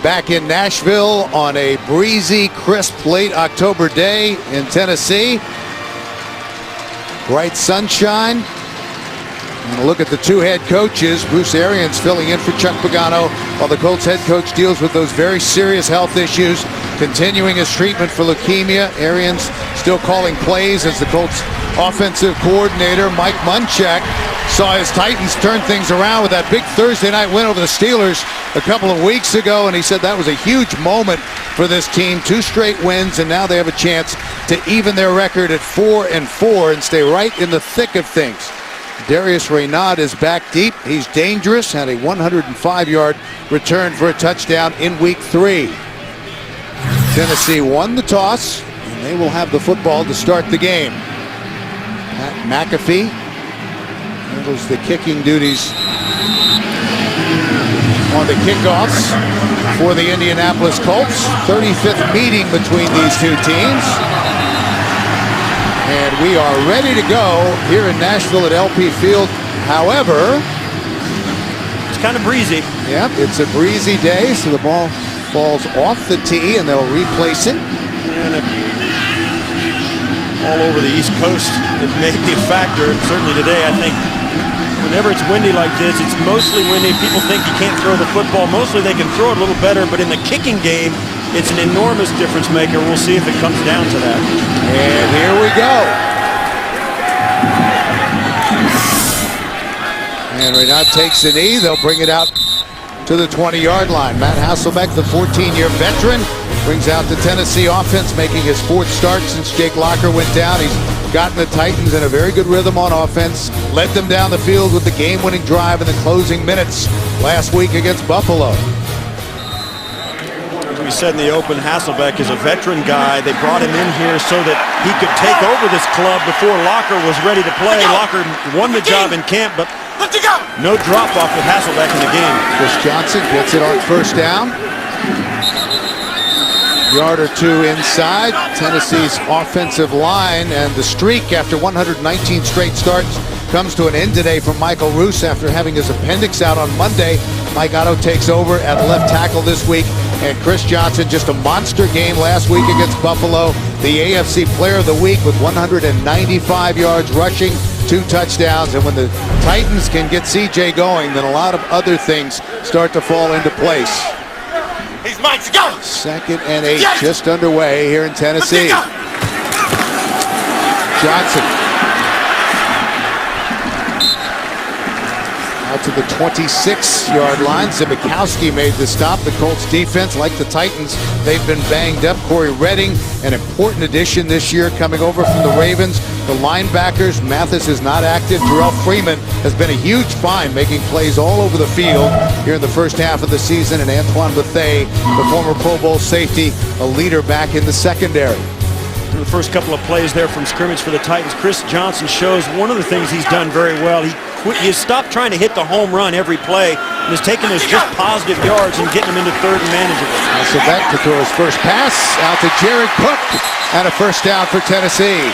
back in Nashville on a breezy, crisp, late October day in Tennessee. Bright sunshine. And look at the two head coaches. Bruce Arians filling in for Chuck Pagano while the Colts head coach deals with those very serious health issues, continuing his treatment for leukemia. Arians still calling plays as the Colts offensive coordinator Mike Munchak saw his Titans turn things around with that big Thursday night win over the Steelers a couple of weeks ago, and he said that was a huge moment for this team. 2 straight wins, and now they have a chance to even their record at 4-4 and stay right in the thick of things. Darius Reynaud is back deep. He's dangerous. Had a 105-yard return for a touchdown in week 3. Tennessee won the toss, and they will have the football to start the game. Pat McAfee handles the kicking duties on the kickoffs for the Indianapolis Colts. 35th meeting between these two teams. And we are ready to go here in Nashville at LP Field. However, it's kind of breezy. Yep, it's a breezy day, so the ball falls off the tee and they'll replace it. And all over the East Coast, it may be a factor. And certainly today, I think, whenever it's windy like this, it's mostly windy. People think you can't throw the football. Mostly they can throw it a little better, but in the kicking game, it's an enormous difference maker. We'll see if it comes down to that. And here we go. And Reynaud takes a knee. They'll bring it out to the 20-yard line. Matt Hasselbeck, the 14-year veteran, brings out the Tennessee offense, making his 4th start since Jake Locker went down. He's gotten the Titans in a very good rhythm on offense, led them down the field with the game-winning drive in the closing minutes last week against Buffalo. We said in the open, Hasselbeck is a veteran guy. They brought him in here so that he could take over this club before Locker was ready to play. Locker won the job in camp, but no drop-off with Hasselbeck in the game. Chris Johnson gets it on first down. Yard or 2 inside. Tennessee's offensive line, and the streak after 119 straight starts comes to an end today for Michael Roos after having his appendix out on Monday. Mike Otto takes over at left tackle this week, and Chris Johnson, just a monster game last week against Buffalo. The AFC Player of the Week with 195 yards rushing, 2 touchdowns, and when the Titans can get CJ going, then a lot of other things start to fall into place. He's mine to go. 2nd and 8 just underway here in Tennessee. Johnson out to the 26-yard line. Zibikowski made the stop. The Colts defense, like the Titans, they've been banged up. Corey Redding, an important addition this year, coming over from the Ravens. The linebackers, Mathis is not active. Terrell Freeman has been a huge find, making plays all over the field here in the first half of the season. And Antoine Bethea, the former Pro Bowl safety, a leader back in the secondary. In the first couple of plays there from scrimmage for the Titans, Chris Johnson shows one of the things he's done very well. He has stopped trying to hit the home run every play and has taken those just positive yards and getting them into 3rd and manageable. So back to throw his first pass out to Jared Cook, and a first down for Tennessee.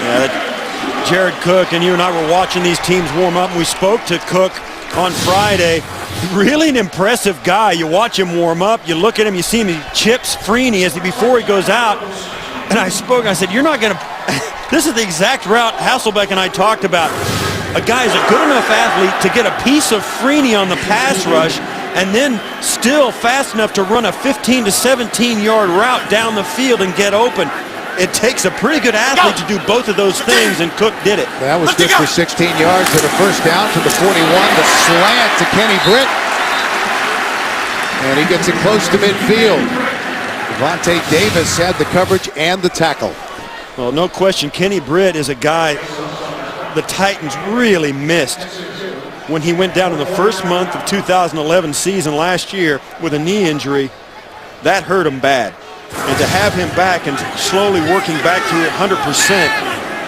Yeah, Jared Cook, and you and I were watching these teams warm up, and we spoke to Cook on Friday. Really an impressive guy. You watch him warm up, you look at him, you see him, he chips Freeney before he goes out. And I said, you're not going to, this is the exact route Hasselbeck and I talked about. A guy is a good enough athlete to get a piece of Freeney on the pass rush and then still fast enough to run a 15 to 17-yard route down the field and get open. It takes a pretty good athlete to do both of those things, and Cook did it. That was good for 16 yards and a first down to the 41. The slant to Kenny Britt. And he gets it close to midfield. Devontae Davis had the coverage and the tackle. Well, no question, Kenny Britt is a guy the Titans really missed when he went down in the first month of 2011 season last year with a knee injury. That hurt him bad. And to have him back and slowly working back to 100%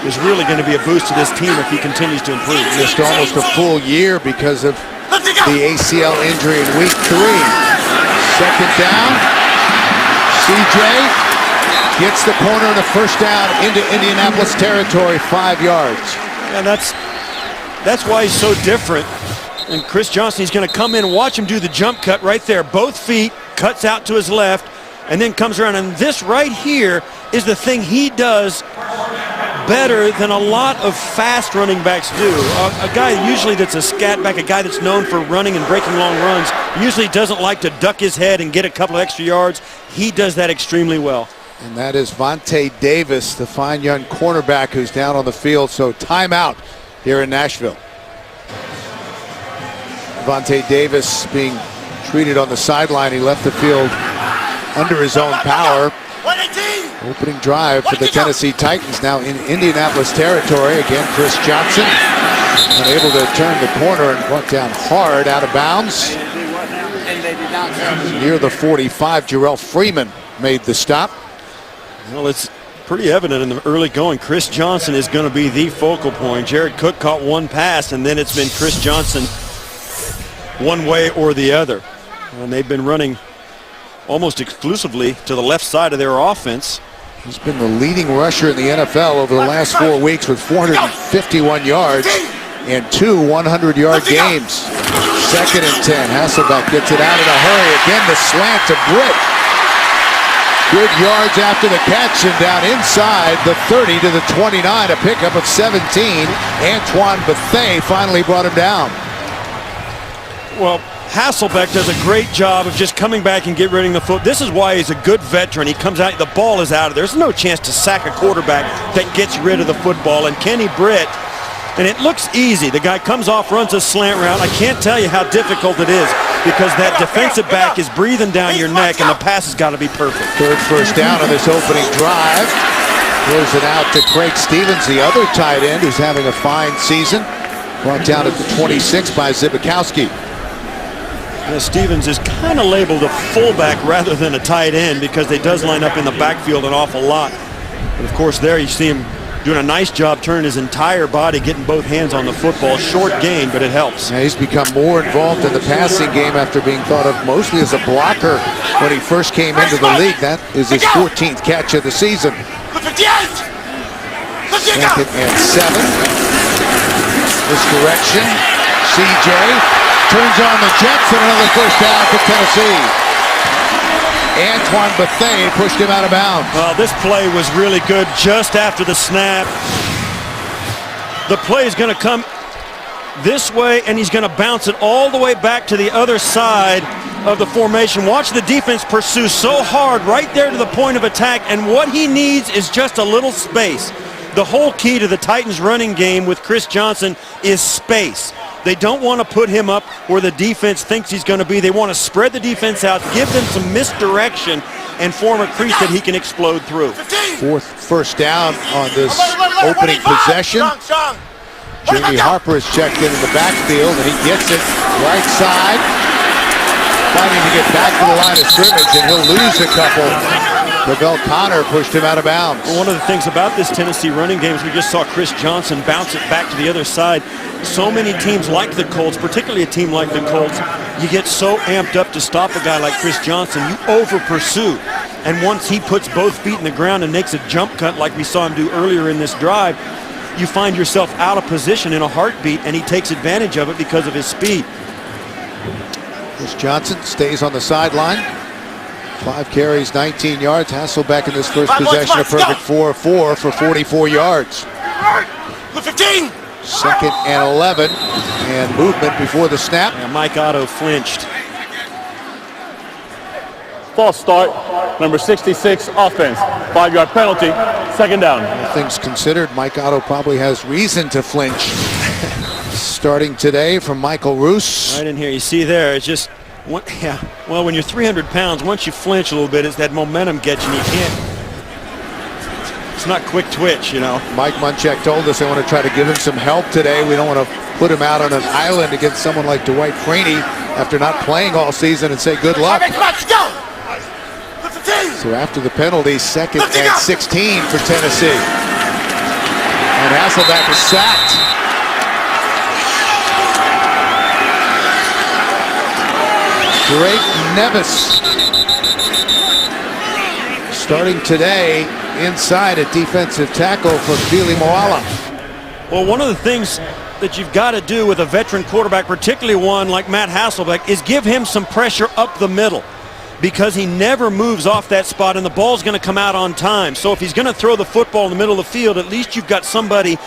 is really going to be a boost to this team if he continues to improve. Missed almost a full year because of the ACL injury in week 3. 2nd down. CJ gets the corner and a first down into Indianapolis territory, 5 yards. And that's why he's so different. And Chris Johnson, he's going to come in and watch him do the jump cut right there. Both feet, cuts out to his left, and then comes around. And this right here is the thing he does better than a lot of fast running backs do. A guy usually that's a scat back, a guy that's known for running and breaking long runs, usually doesn't like to duck his head and get a couple of extra yards. He does that extremely well. And that is Vontae Davis, the fine young cornerback who's down on the field. So timeout here in Nashville. Vontae Davis being treated on the sideline. He left the field under his own power. Opening drive for the Tennessee Titans, now in Indianapolis territory. Again, Chris Johnson unable to turn the corner and brought down hard out of bounds. Near the 45, Jarrell Freeman made the stop. Well, it's pretty evident in the early going. Chris Johnson is going to be the focal point. Jared Cook caught one pass, and then it's been Chris Johnson one way or the other. And they've been running almost exclusively to the left side of their offense. He's been the leading rusher in the NFL over the last 4 weeks with 451 yards and 2 100-yard games. 2nd and 10. Hasselbeck gets it out in a hurry. Again, the slant to Britt. Good yards after the catch, and down inside the 30 to the 29. A pickup of 17. Antoine Bethea finally brought him down. Well, Hasselbeck does a great job of just coming back and get rid of the foot. This is why he's a good veteran. He comes out, the ball is out of there. There's no chance to sack a quarterback that gets rid of the football. And Kenny Britt, and it looks easy. The guy comes off, runs a slant route. I can't tell you how difficult it is because that defensive back is breathing down your neck, and the pass has got to be perfect. Third first down on this opening drive. Throws it out to Craig Stevens, the other tight end, who's having a fine season. Brought down at the 26 by Zibikowski. Stevens is kind of labeled a fullback rather than a tight end because they does line up in the backfield an awful lot. But of course there you see him doing a nice job turning his entire body, getting both hands on the football. Short gain, but it helps. Yeah, he's become more involved in the passing game after being thought of mostly as a blocker when he first came into the league. That is his 14th catch of the season. 2nd and 7. Misdirection. CJ turns on the Jets, and another first down for Tennessee. Antoine Bethea pushed him out of bounds. Well, this play was really good just after the snap. The play is going to come this way, and he's going to bounce it all the way back to the other side of the formation. Watch the defense pursue so hard right there to the point of attack, and what he needs is just a little space. The whole key to the Titans running game with Chris Johnson is space. They don't want to put him up where the defense thinks he's going to be. They want to spread the defense out, give them some misdirection, and form a crease that he can explode through. 4th first down on this opening possession. Jamie Harper is checked in the backfield, and he gets it right side. Fighting to get back to the line of scrimmage, and he'll lose a couple. Lavelle Connor pushed him out of bounds. Well, one of the things about this Tennessee running game is we just saw Chris Johnson bounce it back to the other side. So many teams like the Colts, particularly a team like the Colts, you get so amped up to stop a guy like Chris Johnson, you over-pursue. And once he puts both feet in the ground and makes a jump cut like we saw him do earlier in this drive, you find yourself out of position in a heartbeat, and he takes advantage of it because of his speed. Chris Johnson stays on the sideline. 5 carries, 19 yards. Hasselbeck in this first possession, a perfect 4-4 for 44 yards. 15. 2nd and 11, and movement before the snap. Yeah, Mike Otto flinched. False start, number 66, offense. 5-yard penalty, 2nd down. All things considered, Mike Otto probably has reason to flinch. Starting today from Michael Roos. Right in here, you see there, it's just, yeah. Well, when you're 300 pounds, once you flinch a little bit, it's that momentum gets you, and you can't. It's not quick twitch, you know. Mike Munchak told us they want to try to give him some help today. We don't want to put him out on an island against someone like Dwight Freeney after not playing all season and say good luck. So after the penalty, 2nd and 16 for Tennessee. And Hasselbeck is sacked. Drake Nevis starting today inside at defensive tackle for Fili Moala. Well, one of the things that you've got to do with a veteran quarterback, particularly one like Matt Hasselbeck, is give him some pressure up the middle, because he never moves off that spot and the ball's going to come out on time. So if he's going to throw the football in the middle of the field, at least you've got somebody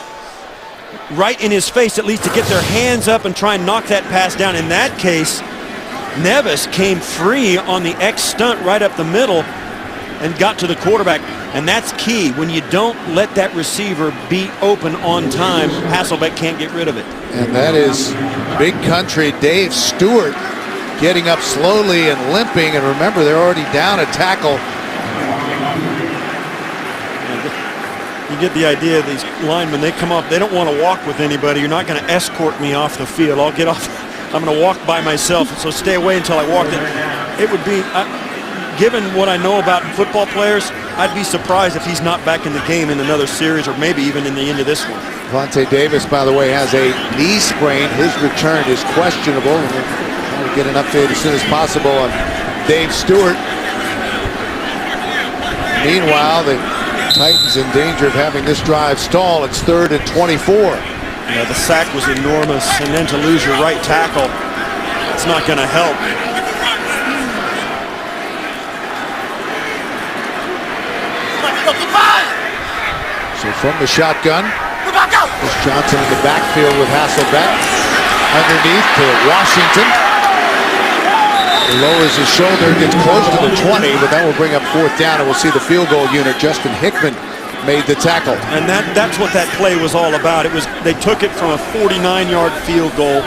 right in his face, at least to get their hands up and try and knock that pass down. In that case, Nevis came free on the X stunt right up the middle and got to the quarterback. And that's key. When you don't let that receiver be open on time, Hasselbeck can't get rid of it. And that is big country Dave Stewart getting up slowly and limping. And remember, they're already down a tackle. You get the idea, these linemen, they come up, they don't want to walk with anybody. You're not going to escort me off the field. I'll get off. I'm going to walk by myself, so stay away until I walk in. It would be, given what I know about football players, I'd be surprised if he's not back in the game in another series, or maybe even in the end of this one. Vontae Davis, by the way, has a knee sprain. His return is questionable. And we'll try to get an update as soon as possible on Dave Stewart. Meanwhile, the Titans in danger of having this drive stall. It's 3rd and 24. Yeah, the sack was enormous, and then to lose your right tackle, it's not going to help. So from the shotgun, there's Johnson in the backfield with Hasselbeck. Underneath to Washington. He lowers his shoulder, gets close to the 20, but that will bring up 4th down, and we'll see the field goal unit. Justin Hickman made the tackle. And that's what that play was all about. It was, they took it from a 49-yard field goal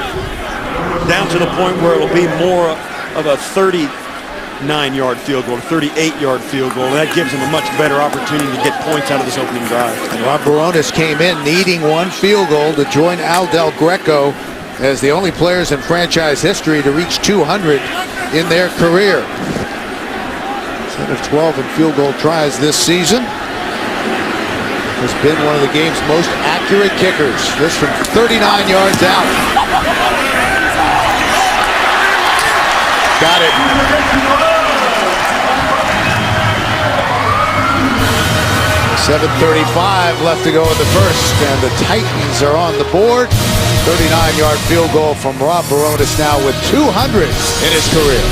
down to the point where it'll be more of a 39-yard field goal, a 38-yard field goal. And that gives them a much better opportunity to get points out of this opening drive. And Rob Baronis came in needing 1 field goal to join Al Del Greco as the only players in franchise history to reach 200 in their career. 10 of 12 in field goal tries this season. Has been one of the game's most accurate kickers. This from 39 yards out. Got it. .735 left to go in the first, and the Titans are on the board. 39-yard field goal from Rob Baronis, now with 200 in his career.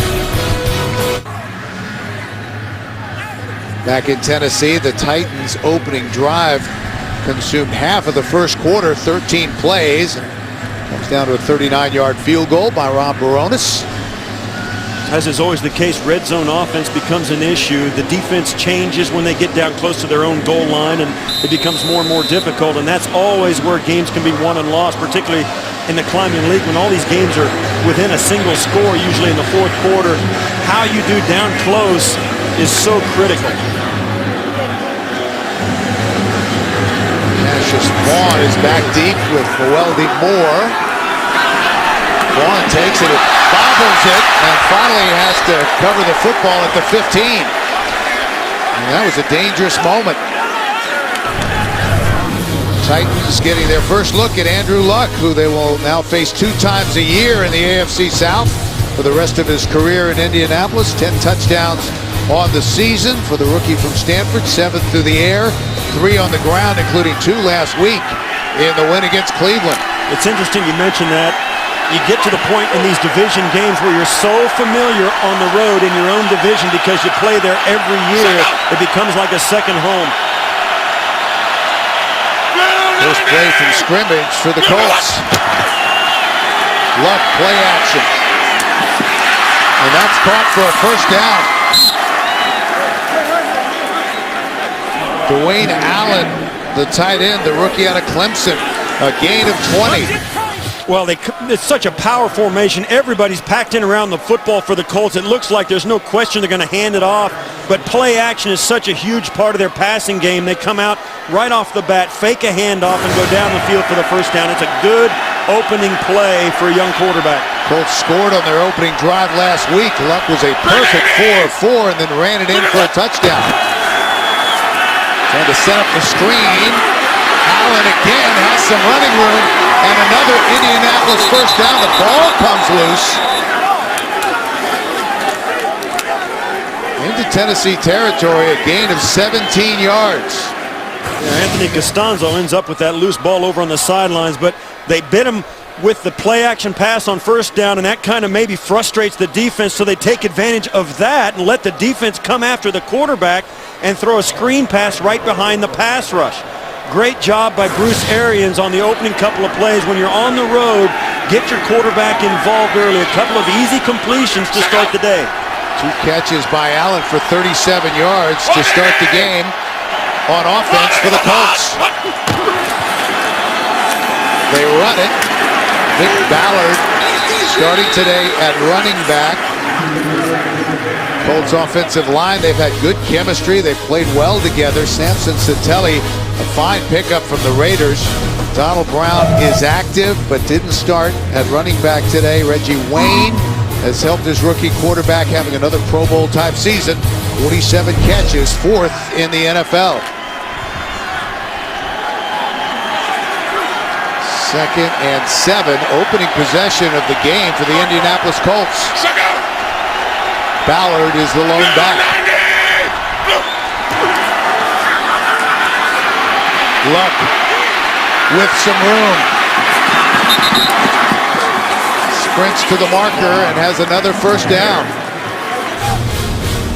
Back in Tennessee, the Titans' opening drive consumed half of the first quarter, 13 plays. Comes down to a 39-yard field goal by Rob Baronis. As is always the case, red zone offense becomes an issue. The defense changes when they get down close to their own goal line, and it becomes more and more difficult. And that's always where games can be won and lost, particularly in the climbing league when all these games are within a single score, usually in the 4th quarter. How you do down close is so critical. Cassius Vaughn is back deep with Weldy Moore. Vaughn takes it, bobbles it, and finally has to cover the football at the 15. And that was a dangerous moment. Titans getting their first look at Andrew Luck, who they will now face 2 times a year in the AFC South for the rest of his career in Indianapolis. 10 touchdowns on the season for the rookie from Stanford, 7th through the air, 3 on the ground, including 2 last week in the win against Cleveland. It's interesting you mentioned that. You get to the point in these division games where you're so familiar on the road in your own division because you play there every year, it becomes like a second home. First play from scrimmage for the Colts. Luck, play action. And that's caught for a first down. Dwayne Allen, the tight end, the rookie out of Clemson, a gain of 20. Well, it's such a power formation. Everybody's packed in around the football for the Colts. It looks like there's no question they're going to hand it off, but play action is such a huge part of their passing game. They come out right off the bat, fake a handoff, and go down the field for the first down. It's a good opening play for a young quarterback. Colts scored on their opening drive last week. Luck was a perfect 4 of 4 and then ran it in for a touchdown. Trying to set up the screen. Allen again has some running room, and another Indianapolis first down. The ball comes loose into Tennessee territory, a gain of 17 yards. Yeah, Anthony Costanzo ends up with that loose ball over on the sidelines, but They bit him with the play-action pass on first down, and that kind of maybe frustrates the defense, so they take advantage of that and let the defense come after the quarterback and throw a screen pass right behind the pass rush. Great job by Bruce Arians on the opening couple of plays. When you're on the road, get your quarterback involved early. A couple of easy completions to start the day. 2 catches by Allen for 37 yards to start the game on offense for the Colts. They run it. Vic Ballard starting today at running back. Colts offensive line, they've had good chemistry. They've played well together. Samson Satelli, a fine pickup from the Raiders. Donald Brown is active but didn't start at running back today. Reggie Wayne has helped his rookie quarterback having another Pro Bowl type season. 47 catches, 4th in the NFL. 2nd and 7, opening possession of the game for the Indianapolis Colts. Ballard is the lone back. Luck with some room. Sprints to the marker and has another first down.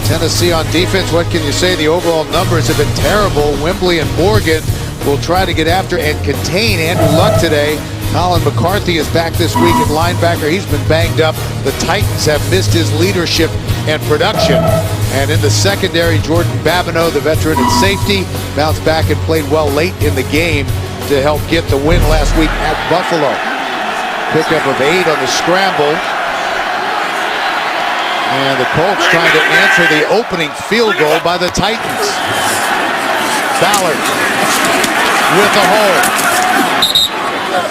Tennessee on defense, what can you say? The overall numbers have been terrible. Wembley and Morgan will try to get after and contain Andrew Luck today. Colin McCarthy is back this week at linebacker. He's been banged up. The Titans have missed his leadership and production. And in the secondary, Jordan Babineau, the veteran at safety, bounced back and played well late in the game to help get the win last week at Buffalo. Pickup of 8 on the scramble. And the Colts trying to answer the opening field goal by the Titans. Ballard with a hole.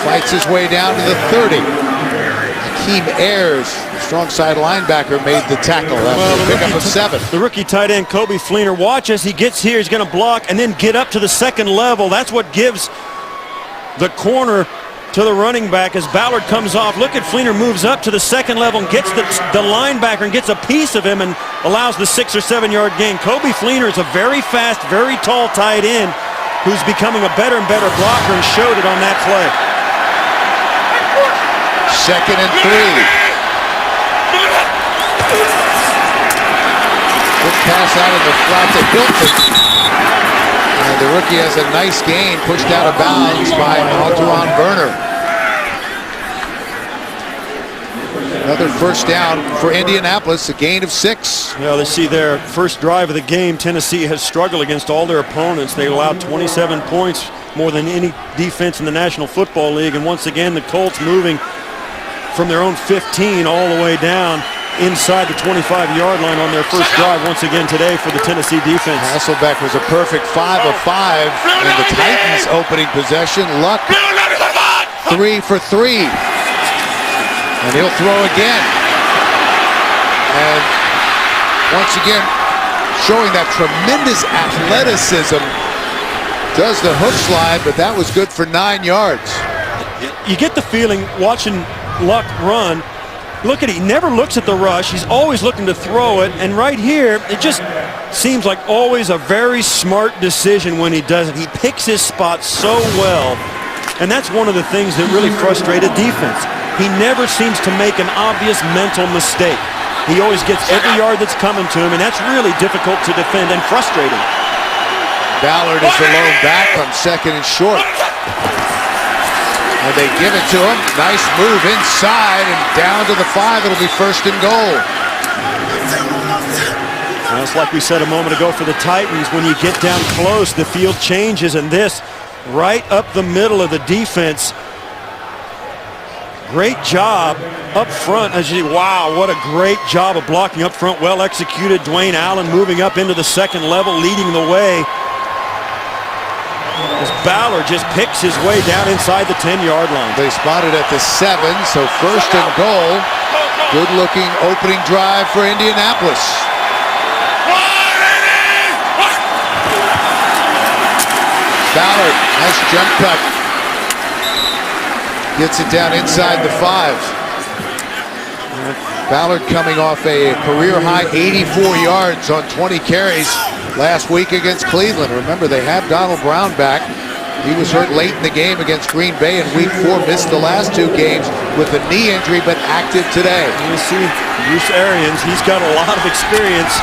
Fights his way down to the 30. Hakeem Ayers, strong side linebacker, made the tackle after a pickup of 7. The rookie tight end, Kobe Fleener, watch as he gets here. He's going to block and then get up to the second level. That's what gives the corner to the running back as Ballard comes off. Look at Fleener moves up to the second level and gets the linebacker and gets a piece of him and allows the 6 or 7 yard gain. Kobe Fleener is a very fast, very tall tight end who's becoming a better and better blocker and showed it on that play. 2nd and 3. Good pass out of the flat to Hilton. And the rookie has a nice gain, pushed out of bounds by Alteron Burner. Another first down for Indianapolis, a gain of 6. Well, they see their first drive of the game. Tennessee has struggled against all their opponents. They allowed 27 points, more than any defense in the National Football League. And once again, the Colts moving from their own 15 all the way down inside the 25-yard line on their first drive once again today for the Tennessee defense. Hasselbeck was a perfect 5 of 5 in the Titans' opening possession. Luck 3 for 3. And he'll throw again. And once again, showing that tremendous athleticism. Does the hook slide, but that was good for 9 yards. You get the feeling watching Luck run, look at it, he never looks at the rush. He's always looking to throw it. And right here, it just seems like always a very smart decision when he does it. He picks his spots so well. And that's one of the things that really frustrated defense. He never seems to make an obvious mental mistake. He always gets every yard that's coming to him, and that's really difficult to defend and frustrating. Ballard is the lone back on 2nd and short. And they give it to him. Nice move inside and down to the 5. It'll be 1st and goal. Well, it's like we said a moment ago for the Titans. When you get down close, the field changes, and this right up the middle of the defense. Great job up front. Wow, what a great job of blocking up front. Well executed. Dwayne Allen moving up into the second level, leading the way. As Ballard just picks his way down inside the 10-yard line. They spotted at the 7, so 1st and goal. Good-looking opening drive for Indianapolis. Ballard, nice jump cut. Gets it down inside the 5. Ballard coming off a career-high 84 yards on 20 carries last week against Cleveland. Remember, they had Donald Brown back. He was hurt late in the game against Green Bay in Week 4, missed the last 2 games with a knee injury, but active today. You see Bruce Arians, he's got a lot of experience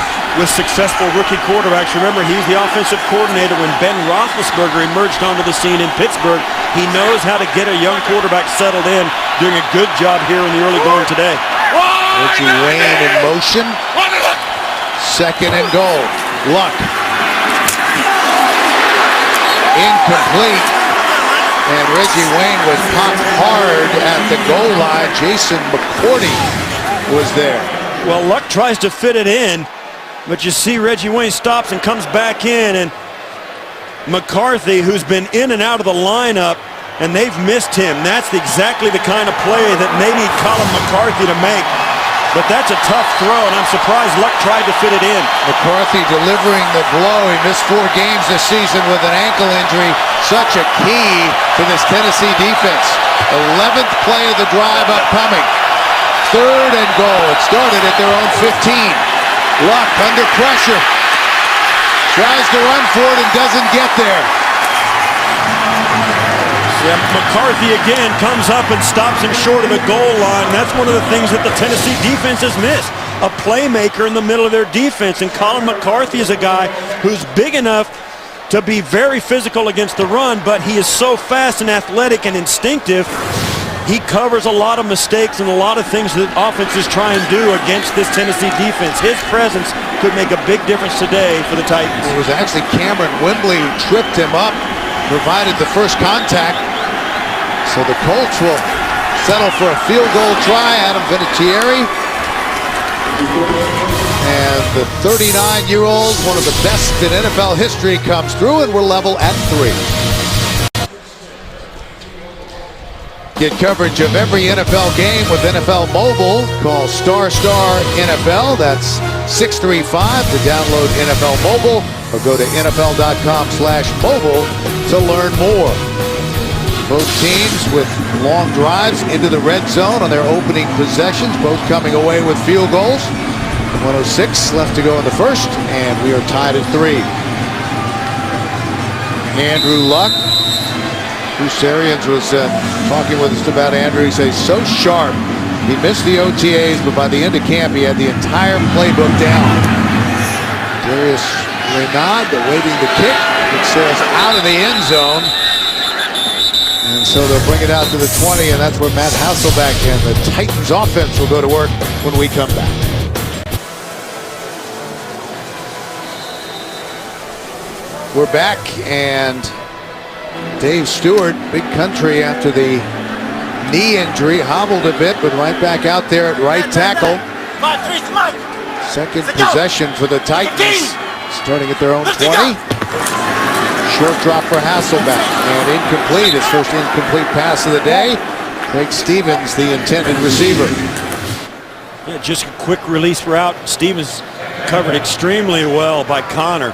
with successful rookie quarterbacks. Remember, he's the offensive coordinator when Ben Roethlisberger emerged onto the scene in Pittsburgh. He knows how to get a young quarterback settled in, doing a good job here in the early going today. Reggie Wayne in motion. 2nd and goal. Luck. Incomplete. And Reggie Wayne was popped hard at the goal line. Jason McCourty was there. Well, Luck tries to fit it in, but you see Reggie Wayne stops and comes back in, and McCarthy, who's been in and out of the lineup, and they've missed him. That's exactly the kind of play that they need Colin McCarthy to make. But that's a tough throw, and I'm surprised Luck tried to fit it in. McCarthy delivering the blow. He missed 4 games this season with an ankle injury. Such a key to this Tennessee defense. 11th play of the drive upcoming. 3rd and goal. It started at their own 15. Luck under pressure. Tries to run for it and doesn't get there. Yeah, McCarthy again comes up and stops him short of the goal line. That's one of the things that the Tennessee defense has missed. A playmaker in the middle of their defense. And Colin McCarthy is a guy who's big enough to be very physical against the run, but he is so fast and athletic and instinctive. He covers a lot of mistakes and a lot of things that offenses try and do against this Tennessee defense. His presence could make a big difference today for the Titans. It was actually Cameron Wembley who tripped him up, provided the first contact. So the Colts will settle for a field goal try. Adam Vinatieri. And the 39-year-old, one of the best in NFL history, comes through, and we're level at 3. Get coverage of every NFL game with NFL Mobile. Call ** NFL. That's 635 to download NFL Mobile, or go to NFL.com/mobile to learn more. Both teams with long drives into the red zone on their opening possessions, both coming away with field goals. 1:06 left to go in the first, and we are tied at 3. Andrew Luck. Bruce Arians was talking with us about Andrew. He says so sharp. He missed the OTAs, but by the end of camp, he had the entire playbook down. Darius Renaud awaiting the kick. It says out of the end zone. And so they'll bring it out to the 20, and that's where Matt Hasselbeck and the Titans offense will go to work when we come back. We're back, and Dave Stewart, big country after the knee injury, hobbled a bit, but right back out there at right tackle. Second possession for the Titans, starting at their own 20. Short drop for Hasselbeck, and incomplete. His first incomplete pass of the day. Craig Stevens, the intended receiver. Yeah, just a quick release route. Stevens covered extremely well by Connor.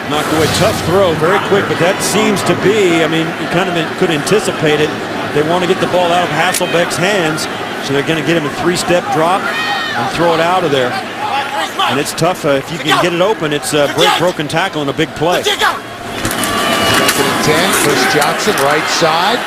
Knocked away, tough throw, very quick, but that seems to be, I mean, you kind of could anticipate it. They want to get the ball out of Hasselbeck's hands, so they're going to get him a 3-step drop and throw it out of there. And it's tough. If you can get it open, it's a broken tackle and a big play. 2nd and 10, Chris Johnson, right side.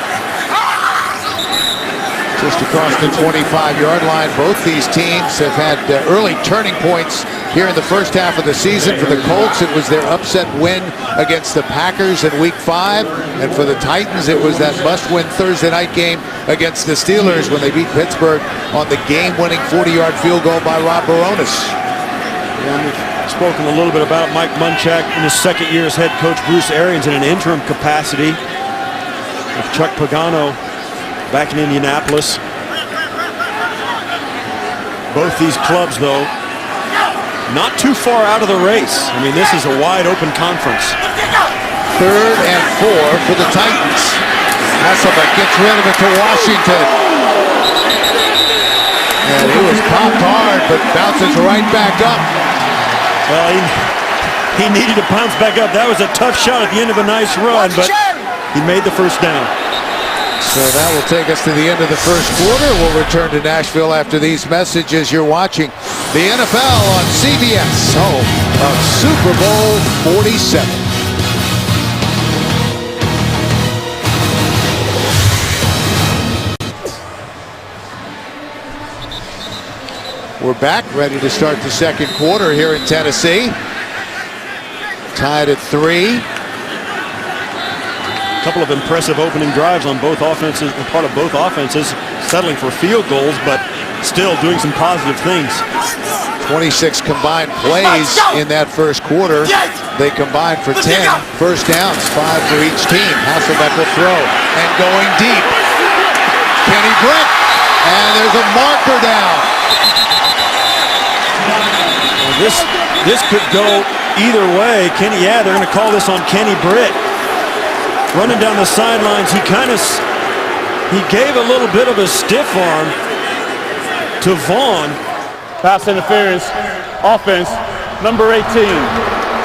Just across the 25-yard line. Both these teams have had early turning points here in the first half of the season. For the Colts, it was their upset win against the Packers in Week 5. And for the Titans, it was that must-win Thursday night game against the Steelers when they beat Pittsburgh on the game-winning 40-yard field goal by Rob Baronis. And we've spoken a little bit about Mike Munchak in his second year as head coach. Bruce Arians in an interim capacity with Chuck Pagano back in Indianapolis. Both these clubs, though, not too far out of the race. I mean, this is a wide-open conference. 3rd and 4 for the Titans. Hasselbeck gets rid of it to Washington. And he was popped hard, but bounces right back up. Well, he needed to bounce back up. That was a tough shot at the end of a nice run, but he made the first down. So that will take us to the end of the first quarter. We'll return to Nashville after these messages. You're watching the NFL on CBS, home of Super Bowl 47. We're back, ready to start the second quarter here in Tennessee. Tied at 3. A couple of impressive opening drives on both offenses, part of both offenses, settling for field goals, but still doing some positive things. 26 combined plays in that first quarter. They combined for 10 first downs, 5 for each team. Hasselbeck will throw, and going deep. Kenny Britt, and there's a marker down. This could go either way. They're going to call this on Kenny Britt. Running down the sidelines, he gave a little bit of a stiff arm to Vaughn. Pass interference, offense, number 18.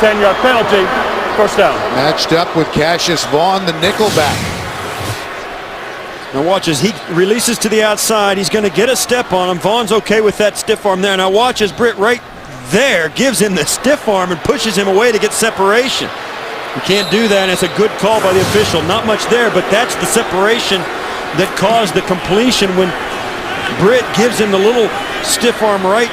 10-yard penalty, first down. Matched up with Cassius Vaughn, the nickelback. Now watch as he releases to the outside. He's going to get a step on him. Vaughn's okay with that stiff arm there. Now watch as Britt right there gives him the stiff arm and pushes him away to get separation. You can't do that, and it's a good call by the official. Not much there, but that's the separation that caused the completion when Britt gives him the little stiff arm right.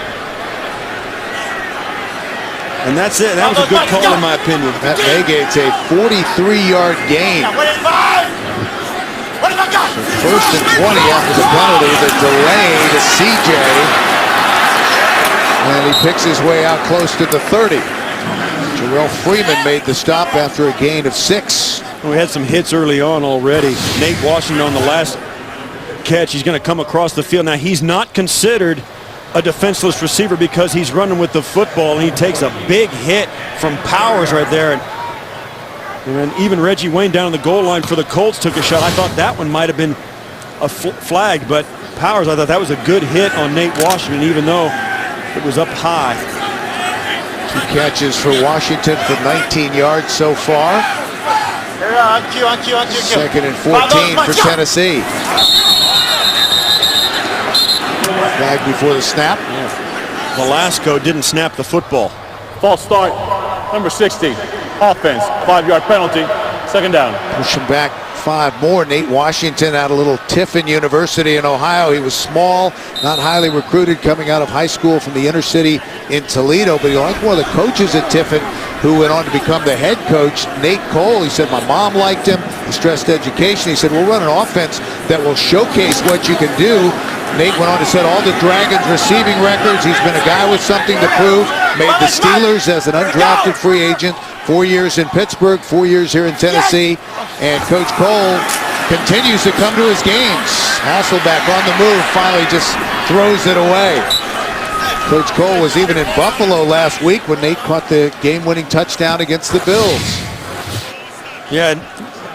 And that's it. That was a good call in my opinion. That negates a 43-yard gain. So first and 20 after the penalty, the delay to CJ. And he picks his way out close to the 30. Jarrell Freeman made the stop after a gain of 6. We had some hits early on already. Nate Washington on the last catch. He's going to come across the field. Now, he's not considered a defenseless receiver because he's running with the football, and he takes a big hit from Powers right there. And then even Reggie Wayne down on the goal line for the Colts took a shot. I thought that one might have been a flag, but Powers, I thought that was a good hit on Nate Washington, even though it was up high. 2 catches for Washington for 19 yards so far. Second and 14 for Tennessee. Flag before the snap. Velasco didn't snap the football. False start, number 60. Offense, 5-yard penalty, second down. Push him back 5 more. Nate Washington out of little Tiffin University in Ohio. He was small, not highly recruited, coming out of high school from the inner city in Toledo, but he liked one of the coaches at Tiffin who went on to become the head coach, Nate Cole. He said, my mom liked him. He stressed education. He said, we'll run an offense that will showcase what you can do. Nate went on to set all the Dragons receiving records. He's been a guy with something to prove. Made the Steelers as an undrafted free agent. 4 years in Pittsburgh, 4 years here in Tennessee. And Coach Cole continues to come to his games. Hasselbeck on the move, finally just throws it away. Coach Cole was even in Buffalo last week when Nate caught the game-winning touchdown against the Bills. Yeah,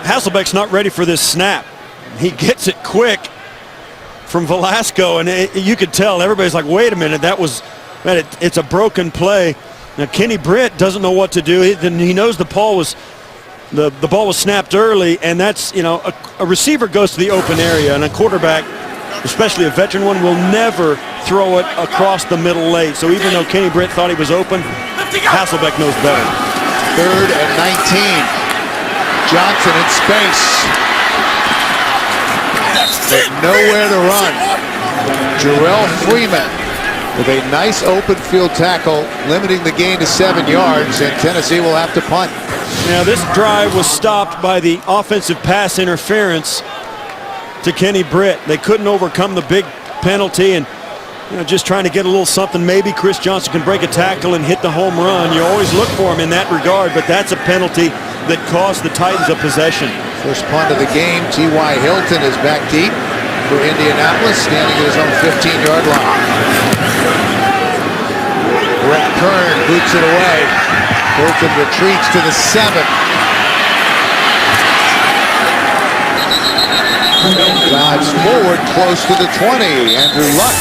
Hasselbeck's not ready for this snap. He gets it quick from Velasco, and you could tell everybody's like, wait a minute, it's a broken play. Now Kenny Britt doesn't know what to do. He knows the ball was snapped early, and that's, a receiver goes to the open area, and a quarterback, especially a veteran one, will never throw it across the middle late. So even though Kenny Britt thought he was open, Hasselbeck knows better. 3rd and 19. Johnson in space. But nowhere to run. Jarrell Freeman with a nice open field tackle, limiting the gain to 7 yards, and Tennessee will have to punt. Now this drive was stopped by the offensive pass interference to Kenny Britt. They couldn't overcome the big penalty, and just trying to get a little something. Maybe Chris Johnson can break a tackle and hit the home run. You always look for him in that regard, but that's a penalty that cost the Titans a possession. First punt of the game. T.Y. Hilton is back deep for Indianapolis, standing at his own 15-yard line. Brett Kern boots it away. Hilton retreats to the 7. Dives forward close to the 20. Andrew Luck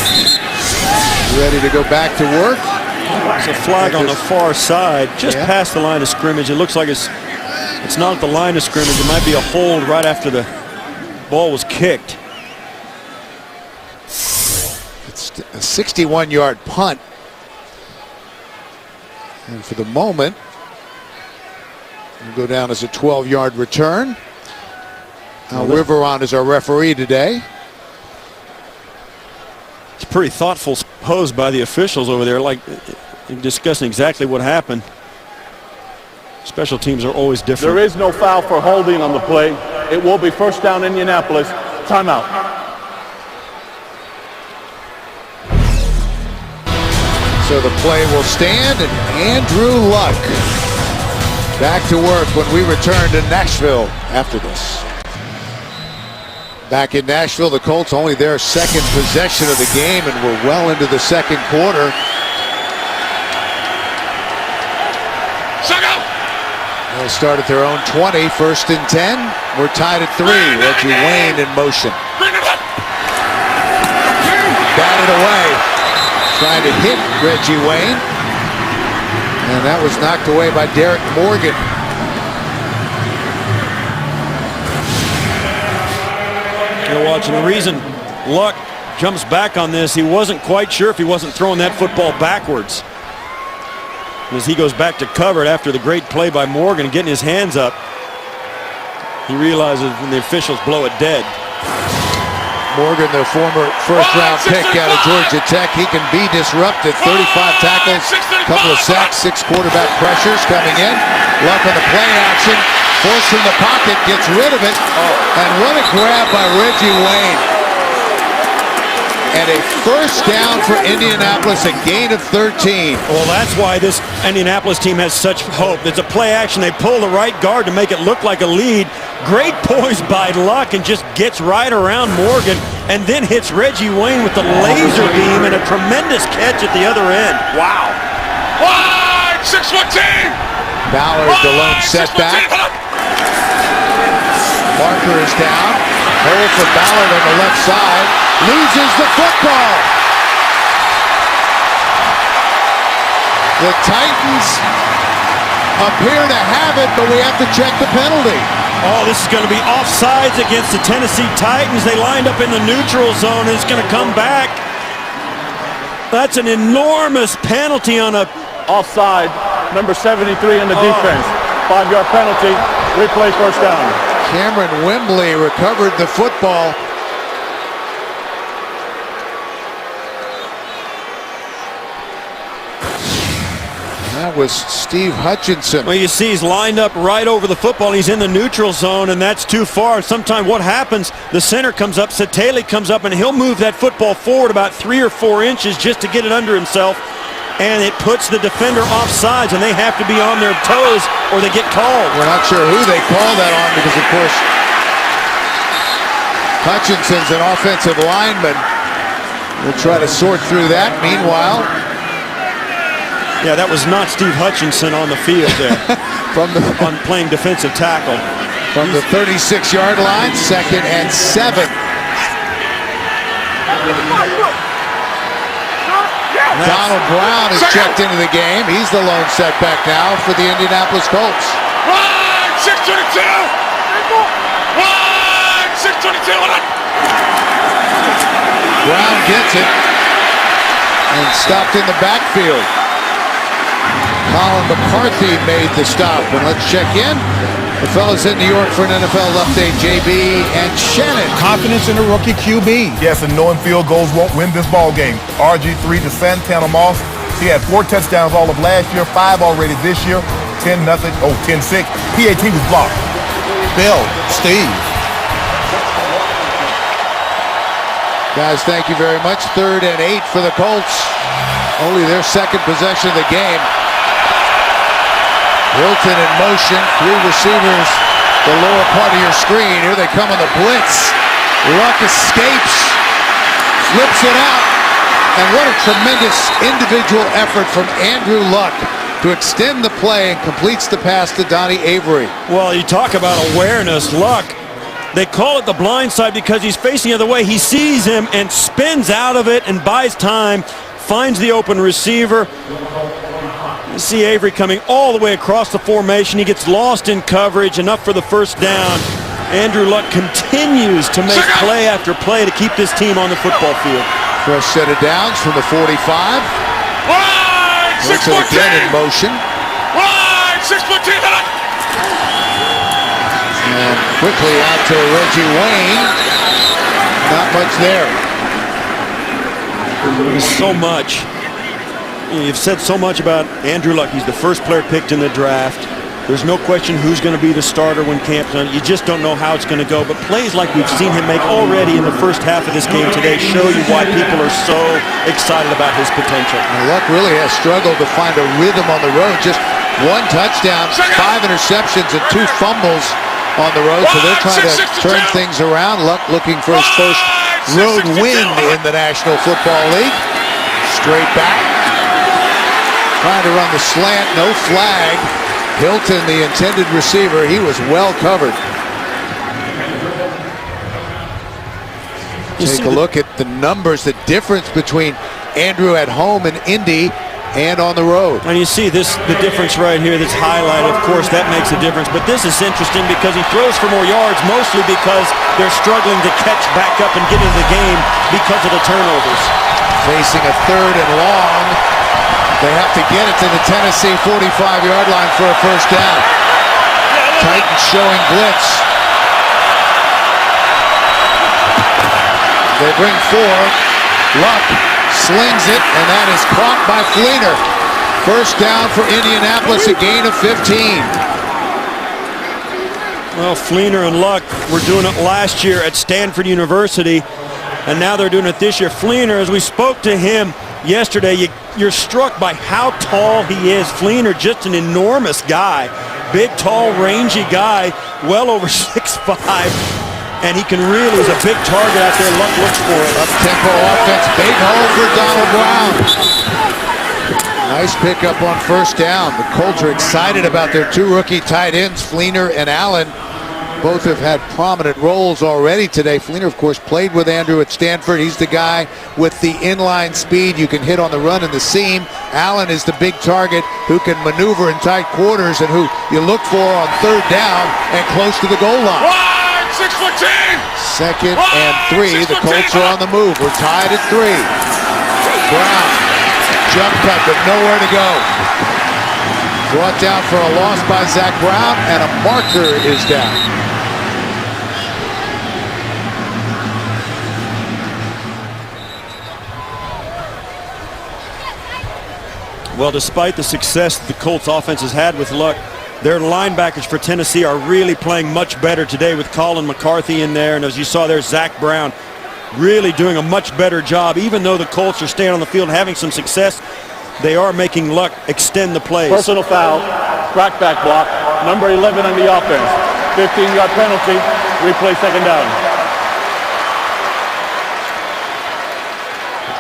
ready to go back to work. It's a flag on the far side, just past the line of scrimmage. It looks like it's not at the line of scrimmage. It might be a hold right after the ball was kicked. It's a 61-yard punt. And for the moment, it'll go down as a 12-yard return. Al Riveron is our referee today. It's pretty thoughtful composed by the officials over there, like discussing exactly what happened. Special teams are always different. There is no foul for holding on the play. It will be first down, Indianapolis. Timeout. So the play will stand, and Andrew Luck back to work when we return to Nashville after this. Back in Nashville, the Colts only their second possession of the game, and we're well into the second quarter. They'll start at their own 20, 1st and 10. We're tied at 3. Reggie Wayne in motion. Batted away. Trying to hit Reggie Wayne. And that was knocked away by Derek Morgan. You're watching. The reason Luck jumps back on this, he wasn't quite sure if he wasn't throwing that football backwards. As he goes back to cover it after the great play by Morgan, getting his hands up, he realizes when the officials blow it dead. Morgan, the former first-round pick out of Georgia Tech, he can be disrupted. 35 tackles, couple of sacks, 6 quarterback pressures coming in. Luck on the play action, forced from the pocket, gets rid of it, and what a grab by Reggie Wayne. And a first down for Indianapolis, a gain of 13. Well, that's why this Indianapolis team has such hope. It's a play action. They pull the right guard to make it look like a lead. Great poise by Luck, and just gets right around Morgan and then hits Reggie Wayne with the laser beam and a tremendous catch at the other end. Wow. Wide 6-foot team. Ballard, the lone setback. Parker is down. Hole for Ballard on the left side. Loses the football. The Titans appear to have it, but we have to check the penalty. Oh, this is going to be offsides against the Tennessee Titans. They lined up in the neutral zone, and it's going to come back. That's an enormous penalty on a... Offside, number 73 in the defense. 5-yard penalty, replay first down. Cameron Wembley recovered the football. That was Steve Hutchinson. Well, you see he's lined up right over the football. He's in the neutral zone, and that's too far. Sometimes what happens, the center comes up, Satele comes up, and he'll move that football forward about 3 or 4 inches just to get it under himself, and it puts the defender off sides, and they have to be on their toes or they get called. We're not sure who they call that on because, of course, Hutchinson's an offensive lineman. We'll try to sort through that. Meanwhile, yeah, that was not Steve Hutchinson on the field there. on playing defensive tackle. From the 36-yard line, 2nd and 7. Donald Brown is checked into the game. He's the lone setback now for the Indianapolis Colts. Wide 622. Wide 622. Brown gets it and stopped in the backfield. Colin McCarthy made the stop, and let's check in. The fellas in New York for an NFL update, JB and Shannon. Confidence in the rookie QB. Yes, and knowing field goals won't win this ball game. RG3 to Santana Moss. He had 4 touchdowns all of last year, 5 already this year. 10-0, 10-6. PAT was blocked. Bill, Steve. Guys, thank you very much. 3rd and 8 for the Colts. Only their second possession of the game. Wilton in motion, 3 receivers, the lower part of your screen. Here they come on the blitz. Luck escapes, flips it out, and what a tremendous individual effort from Andrew Luck to extend the play and completes the pass to Donnie Avery. Well, you talk about awareness. Luck, they call it the blind side because he's facing the other way. He sees him and spins out of it and buys time, finds the open receiver. You see Avery coming all the way across the formation. He gets lost in coverage, enough for the first down. Andrew Luck continues to make play after play to keep this team on the football field. Fresh set of downs from the 45. Wide 6-foot again in team. motion. Wide 6-foot team. And quickly out to Reggie Wayne. Not much there. So much. You've said so much about Andrew Luck. He's the first player picked in the draft. There's no question who's going to be the starter when camp's done. You just don't know how it's going to go. But plays like we've seen him make already in the first half of this game today show you why people are so excited about his potential. Now, Luck really has struggled to find a rhythm on the road. Just 1 touchdown, 5 interceptions, and 2 fumbles on the road. So they're trying to turn things around. Luck looking for his first road win in the National Football League. Straight back. Trying to run the slant, no flag. Hilton, the intended receiver, he was well covered. Take a look at the numbers, the difference between Andrew at home in Indy and on the road. And you see the difference right here that's highlighted. Of course, that makes a difference. But this is interesting because he throws for more yards, mostly because they're struggling to catch back up and get into the game because of the turnovers. Facing a 3rd and long. They have to get it to the Tennessee 45-yard line for a first down. Titans showing blitz. They bring 4. Luck slings it, and that is caught by Fleener. First down for Indianapolis, a gain of 15. Well, Fleener and Luck were doing it last year at Stanford University, and now they're doing it this year. Fleener, as we spoke to him yesterday, you're struck by how tall he is. Fleener, just an enormous guy. Big, tall, rangy guy, well over 6'5", and he can really, he's a big target out there. Luck looks for it. Up-tempo offense, big hole for Donald Brown. Nice pickup on first down. The Colts are excited about their 2 rookie tight ends, Fleener and Allen. Both have had prominent roles already today. Fleener, of course, played with Andrew at Stanford. He's the guy with the inline speed. You can hit on the run and the seam. Allen is the big target who can maneuver in tight quarters and who you look for on 3rd down and close to the goal line. 6'10". 2nd and 3. The Colts are on the move. We're tied at 3. Brown, jump cut, but nowhere to go. Brought down for a loss by Zach Brown, and a marker is down. Well, despite the success the Colts offense has had with Luck, their linebackers for Tennessee are really playing much better today with Colin McCarthy in there. And as you saw there, Zach Brown really doing a much better job. Even though the Colts are staying on the field having some success, they are making Luck extend the plays. Personal foul, crackback block, number 11 on the offense. 15-yard penalty, replay 2nd down.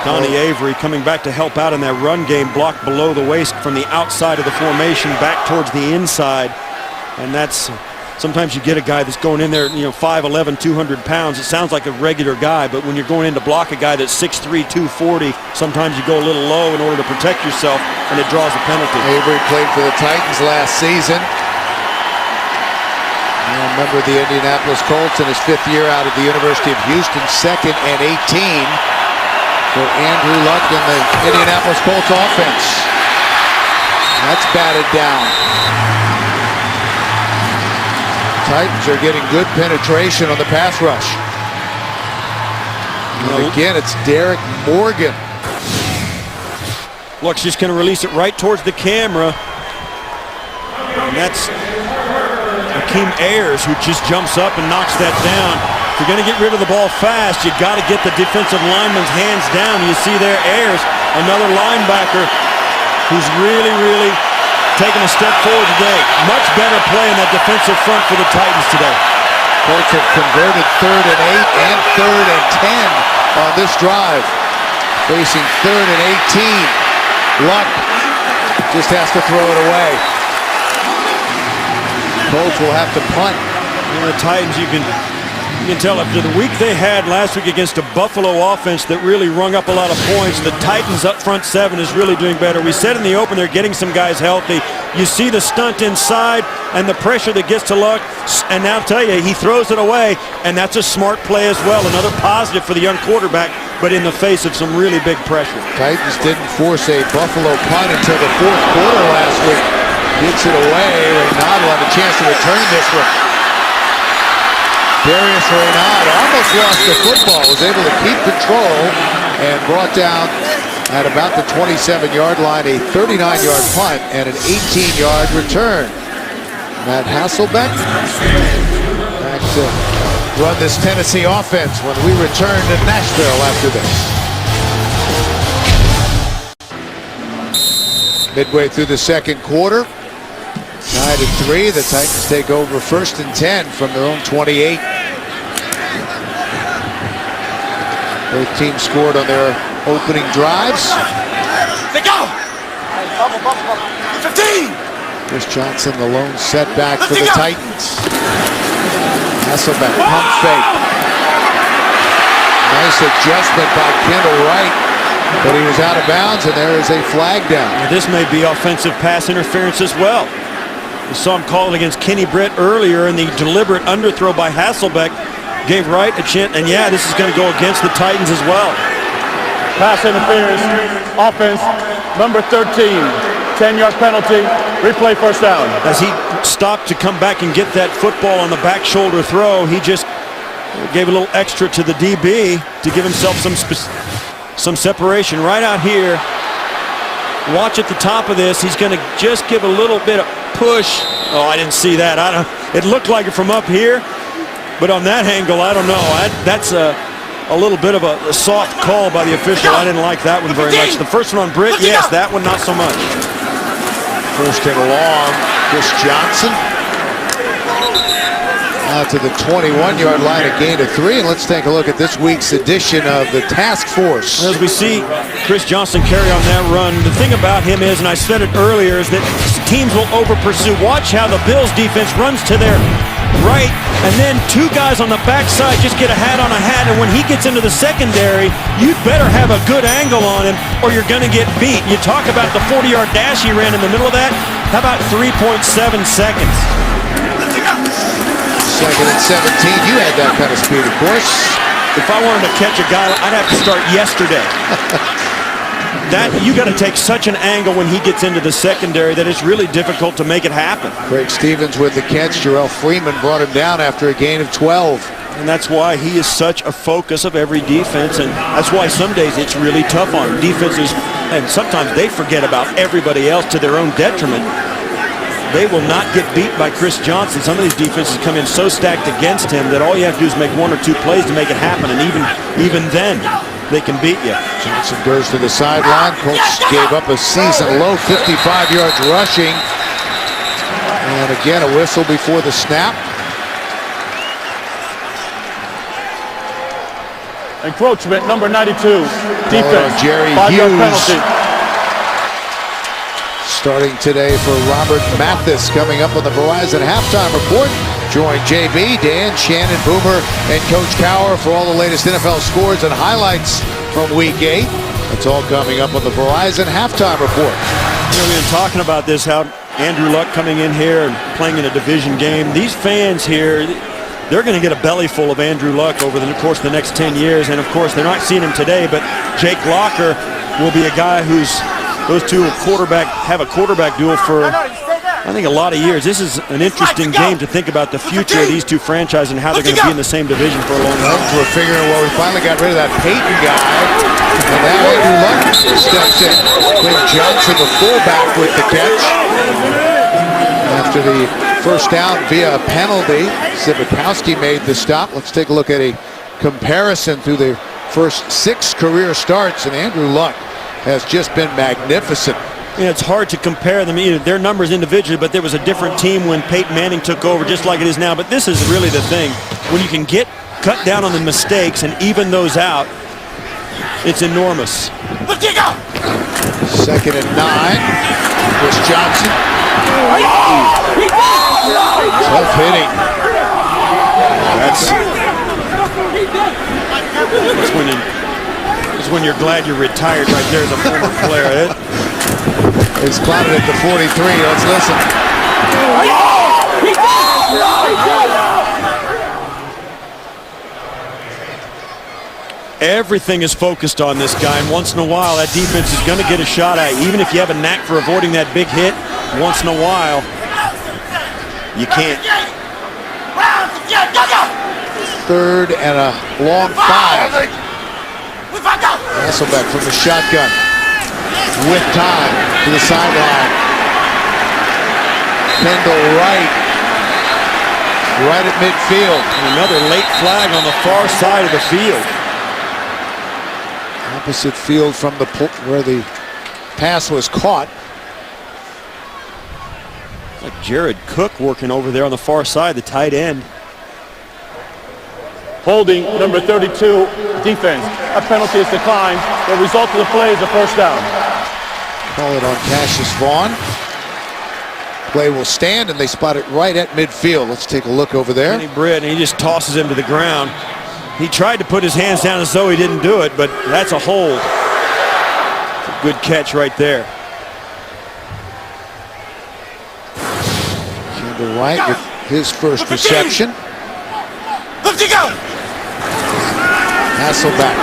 Donnie Avery coming back to help out in that run game, blocked below the waist from the outside of the formation back towards the inside. And that's, sometimes you get a guy that's going in there, 5'11", 200 pounds. It sounds like a regular guy, but when you're going in to block a guy that's 6'3", 240, sometimes you go a little low in order to protect yourself, and it draws a penalty. Avery played for the Titans last season. Member of the Indianapolis Colts in his 5th year out of the University of Houston, 2nd and 18. For Andrew Luck and the Indianapolis Colts offense. That's batted down. Titans are getting good penetration on the pass rush. And again, it's Derek Morgan. Luck's just going to release it right towards the camera. And that's Hakeem Ayers who just jumps up and knocks that down. If you're going to get rid of the ball fast, you got to get the defensive lineman's hands down. You see there Ayers, another linebacker who's really taking a step forward today. Much better play in that defensive front for the Titans today. Colts have converted 3rd and 8 and 3rd and 10 on this drive. Facing 3rd and 18. Luck just has to throw it away. Colts will have to punt. The Titans, you can tell after the week they had last week against a Buffalo offense that really rung up a lot of points, the Titans up front 7 is really doing better. We said in the open they're getting some guys healthy. You see the stunt inside and the pressure that gets to Luck, and now I'll tell you, he throws it away, and that's a smart play as well. Another positive for the young quarterback, but in the face of some really big pressure. Titans didn't force a Buffalo punt until the 4th quarter last week. Gets it away. Reynard will have a chance to return this one. Darius Reynard almost lost the football, was able to keep control and brought down at about the 27-yard line, a 39-yard punt and an 18-yard return. Matt Hasselbeck back to run this Tennessee offense when we return to Nashville after this. Midway through the second quarter, tied at 3. The Titans take over 1st and 10 from their own 28. Both teams scored on their opening drives. They go! 15! Chris Johnson, the lone setback for the Titans. Hasselbeck, pump fake. Nice adjustment by Kendall Wright, but he was out of bounds, and there is a flag down. This may be offensive pass interference as well. We saw him call it against Kenny Britt earlier, and the deliberate underthrow by Hasselbeck gave Wright a chance, and yeah, this is going to go against the Titans as well. Pass interference, offense, number 13, 10-yard penalty, replay first down. As he stopped to come back and get that football on the back shoulder throw, he just gave a little extra to the DB to give himself some separation right out here. Watch at the top of this. He's going to just give a little bit of push. Oh, I didn't see that. It looked like it from up here, but on that angle, I don't know. That's a little bit of a soft call by the official. I didn't like that one very much. The first one on Britt, yes, that one not so much. First and long, Chris Johnson out to the 21-yard line, a gain of 3. And let's take a look at this week's edition of the Task Force. As we see Chris Johnson carry on that run, the thing about him is, and I said it earlier, is that teams will over-pursue. Watch how the Bills defense runs to their right, and then 2 guys on the backside just get a hat on a hat, and when he gets into the secondary, you'd better have a good angle on him or you're going to get beat. You talk about the 40-yard dash he ran in the middle of that. How about 3.7 seconds? Second and 17. You had that kind of speed, of course. If I wanted to catch a guy, I'd have to start yesterday. You got to take such an angle when he gets into the secondary that it's really difficult to make it happen. Craig Stevens with the catch. Jarrell Freeman brought him down after a gain of 12. And that's why he is such a focus of every defense, and that's why some days it's really tough on defenses, and sometimes they forget about everybody else to their own detriment. They will not get beat by Chris Johnson. Some of these defenses come in so stacked against him that all you have to do is make 1 or 2 plays to make it happen, and even then, they can beat you. Johnson goes to the sideline. Colts gave up a season-low 55 yards rushing. And again, a whistle before the snap. Encroachment, number 92, defense, Jerry 5-yard Hughes. penalty. Starting today for Robert Mathis, coming up on the Verizon Halftime Report. Join JB, Dan, Shannon, Boomer, and Coach Cower for all the latest NFL scores and highlights from Week 8. That's all coming up on the Verizon Halftime Report. You know, we've been talking about this, how Andrew Luck coming in here and playing in a division game. These fans here, they're going to get a belly full of Andrew Luck over the course of the next 10 years. And, of course, they're not seeing him today, but Jake Locker will be a guy who's those two have a quarterback duel for, I think, a lot of years. This is an interesting game to think about the future of these two franchises and how they're going to be in the same division for a long time. We're figuring, well, we finally got rid of that Peyton guy, and now Andrew Luck steps in. Quinn Johnson, the fullback, with the catch. After the first down via a penalty, Zibikowski made the stop. Let's take a look at a comparison through the first 6 career starts, and Andrew Luck has just been magnificent. Yeah, it's hard to compare them either. Their numbers individually, but there was a different team when Peyton Manning took over, just like it is now. But this is really the thing. When you can cut down on the mistakes and even those out, it's enormous. Second and 9. Chris Johnson. Tough hitting. That's when you're glad you're retired right there as a former player. It's clouded at the 43. Let's listen. Everything is focused on this guy, and once in a while that defense is going to get a shot at you. Even if you have a knack for avoiding that big hit, once in a while you can't. Third and a long 5. Hasselbeck from the shotgun. With time to the sideline. Kendall right at midfield. And another late flag on the far side of the field. Opposite field from where the pass was caught. Like Jared Cook working over there on the far side, the tight end. Holding number 32, defense. A penalty is declined. The result of the play is a first down. Call it on Cassius Vaughn. Play will stand, and they spot it right at midfield. Let's take a look over there. Kenny Britt, and he just tosses him to the ground. He tried to put his hands down as though he didn't do it, but that's a hold. It's a good catch right there. Kendall Wright with his first reception. Hasselbeck.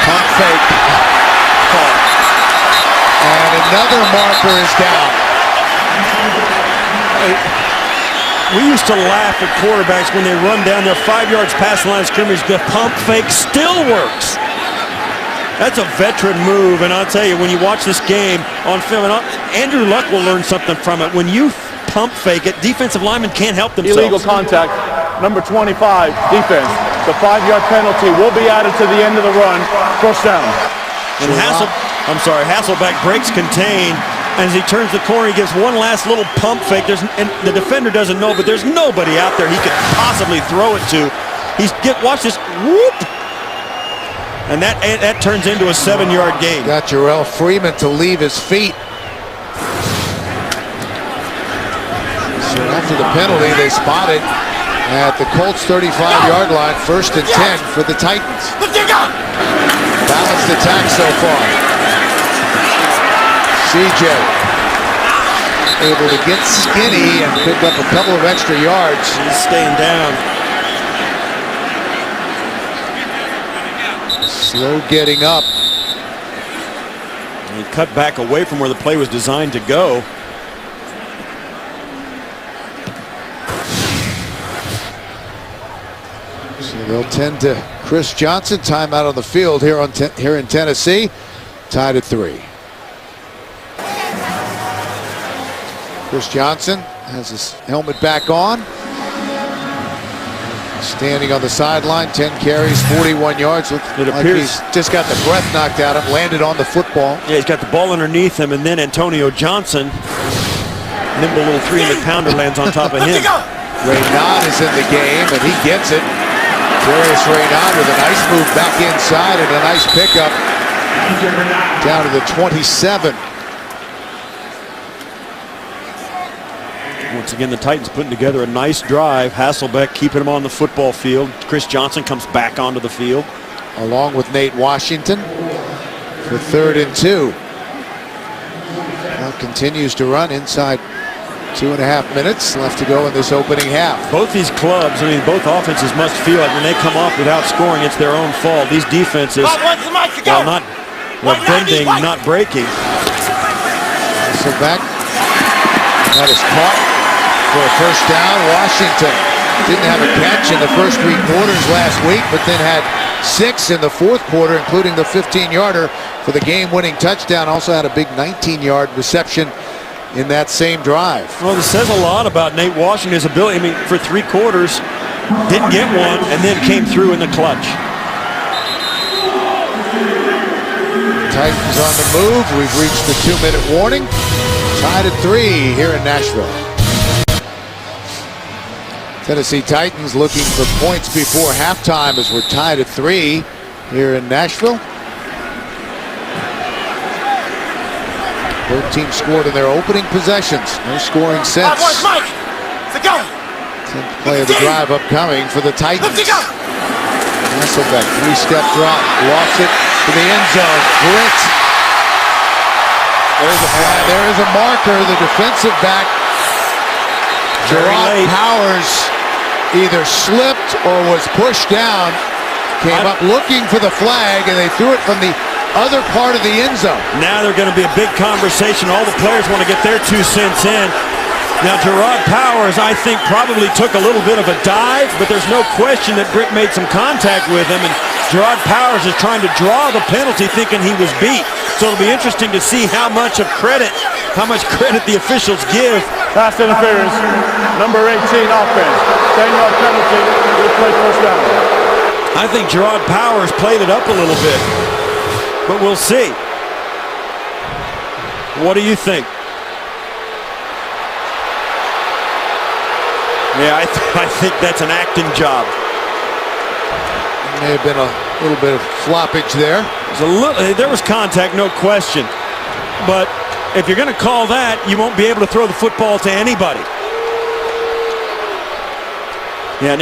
Pump fake. Caught. And another marker is down. We used to laugh at quarterbacks when they run down their 5 yards past the line of scrimmage. The pump fake still works. That's a veteran move, and I'll tell you, when you watch this game on film, and Andrew Luck will learn something from it. When you pump fake it, defensive linemen can't help themselves. Illegal contact, number 25, defense. The 5-yard penalty will be added to the end of the run. First down. And Hasselbeck breaks contain. And as he turns the corner, he gives one last little pump fake. And the defender doesn't know, but there's nobody out there he could possibly throw it to. Watch this, whoop! And that turns into a 7-yard gain. Got Jarrell Freeman to leave his feet. So after the penalty, they spot it at the Colts 35-yard line, 1st and 10 for the Titans. Balanced attack so far. CJ able to get skinny and pick up a couple of extra yards. He's staying down. Slow getting up. And he cut back away from where the play was designed to go. So they'll tend to Chris Johnson. Timeout on the field here in Tennessee. Tied at 3. Chris Johnson has his helmet back on. Standing on the sideline, 10 carries, 41 yards. Looks It like appears he's just got the breath knocked out of him, landed on the football. Yeah, he's got the ball underneath him, and then Antonio Johnson, nimble little 300-pounder, lands on top of him. Raynaud is in the game, and he gets it. Darius Raynaud with a nice move back inside and a nice pickup down to the 27. Once again, the Titans putting together a nice drive. Hasselbeck keeping him on the football field. Chris Johnson comes back onto the field. Along with Nate Washington for 3rd and 2. Now continues to run inside 2.5 minutes left to go in this opening half. Both these clubs, both offenses must feel like when they come off without scoring, it's their own fault. These defenses, while not bending, not breaking. So back. That is caught for a first down. Washington didn't have a catch in the first 3 quarters last week, but then had 6 in the 4th quarter, including the 15-yarder for the game-winning touchdown. Also had a big 19-yard reception in that same drive. Well, this says a lot about Nate Washington's ability. For 3 quarters, didn't get one, and then came through in the clutch. Titans on the move. We've reached the 2-minute warning. Tied at 3 here in Nashville. Tennessee Titans looking for points before halftime as we're tied at 3 here in Nashville. Both teams scored in their opening possessions. No scoring since. 10th play of the drive upcoming for the Titans. Hasselbeck, 3-step drop, lofts it to the end zone. Blitz. There is a marker. The defensive back, Gerard Powers, either slipped or was pushed down. Came up looking for the flag, and they threw it from the other part of the end zone. Now they're going to be a big conversation. All the players want to get their 2 cents in. Now, Gerard Powers, I think, probably took a little bit of a dive, but there's no question that Britt made some contact with him, and Gerard Powers is trying to draw the penalty thinking he was beat. So it'll be interesting to see how much credit the officials give. Pass interference, number 18 offense. 10-yard penalty, replay first down. I think Gerard Powers played it up a little bit, but we'll see. What do you think? Yeah, I think that's an acting job. May have been a little bit of floppage there. There was contact, no question. But if you're going to call that, you won't be able to throw the football to anybody. Yeah.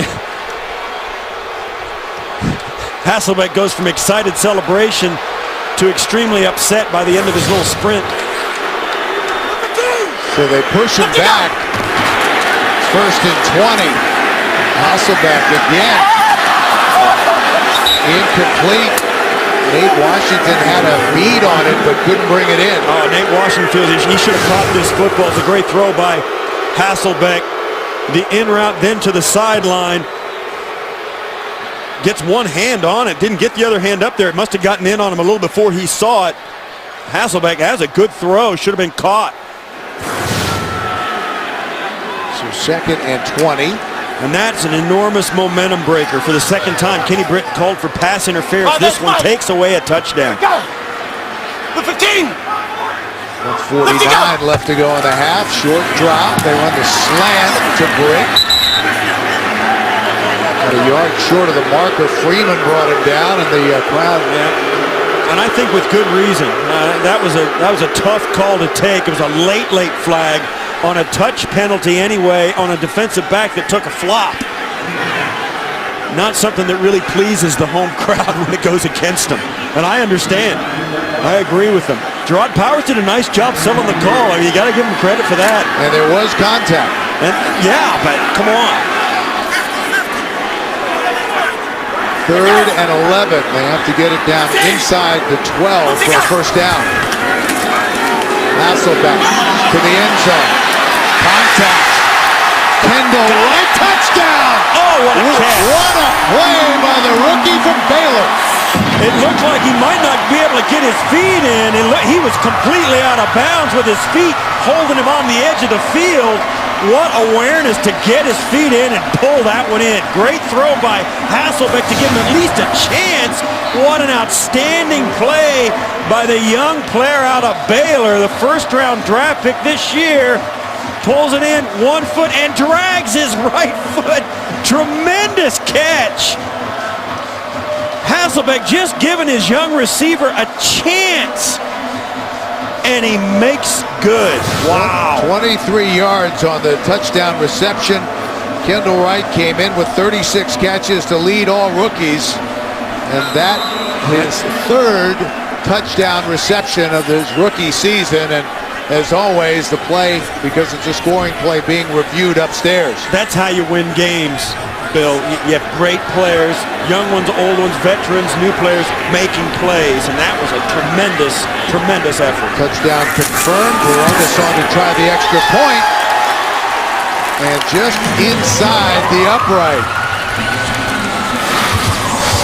Hasselbeck goes from excited celebration to extremely upset by the end of his little sprint. So they push him back. First and 20. Hasselbeck again. Incomplete. Nate Washington had a bead on it, but couldn't bring it in. Oh, Nate Washington feels he should have caught this football. It's a great throw by Hasselbeck. The in route then to the sideline. Gets one hand on it. Didn't get the other hand up there. It must have gotten in on him a little before he saw it. Hasselbeck has a good throw. Should have been caught. So second and 20. And that's an enormous momentum breaker for the second time. Kenny Britt called for pass interference. This one takes away a touchdown. The 15. 1:49 left to go in the half. Short drop. They run the slant to Britt. At a yard short of the marker. Freeman brought him down, and the crowd. Yeah. And I think with good reason. That was a tough call to take. It was a late flag on a touch penalty anyway, on a defensive back that took a flop. Not something that really pleases the home crowd when it goes against them. And I understand. I agree with them. Gerard Powers did a nice job selling the call. I mean, you got to give him credit for that. And there was contact. And yeah, but come on. Third and 11. They have to get it down inside the 12 for a first down. Hasselbeck to the end zone. Contact. Kendall Wright, touchdown! Oh, what a catch. What a play by the rookie from Baylor. It looked like he might not be able to get his feet in. He was completely out of bounds with his feet holding him on the edge of the field. What awareness to get his feet in and pull that one in. Great throw by Hasselbeck to give him at least a chance. What an outstanding play by the young player out of Baylor, the first-round draft pick this year. Pulls it in, 1 foot, and drags his right foot. Tremendous catch. Hasselbeck just giving his young receiver a chance. And he makes good. Wow. 23 yards on the touchdown reception. Kendall Wright came in with 36 catches to lead all rookies. And that his third touchdown reception of his rookie season. And as always, the play, because it's a scoring play, being reviewed upstairs. That's how you win games, Bill. You have great players, young ones, old ones, veterans, new players making plays, and that was a tremendous, tremendous effort. Touchdown confirmed. Columbus on to try the extra point. And just inside the upright.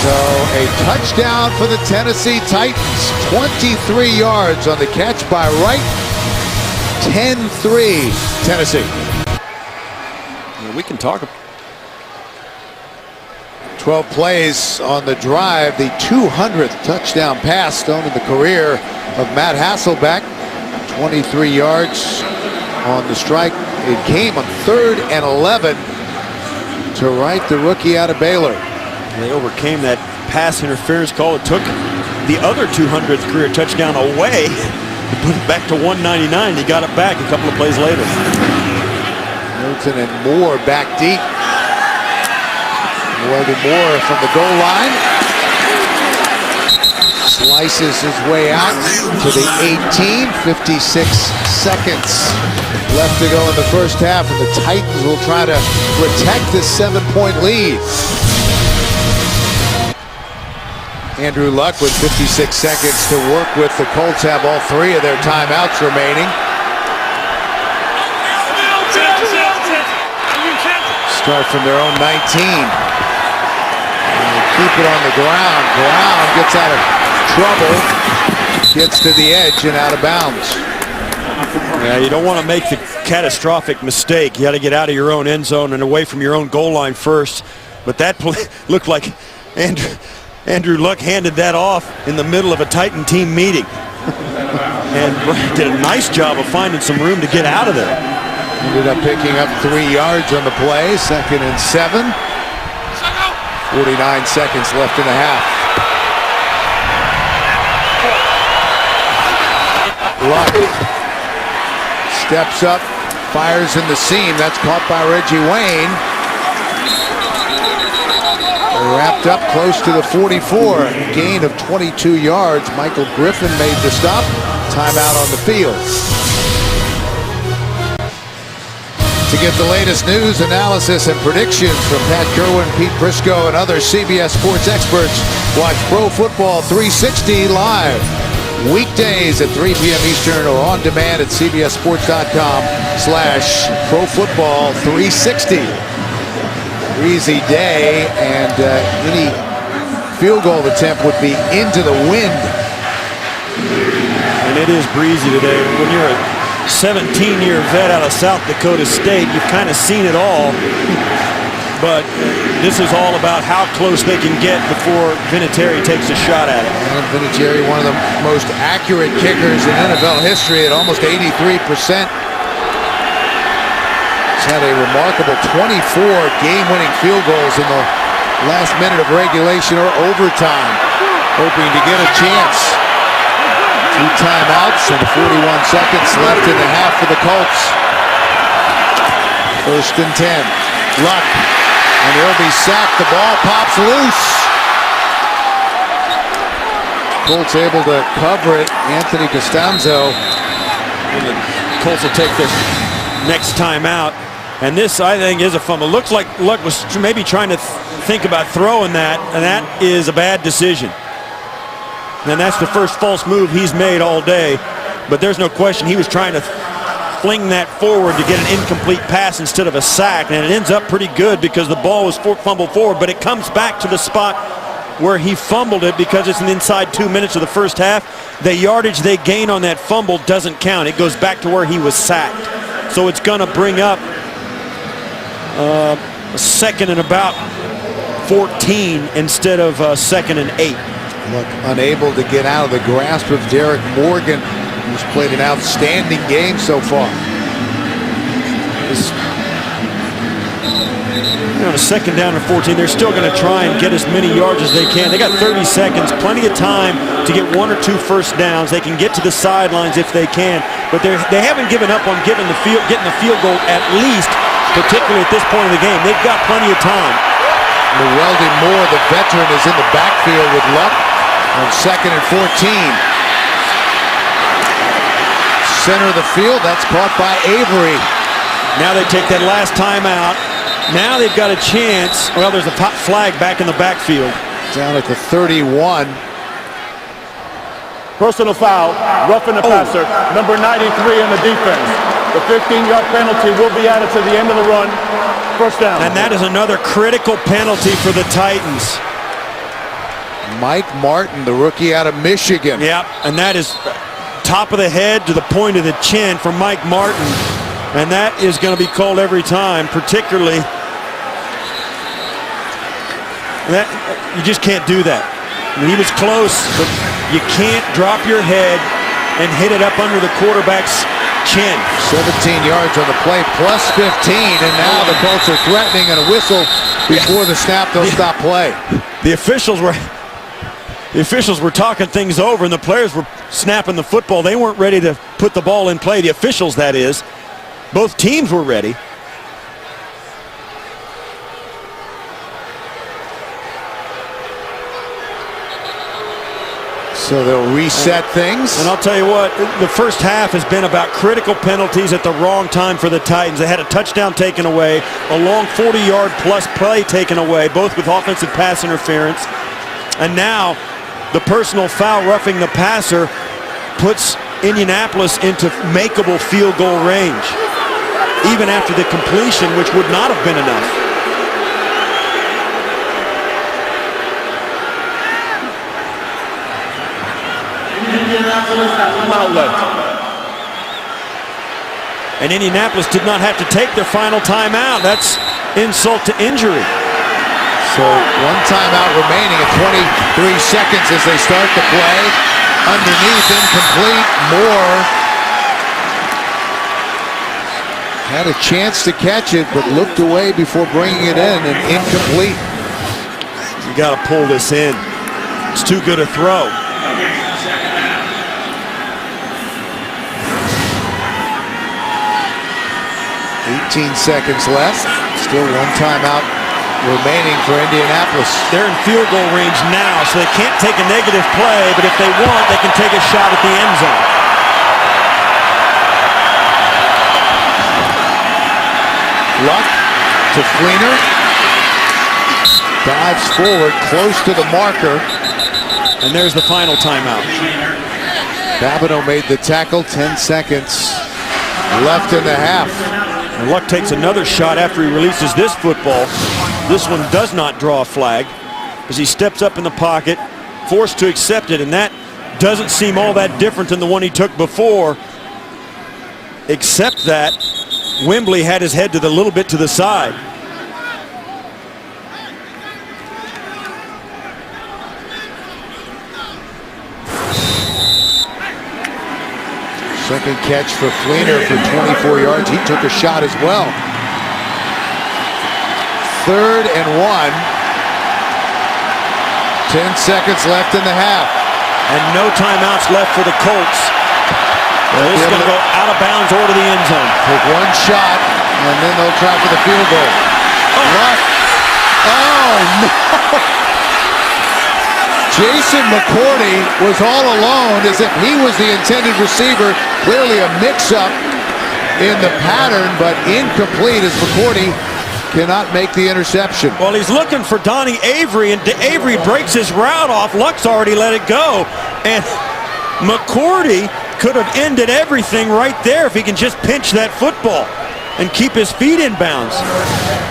So a touchdown for the Tennessee Titans. 23 yards on the catch by Wright. 10-3 Tennessee. We can talk. 12 plays on the drive. The 200th touchdown pass thrown in the career of Matt Hasselbeck. 23 yards on the strike. It came on 3rd and 11 to Wright, the rookie out of Baylor. They overcame that pass interference call. It took the other 200th career touchdown away. Put it back to 199. He got it back a couple of plays later. Milton and Moore back deep. Logan Moore from the goal line. Slices his way out to the 18. 56 seconds left to go in the first half, and the Titans will try to protect this 7-point lead. Andrew Luck with 56 seconds to work with. The Colts have all 3 of their timeouts remaining. Milton! start from their own 19. And keep it on the ground. Brown gets out of trouble. Gets to the edge and out of bounds. Yeah, you don't want to make the catastrophic mistake. You got to get out of your own end zone and away from your own goal line first. But that play looked like Andrew Luck handed that off in the middle of a Titan team meeting. And did a nice job of finding some room to get out of there. Ended up picking up 3 yards on the play. 2nd and 7. 49 seconds left in the half. Luck steps up, fires in the seam. That's caught by Reggie Wayne. Wrapped up close to the 44. Gain of 22 yards. Michael Griffin made the stop. Timeout on the field. To get the latest news, analysis, and predictions from Pat Kerwin, Pete Prisco, and other CBS Sports experts, watch Pro Football 360 live. Weekdays at 3 p.m. Eastern or on demand at cbssports.com/ProFootball360. Breezy day, and any field goal attempt would be into the wind. And it is breezy today. When you're a 17-year vet out of South Dakota State, you've kind of seen it all. But this is all about how close they can get before Vinatieri takes a shot at it. And Vinatieri, one of the most accurate kickers in NFL history at almost 83%. He's had a remarkable 24 game-winning field goals in the last minute of regulation or overtime. Hoping to get a chance. 2 timeouts and 41 seconds left in the half for the Colts. 1st and 10. Luck. And he'll be sacked. The ball pops loose. Colts able to cover it. Anthony Costanzo. And the Colts will take their next time out. And this, I think, is a fumble. Looks like Luck was maybe trying to think about throwing that, and that is a bad decision. And that's the first false move he's made all day. But there's no question he was trying to fling that forward to get an incomplete pass instead of a sack, and it ends up pretty good because the ball was fumbled forward, but it comes back to the spot where he fumbled it because it's an inside 2 minutes of the first half. The yardage they gain on that fumble doesn't count. It goes back to where he was sacked. So it's going to bring up a 2nd and about 14 instead of 2nd and 8. Look, unable to get out of the grasp of Derek Morgan, who's played an outstanding game so far. On a 2nd down and 14, they're still going to try and get as many yards as they can. They got 30 seconds, plenty of time to get 1 or 2 first downs. They can get to the sidelines if they can, but they haven't given up on getting the field goal at least, particularly at this point in the game. They've got plenty of time. Weldon Moore, the veteran, is in the backfield with Luck on 2nd and 14. Center of the field, that's caught by Avery. Now they take that last timeout. Now they've got a chance. Well, there's a flag back in the backfield. Down at the 31. Personal foul, roughing the passer, number 93 in the defense. The 15-yard penalty will be added to the end of the run. First down. And that is another critical penalty for the Titans. Mike Martin, the rookie out of Michigan. Yep, and that is top of the head to the point of the chin for Mike Martin. And that is going to be called every time, particularly that you just can't do that. I mean, he was close, but you can't drop your head and hit it up under the quarterback's chin. 17 yards on the play, plus 15, and now the Colts are threatening, and a whistle before the snap. They'll stop play. The officials were talking things over, and the players were snapping the football. They weren't ready to put the ball in play. The officials, that is. Both teams were ready. So they'll reset things. And I'll tell you what, the first half has been about critical penalties at the wrong time for the Titans. They had a touchdown taken away, a long 40-yard plus play taken away, both with offensive pass interference. And now the personal foul roughing the passer puts Indianapolis into makeable field goal range, even after the completion, which would not have been enough. Outlet. And Indianapolis did not have to take their final timeout. That's insult to injury. So one timeout remaining at 23 seconds as they start the play. Underneath, incomplete. Moore had a chance to catch it, but looked away before bringing it in, and incomplete. You got to pull this in. It's too good a throw. 18 seconds left. Still one timeout remaining for Indianapolis. They're in field goal range now, so they can't take a negative play, but if they want, they can take a shot at the end zone. Luck to Fleener. Dives forward, close to the marker. And there's the final timeout. Babineau made the tackle, 10 seconds left in the half. And Luck takes another shot after he releases this football. This one does not draw a flag as he steps up in the pocket, forced to accept it, and that doesn't seem all that different than the one he took before, except that Wembley had his head to a little bit to the side. Second catch for Fleener for 24 yards. He took a shot as well. 3rd and 1. 10 seconds left in the half. And no timeouts left for the Colts. This is going to go out of bounds or to the end zone. Take one shot, and then they'll try for the field goal. Luck. Oh, no. Jason McCourty was all alone as if he was the intended receiver. Clearly a mix-up in the pattern, but incomplete as McCourty cannot make the interception. Well, he's looking for Donnie Avery, and Avery breaks his route off. Luck's already let it go. And McCourty could have ended everything right there if he can just pinch that football and keep his feet in bounds.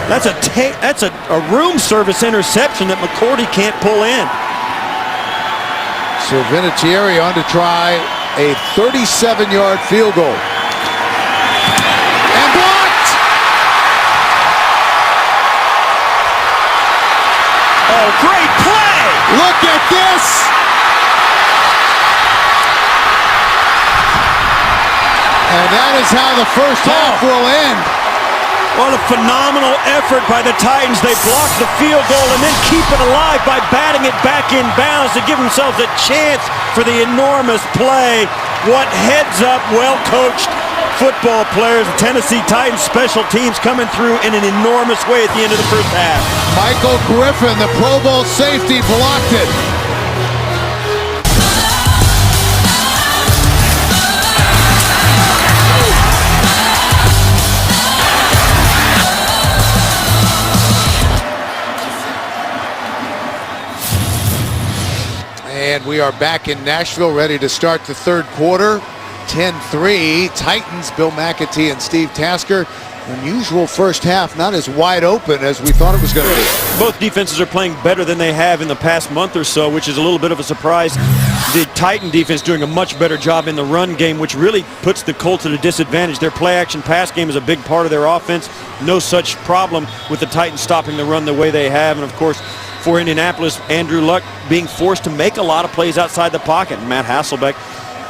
That's a room service interception that McCourty can't pull in. So Vinatieri on to try a 37-yard field goal. And blocked! Oh, great play! Look at this! And that is how the first half will end. What a phenomenal effort by the Titans. They blocked the field goal and then keep it alive by batting it back in bounds to give themselves a chance for the enormous play. What heads-up, well-coached football players. The Tennessee Titans special teams coming through in an enormous way at the end of the first half. Michael Griffin, the Pro Bowl safety, blocked it. And we are back in Nashville, ready to start the third quarter. 10-3, Titans, Bill McAtee and Steve Tasker. Unusual first half, not as wide open as we thought it was going to be. Both defenses are playing better than they have in the past month or so, which is a little bit of a surprise. The Titan defense doing a much better job in the run game, which really puts the Colts at a disadvantage. Their play-action pass game is a big part of their offense. No such problem with the Titans stopping the run the way they have. And, of course, for Indianapolis, Andrew Luck being forced to make a lot of plays outside the pocket. Matt Hasselbeck,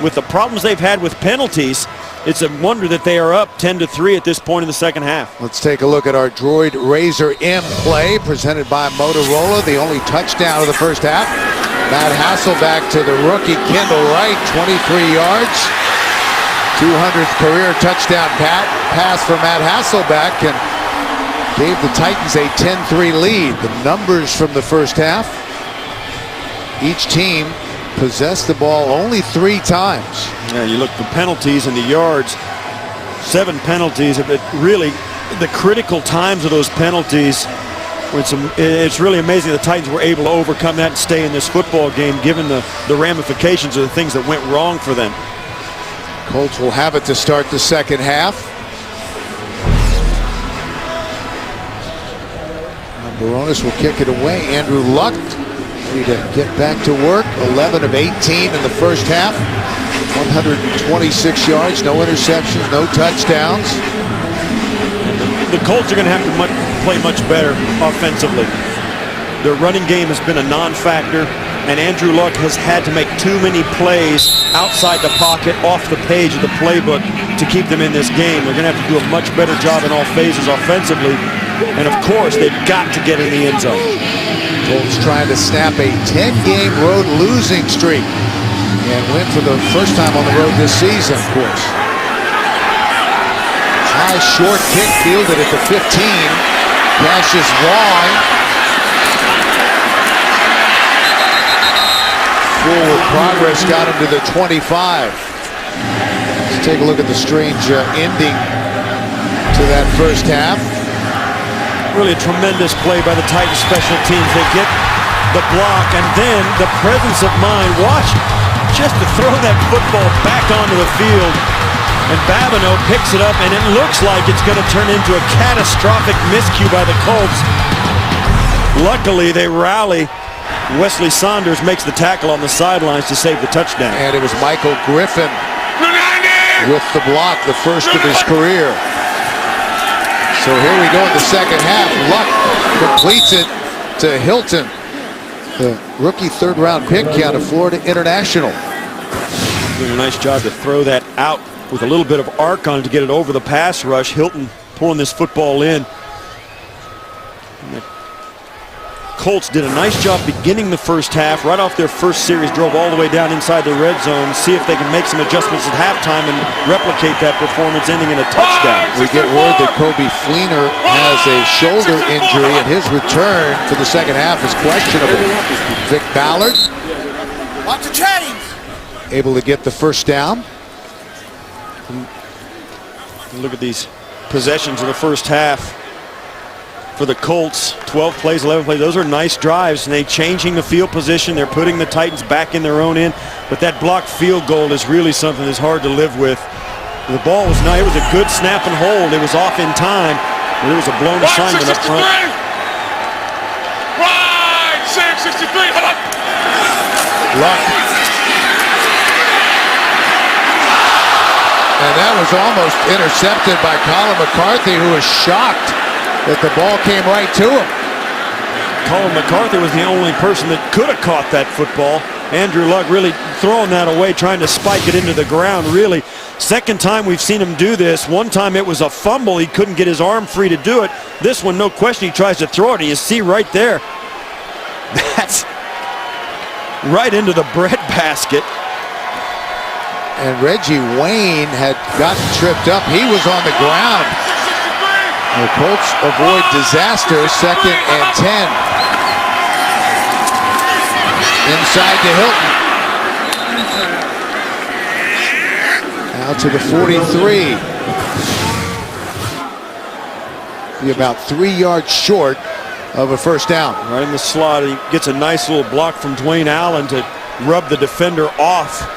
with the problems they've had with penalties, it's a wonder that they are up 10-3 at this point in the second half. Let's take a look at our Droid Razor M play presented by Motorola, the only touchdown of the first half. Matt Hasselbeck to the rookie Kendall Wright, 23 yards. 200th career touchdown pass for Matt Hasselbeck, and gave the Titans a 10-3 lead. The numbers from the first half: each team possessed the ball only 3 times. Yeah, you look for penalties and the yards, 7 penalties, but really the critical times of those penalties, it's really amazing the Titans were able to overcome that and stay in this football game given the ramifications of the things that went wrong for them. Colts will have it to start the second half. Baronis will kick it away. Andrew Luck ready to get back to work. 11 of 18 in the first half. 126 yards, no interceptions, no touchdowns. The Colts are going to have to play much better offensively. Their running game has been a non-factor, and Andrew Luck has had to make too many plays outside the pocket, off the page of the playbook to keep them in this game. They're going to have to do a much better job in all phases offensively, and of course, they've got to get in the end zone. Colts trying to snap a 10-game road losing streak and win for the first time on the road this season, of course. High short kick fielded at the 15. Cash is long. Forward progress got him to the 25. Let's take a look at the strange ending to that first half. Really a tremendous play by the Titans special teams. They get the block and then the presence of mind. Watch, just to throw that football back onto the field. And Babineau picks it up, and it looks like it's going to turn into a catastrophic miscue by the Colts. Luckily, they rally. Wesley Saunders makes the tackle on the sidelines to save the touchdown. And it was Michael Griffin with the block, the first of his career. So here we go in the second half. Luck completes it to Hilton, the rookie third-round pick out of Florida International. Doing a nice job to throw that out with a little bit of arc on it to get it over the pass rush. Hilton pulling this football in. And the Colts did a nice job beginning the first half. Right off their first series, drove all the way down inside the red zone. See if they can make some adjustments at halftime and replicate that performance, ending in a touchdown. We get word that Kobe Fleener has a shoulder injury, and his return for the second half is questionable. Vic Ballard Watch the chains. able to get the first down. Look at these possessions in the first half for the Colts. 12 plays, 11 plays. Those are nice drives, and they changing the field position. They're putting the Titans back in their own end. But that blocked field goal is really something that's hard to live with. The ball was nice. It was a good snap and hold. It was off in time. There was a blown assignment up front. Right, 663. Hold on. Luck. And that was almost intercepted by Colin McCarthy, who was shocked that the ball came right to him. Colin McCarthy was the only person that could have caught that football. Andrew Luck really throwing that away, trying to spike it into the ground, really. Second time we've seen him do this. One time it was a fumble. He couldn't get his arm free to do it. This one, no question, he tries to throw it, and you see right there, that's right into the bread basket. And Reggie Wayne had gotten tripped up. He was on the ground. The Colts avoid disaster. 2nd and 10. Inside to Hilton. Out to the 43. Be about 3 yards short of a first down. Right in the slot. He gets a nice little block from Dwayne Allen to rub the defender off.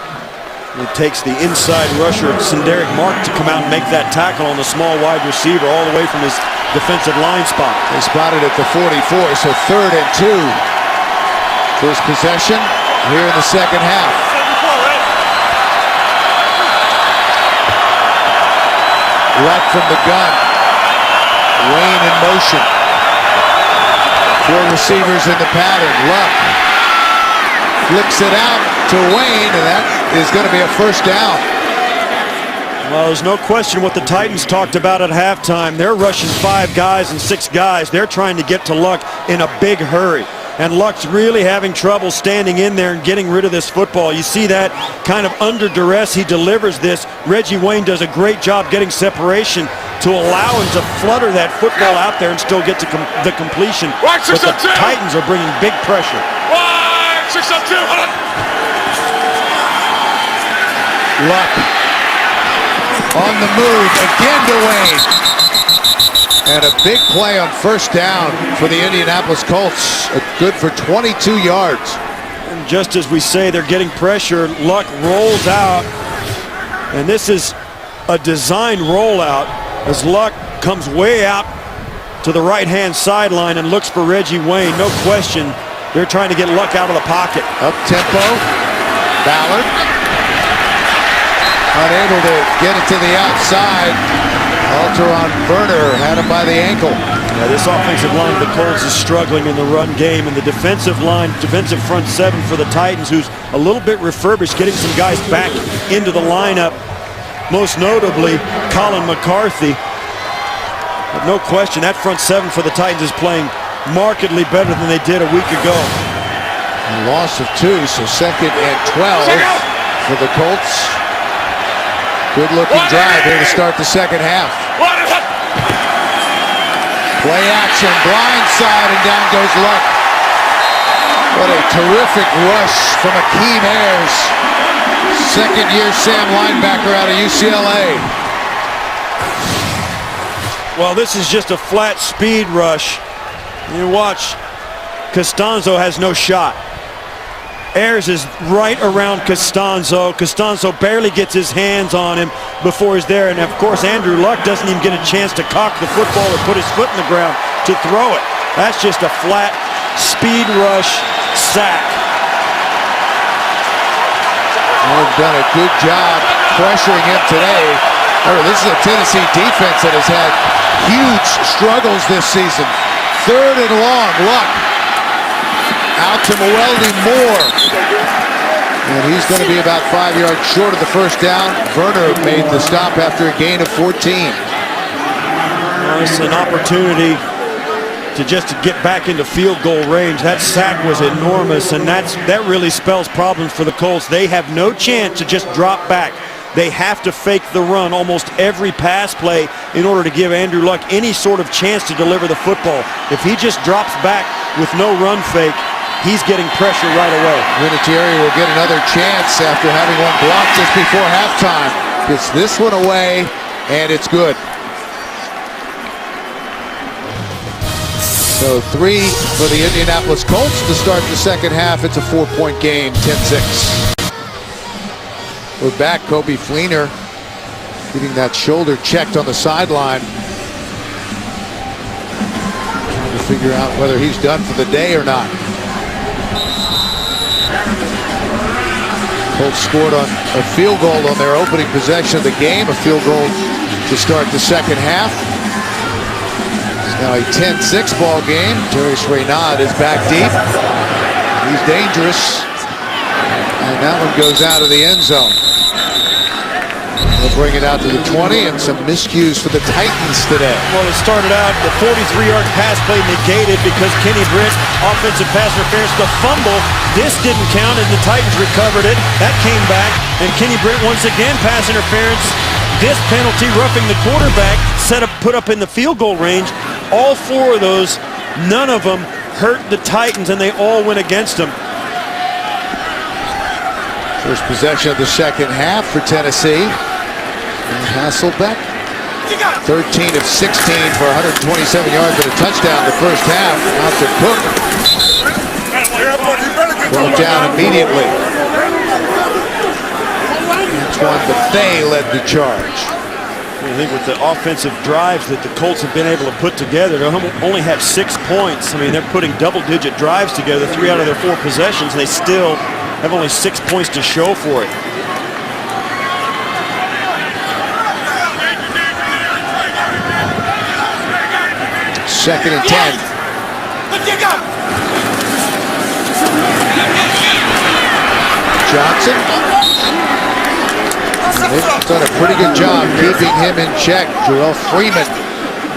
It takes the inside rusher, Senderick Mark, to come out and make that tackle on the small wide receiver all the way from his defensive line spot. They spotted at the 44, so 3rd and 2. First possession here in the second half. Luck from the gun. Wayne in motion. 4 receivers in the pattern. Luck flicks it out to Wayne, and that is going to be a first down. Well, there's no question what the Titans talked about at halftime. They're rushing 5 guys and 6 guys. They're trying to get to Luck in a big hurry. And Luck's really having trouble standing in there and getting rid of this football. You see that kind of under duress. He delivers this. Reggie Wayne does a great job getting separation to allow him to flutter that football out there and still get to the completion. But the Titans are bringing big pressure. 602. Hold on. Luck on the move again to Wayne. And a big play on first down for the Indianapolis Colts. Good for 22 yards. And just as we say they're getting pressure, Luck rolls out. And this is a designed rollout as Luck comes way out to the right-hand sideline and looks for Reggie Wayne. No question, They're trying to get Luck out of the pocket. Up tempo. Ballard. Unable to get it to the outside. Alteron Werner had him by the ankle. Yeah, this offensive line of the Colts is struggling in the run game, and the defensive line, defensive front seven for the Titans, who's a little bit refurbished, getting some guys back into the lineup, most notably Colin McCarthy. But no question, that front seven for the Titans is playing markedly better than they did a week ago. A loss of 2, so 2nd and 12 for the Colts. Good looking drive here to start the second half. Play action, blind side, and down goes Luck. What a terrific rush from Akeem Ayers. Second-year Sam linebacker out of UCLA. Well, this is just a flat speed rush. You watch, Costanzo has no shot. Ayers is right around Costanzo. Costanzo barely gets his hands on him before he's there. And of course, Andrew Luck doesn't even get a chance to cock the football or put his foot in the ground to throw it. That's just a flat speed rush sack. They've done a good job pressuring him today. This is a Tennessee defense that has had huge struggles this season. 3rd and long, Luck. Out to Mueldy Moore. And he's going to be about 5 yards short of the first down. Werner made the stop after a gain of 14. Well, it's an opportunity to get back into field goal range. That sack was enormous, and that really spells problems for the Colts. They have no chance to just drop back. They have to fake the run almost every pass play in order to give Andrew Luck any sort of chance to deliver the football. If he just drops back with no run fake, he's getting pressure right away. Vinatieri will get another chance after having one blocked just before halftime. Gets this one away, and it's good. So 3 for the Indianapolis Colts to start the second half. It's a 4-point game, 10-6. We're back. Kobe Fleener getting that shoulder checked on the sideline. Trying to figure out whether he's done for the day or not. Colts scored on a field goal on their opening possession of the game. A field goal to start the second half. It's now a 10-6 ball game. Darius Reynaud is back deep. He's dangerous. And that one goes out of the end zone. They'll bring it out to the 20, and some miscues for the Titans today. Well, it started out, the 43-yard pass play negated because Kenny Britt, offensive pass interference, the fumble. This didn't count, and the Titans recovered it. That came back, and Kenny Britt once again pass interference. This penalty, roughing the quarterback, put up in the field goal range. All 4 of those, none of them hurt the Titans, and they all went against them. First possession of the second half for Tennessee. And Hasselbeck, 13 of 16 for 127 yards and a touchdown the first half. Out to Cook. Brought down immediately. Antoine Bethea led the charge. I think with the offensive drives that the Colts have been able to put together, they only have 6 points. I mean, they're putting double-digit drives together, 3 out of their 4 possessions. They still have only 6 points to show for it. Second and 10. Johnson. They've done a pretty good job keeping him in check. Jarrell Freeman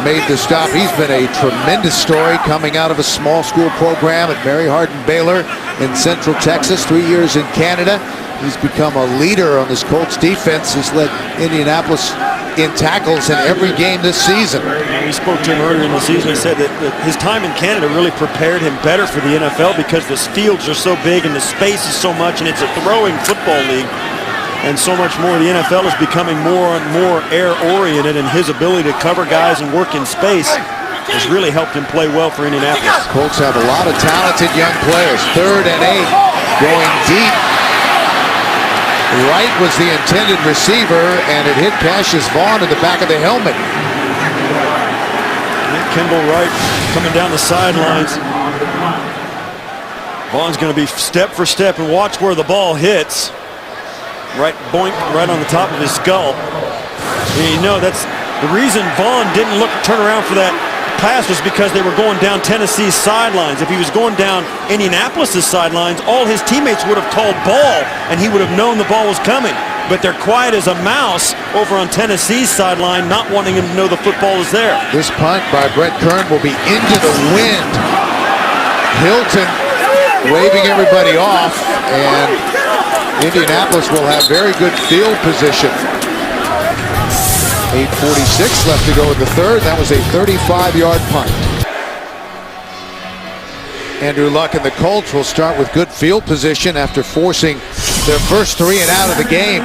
made the stop. He's been a tremendous story coming out of a small school program at Mary Hardin Baylor in Central Texas, 3 years in Canada. He's become a leader on this Colts defense. He's led Indianapolis in tackles in every game this season. We spoke to him earlier in the season. He said that his time in Canada really prepared him better for the NFL because the fields are so big and the space is so much, and it's a throwing football league. And so much more. The NFL is becoming more and more air-oriented, and his ability to cover guys and work in space has really helped him play well for Indianapolis. Colts have a lot of talented young players. 3rd and 8, going deep. Wright was the intended receiver, and it hit Cassius Vaughn in the back of the helmet. Kendall Wright coming down the sidelines. Vaughn's going to be step for step, and watch where the ball hits. Right, boink, right on the top of his skull. And you know, that's the reason Vaughn didn't turn around for that pass, was because they were going down Tennessee's sidelines. If he was going down Indianapolis's sidelines, all his teammates would have called ball, and he would have known the ball was coming. But they're quiet as a mouse over on Tennessee's sideline, not wanting him to know the football is there. This punt by Brett Kern will be into the wind. Hilton waving everybody off, and Indianapolis will have very good field position. 8:46 left to go in the third. That was a 35-yard punt. Andrew Luck and the Colts will start with good field position after forcing their first 3 and out of the game.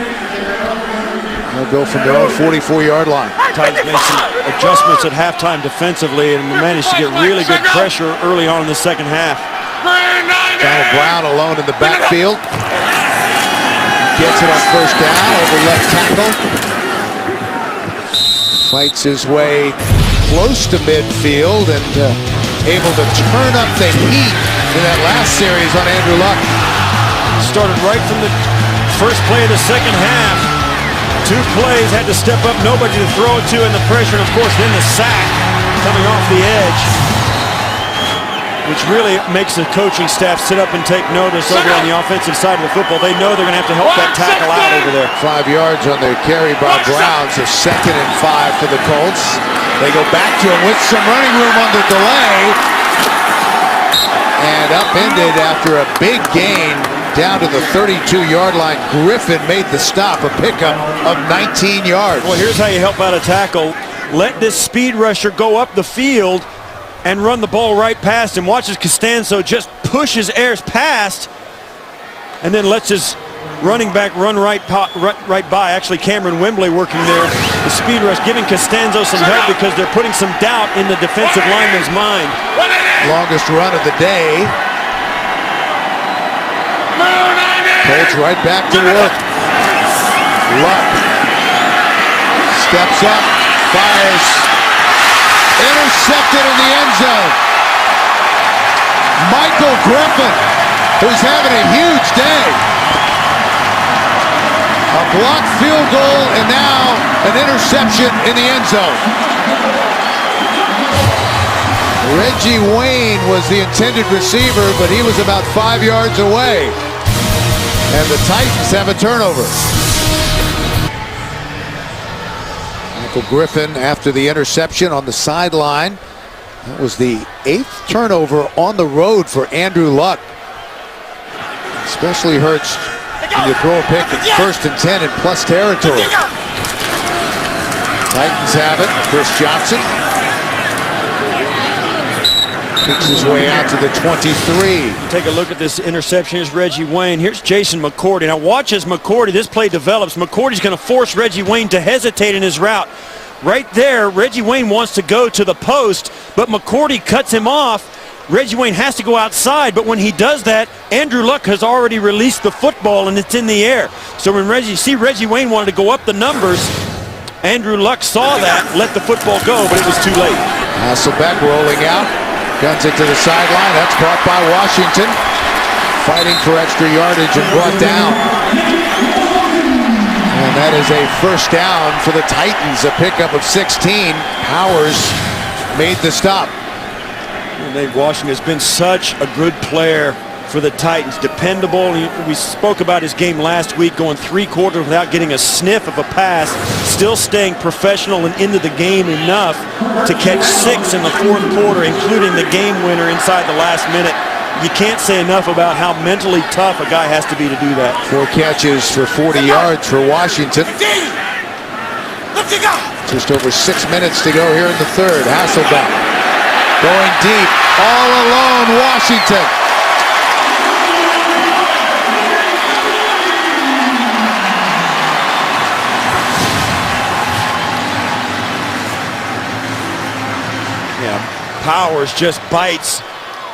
They'll go from their own 44-yard line. Titans made some adjustments at halftime defensively and managed to get really good pressure early on in the second half. Donald Brown alone in the backfield. Gets it on first down over left tackle. Fights his way close to midfield and able to turn up the heat in that last series on Andrew Luck. Started right from the first play of the second half. 2 plays, had to step up, nobody to throw it to, and the pressure, and of course then the sack coming off the edge, which really makes the coaching staff sit up and take notice over on the offensive side of the football. They know they're going to have to help that tackle out over there. 5 yards on the carry by Brown, so 2nd and 5 for the Colts. They go back to him with some running room on the delay. And upended after a big gain down to the 32-yard line. Griffin made the stop, a pickup of 19 yards. Well, here's how you help out a tackle. Let this speed rusher go up the field and run the ball right past him. Watches Costanzo just pushes Ayers past and then lets his running back run right by. Actually, Cameron Wembley working there. The speed rush giving Costanzo some help because they're putting some doubt in the defensive lineman's mind. Longest run of the day. Colts right back to work. Luck steps up, fires. Intercepted in the end zone. Michael Griffin, who's having a huge day. A blocked field goal and now an interception in the end zone. Reggie Wayne was the intended receiver, but he was about 5 yards away. And the Titans have a turnover. Michael Griffin after the interception on the sideline. That was the 8th turnover on the road for Andrew Luck. Especially hurts when you throw a pick at 1st and 10 in plus territory. Titans have it. Chris Johnson kicks his way out to the 23. Take a look at this interception. Here's Reggie Wayne. Here's Jason McCourty. Now watch as McCourty, this play develops. McCourty's going to force Reggie Wayne to hesitate in his route. Right there, Reggie Wayne wants to go to the post, but McCourty cuts him off. Reggie Wayne has to go outside, but when he does that, Andrew Luck has already released the football and it's in the air. So when Reggie Wayne wanted to go up the numbers, Andrew Luck saw that, let the football go, but it was too late. Hasselbeck rolling out. Guns it to the sideline. That's caught by Washington. Fighting for extra yardage and brought down. And that is a first down for the Titans. A pickup of 16. Powers made the stop. Nate Washington has been such a good player for the Titans. Dependable. We spoke about his game last week, going 3 quarters without getting a sniff of a pass. Still staying professional and into the game enough to catch 6 in the 4th quarter, including the game winner inside the last minute. You can't say enough about how mentally tough a guy has to be to do that. 4 catches for 40 yards for Washington. Just over 6 minutes to go here in the third. Hasselbeck going deep, all alone, Washington. Powers just bites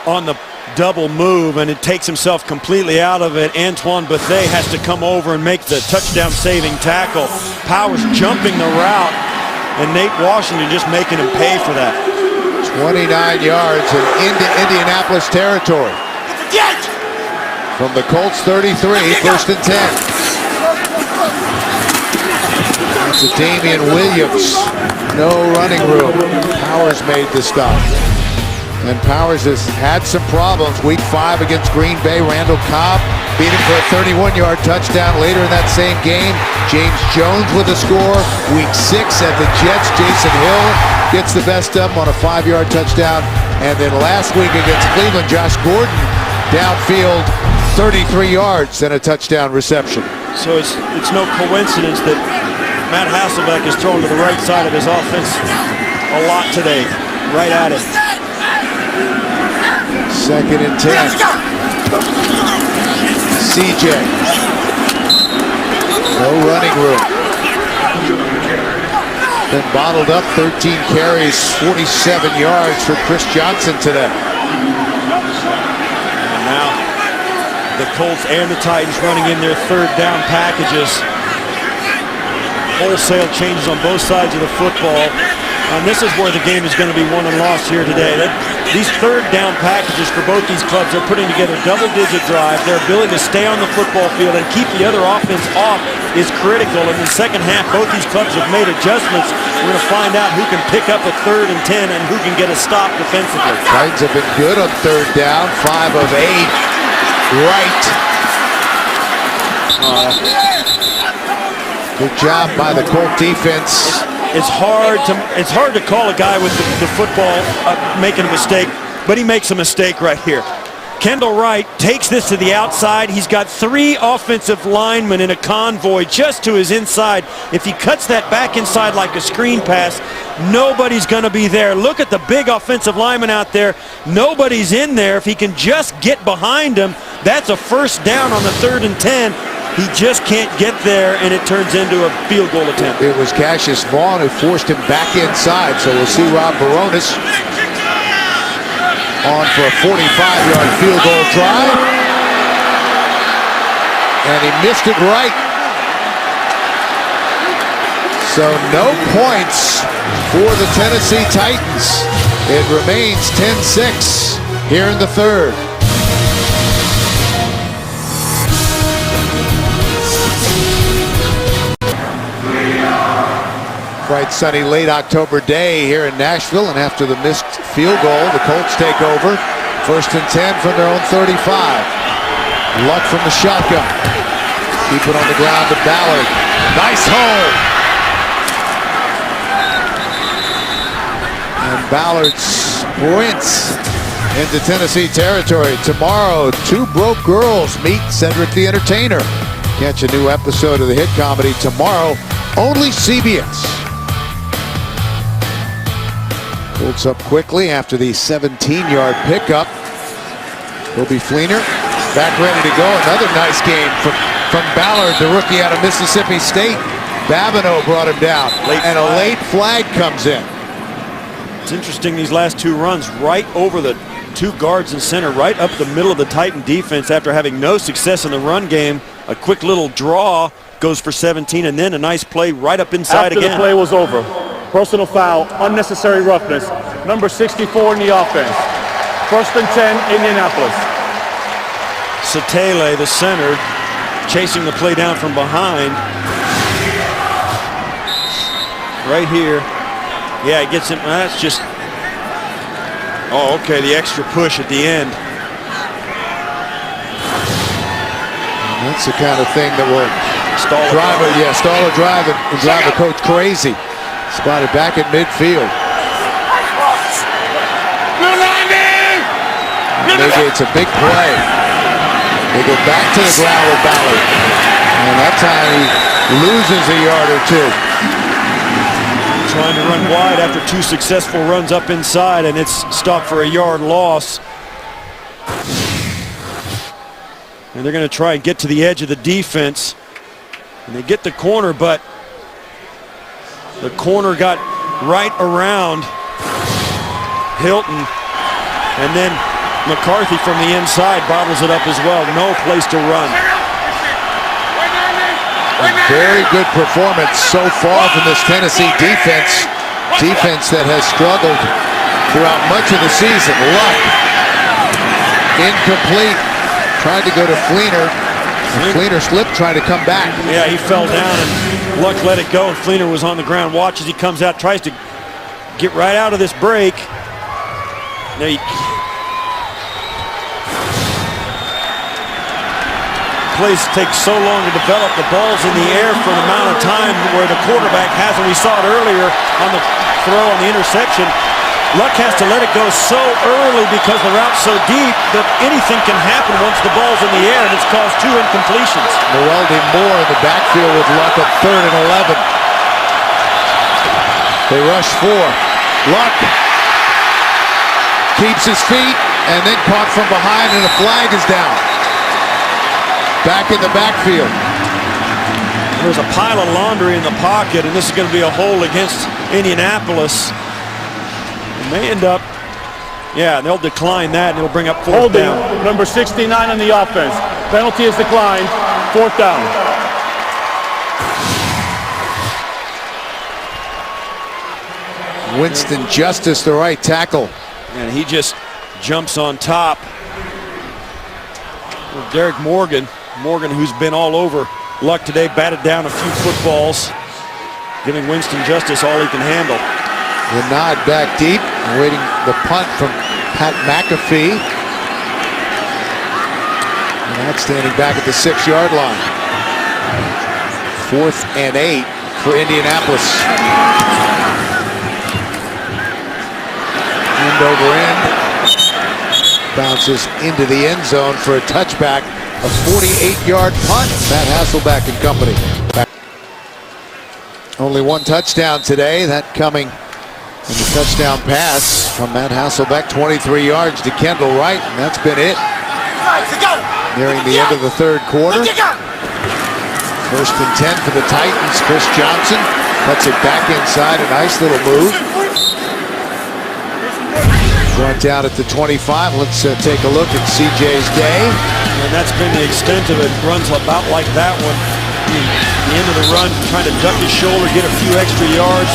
on the double move and it takes himself completely out of it. Antoine Bethea has to come over and make the touchdown saving tackle. Powers jumping the route and Nate Washington just making him pay for that. 29 yards and into Indianapolis territory. From the Colts 33, first and 10. That's a Damian Williams. No running room. Powers made the stop. And Powers has had some problems. Week 5 against Green Bay, Randall Cobb beat him for a 31-yard touchdown. Later in that same game, James Jones with a score. Week 6 at the Jets, Jason Hill gets the best of him on a 5-yard touchdown. And then last week against Cleveland, Josh Gordon downfield, 33 yards and a touchdown reception. So it's no coincidence that Matt Hasselbeck is thrown to the right side of his offense a lot today. Right at it. Second and 10. CJ. No running room. Been bottled up, 13 carries, 47 yards for Chris Johnson today. And now the Colts and the Titans running in their third down packages. Wholesale changes on both sides of the football. And this is where the game is going to be won and lost here today. These third down packages for both these clubs are putting together double-digit drives. Their ability to stay on the football field and keep the other offense off is critical. In the second half, both these clubs have made adjustments. We're going to find out who can pick up a 3rd and 10 and who can get a stop defensively. Titans have been good on third down, 5 of 8. Right. Good job by the Colt defense. It's hard to call a guy with the football making a mistake, but he makes a mistake right here. Kendall Wright takes this to the outside. He's got 3 offensive linemen in a convoy just to his inside. If he cuts that back inside like a screen pass, nobody's going to be there. Look at the big offensive lineman out there. Nobody's in there. If he can just get behind him, that's a first down on the 3rd and 10. He just can't get there, and it turns into a field goal attempt. It was Cassius Vaughn who forced him back inside, so we'll see Rob Baronis on for a 45-yard field goal try. And he missed it right. So no points for the Tennessee Titans. It remains 10-6 here in the third. Bright, sunny, late October day here in Nashville, and after the missed field goal, the Colts take over. First and 10 from their own 35. Luck from the shotgun. Keep it on the ground to Ballard. Nice hole. And Ballard sprints into Tennessee territory. Tomorrow, 2 broke girls meet Cedric the Entertainer. Catch a new episode of the hit comedy tomorrow, only CBS. Colts up quickly after the 17-yard pickup. Kobe Fleener back ready to go. Another nice game from Ballard, the rookie out of Mississippi State. Babineau brought him down, and a late flag comes in. It's interesting, these last 2 runs right over the 2 guards in center, right up the middle of the Titan defense after having no success in the run game. A quick little draw goes for 17, and then a nice play right up inside again. After the play was over, personal foul, unnecessary roughness, number 64 in the offense. First and 10, Indianapolis. Satele, the center, chasing the play down from behind. Right here. Yeah, it gets him. That's just. Oh, okay, the extra push at the end. And that's the kind of thing that will stall a drive and drive the coach crazy. Spotted back at midfield. Maybe it's a big play. They go back to the ground with Ballard. And that time he loses a yard or 2. Trying to run wide after 2 successful runs up inside, and it's stopped for a yard loss. And they're going to try and get to the edge of the defense. And they get the corner, but the corner got right around Hilton. And then McCarthy from the inside bobbles it up as well. No place to run. A very good performance so far from this Tennessee defense. Defense that has struggled throughout much of the season. Luck incomplete. tried to go to Fleener. And Fleener slipped, trying to come back. Yeah, he fell down and Luck let it go. Fleener was on the ground. Watch as he comes out, tries to get right out of this break. Now plays take so long to develop. The ball's in the air for an amount of time where the quarterback has, and we saw it earlier on the throw on the interception. Luck has to let it go so early because the route's so deep that anything can happen once the ball's in the air, and it's caused 2 incompletions. Noeldi Moore in the backfield with Luck at 3rd and 11. They rush 4. Luck keeps his feet and then caught from behind, and a flag is down. Back in the backfield. There's a pile of laundry in the pocket, and this is going to be a hold against Indianapolis. And they end up, yeah, they'll decline that, and it'll bring up 4th Holding, down. number 69 on the offense. Penalty is declined. 4th down. Winston Justice, the right tackle. And he just jumps on top. Derek Morgan, who's been all over Luck today, batted down a few footballs, giving Winston Justice all he can handle. The nod back deep, awaiting the punt from Pat McAfee. And that's standing back at the 6-yard line. 4th and 8 for Indianapolis. End over end. Bounces into the end zone for a touchback. A 48-yard punt. Matt Hasselbeck and company. Only 1 touchdown today. That coming in the touchdown pass from Matt Hasselbeck. 23 yards to Kendall Wright, and that's been it. Nearing the end of the 3rd quarter. 1st and 10 for the Titans. Chris Johnson cuts it back inside. A nice little move. Brought down at the 25. Let's take a look at CJ's day. And that's been the extent of it. Runs about like that one. The end of the run, trying to duck his shoulder, get a few extra yards,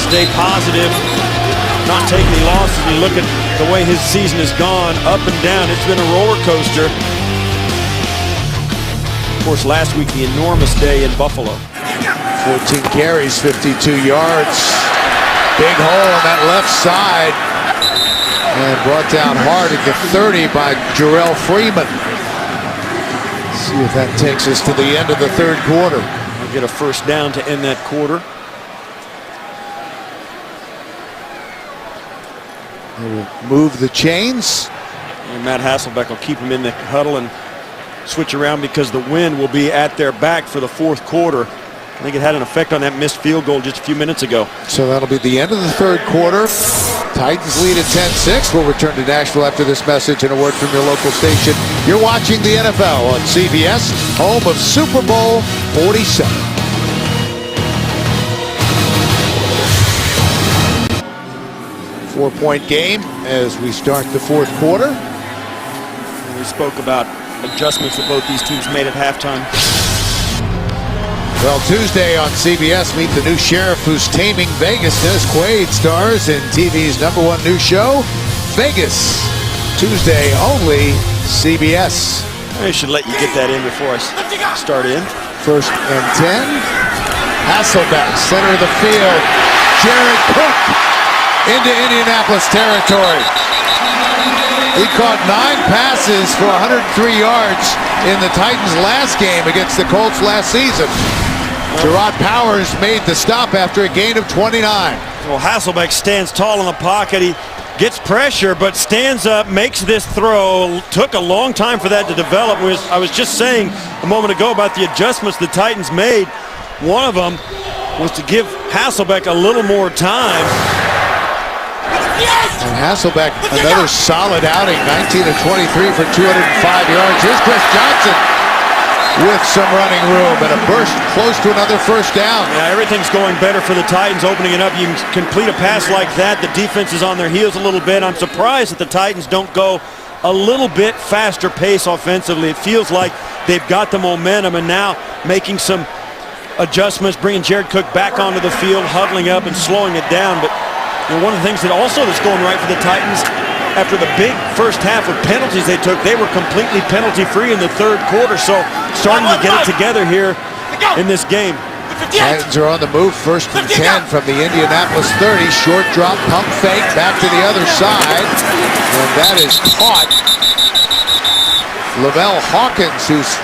stay positive, not take any losses. You look at the way his season has gone, up and down. It's been a roller coaster. Of course, last week, the enormous day in Buffalo. 14 carries, 52 yards. Big hole on that left side. And brought down hard at the 30 by Jarrell Freeman. See if that takes us to the end of the 3rd quarter. We'll get a 1st down to end that quarter. They will move the chains. And Matt Hasselbeck will keep him in the huddle and switch around because the wind will be at their back for the 4th quarter. I think it had an effect on that missed field goal just a few minutes ago. So that'll be the end of the 3rd quarter. Titans lead at 10-6. We'll return to Nashville after this message and a word from your local station. You're watching the NFL on CBS, home of Super Bowl 47. Four-point game as we start the 4th quarter. And we spoke about adjustments that both these teams made at halftime. Well, Tuesday on CBS, meet the new sheriff who's taming Vegas. Dennis Quaid stars in TV's #1 new show, Vegas. Tuesday only, CBS. I should let you get that in before I start in. 1st and 10. Hasselbeck, center of the field. Jared Cook into Indianapolis territory. He caught 9 passes for 103 yards in the Titans' last game against the Colts last season. Gerard Powers made the stop after a gain of 29. Well, Hasselbeck stands tall in the pocket. He gets pressure, but stands up, makes this throw. Took a long time for that to develop. I was just saying a moment ago about the adjustments the Titans made. One of them was to give Hasselbeck a little more time. And Hasselbeck, another solid outing, 19 of 23 for 205 yards. Here's Chris Johnson with some running room and a burst close to another 1st down. Yeah, everything's going better for the Titans, opening it up. You can complete a pass like that. The defense is on their heels a little bit. I'm surprised that the Titans don't go a little bit faster pace offensively. It feels like they've got the momentum and now making some adjustments, bringing Jared Cook back onto the field, huddling up and slowing it down. But one of the things that also that's going right for the Titans after the big first half of penalties they took, they were completely penalty-free in the third quarter. So starting to get it together here in this game. Titans are on the move, 1st and 10 from the Indianapolis 30. Short drop, pump fake, back to the other side. And that is caught. Lavelle Hawkins, who's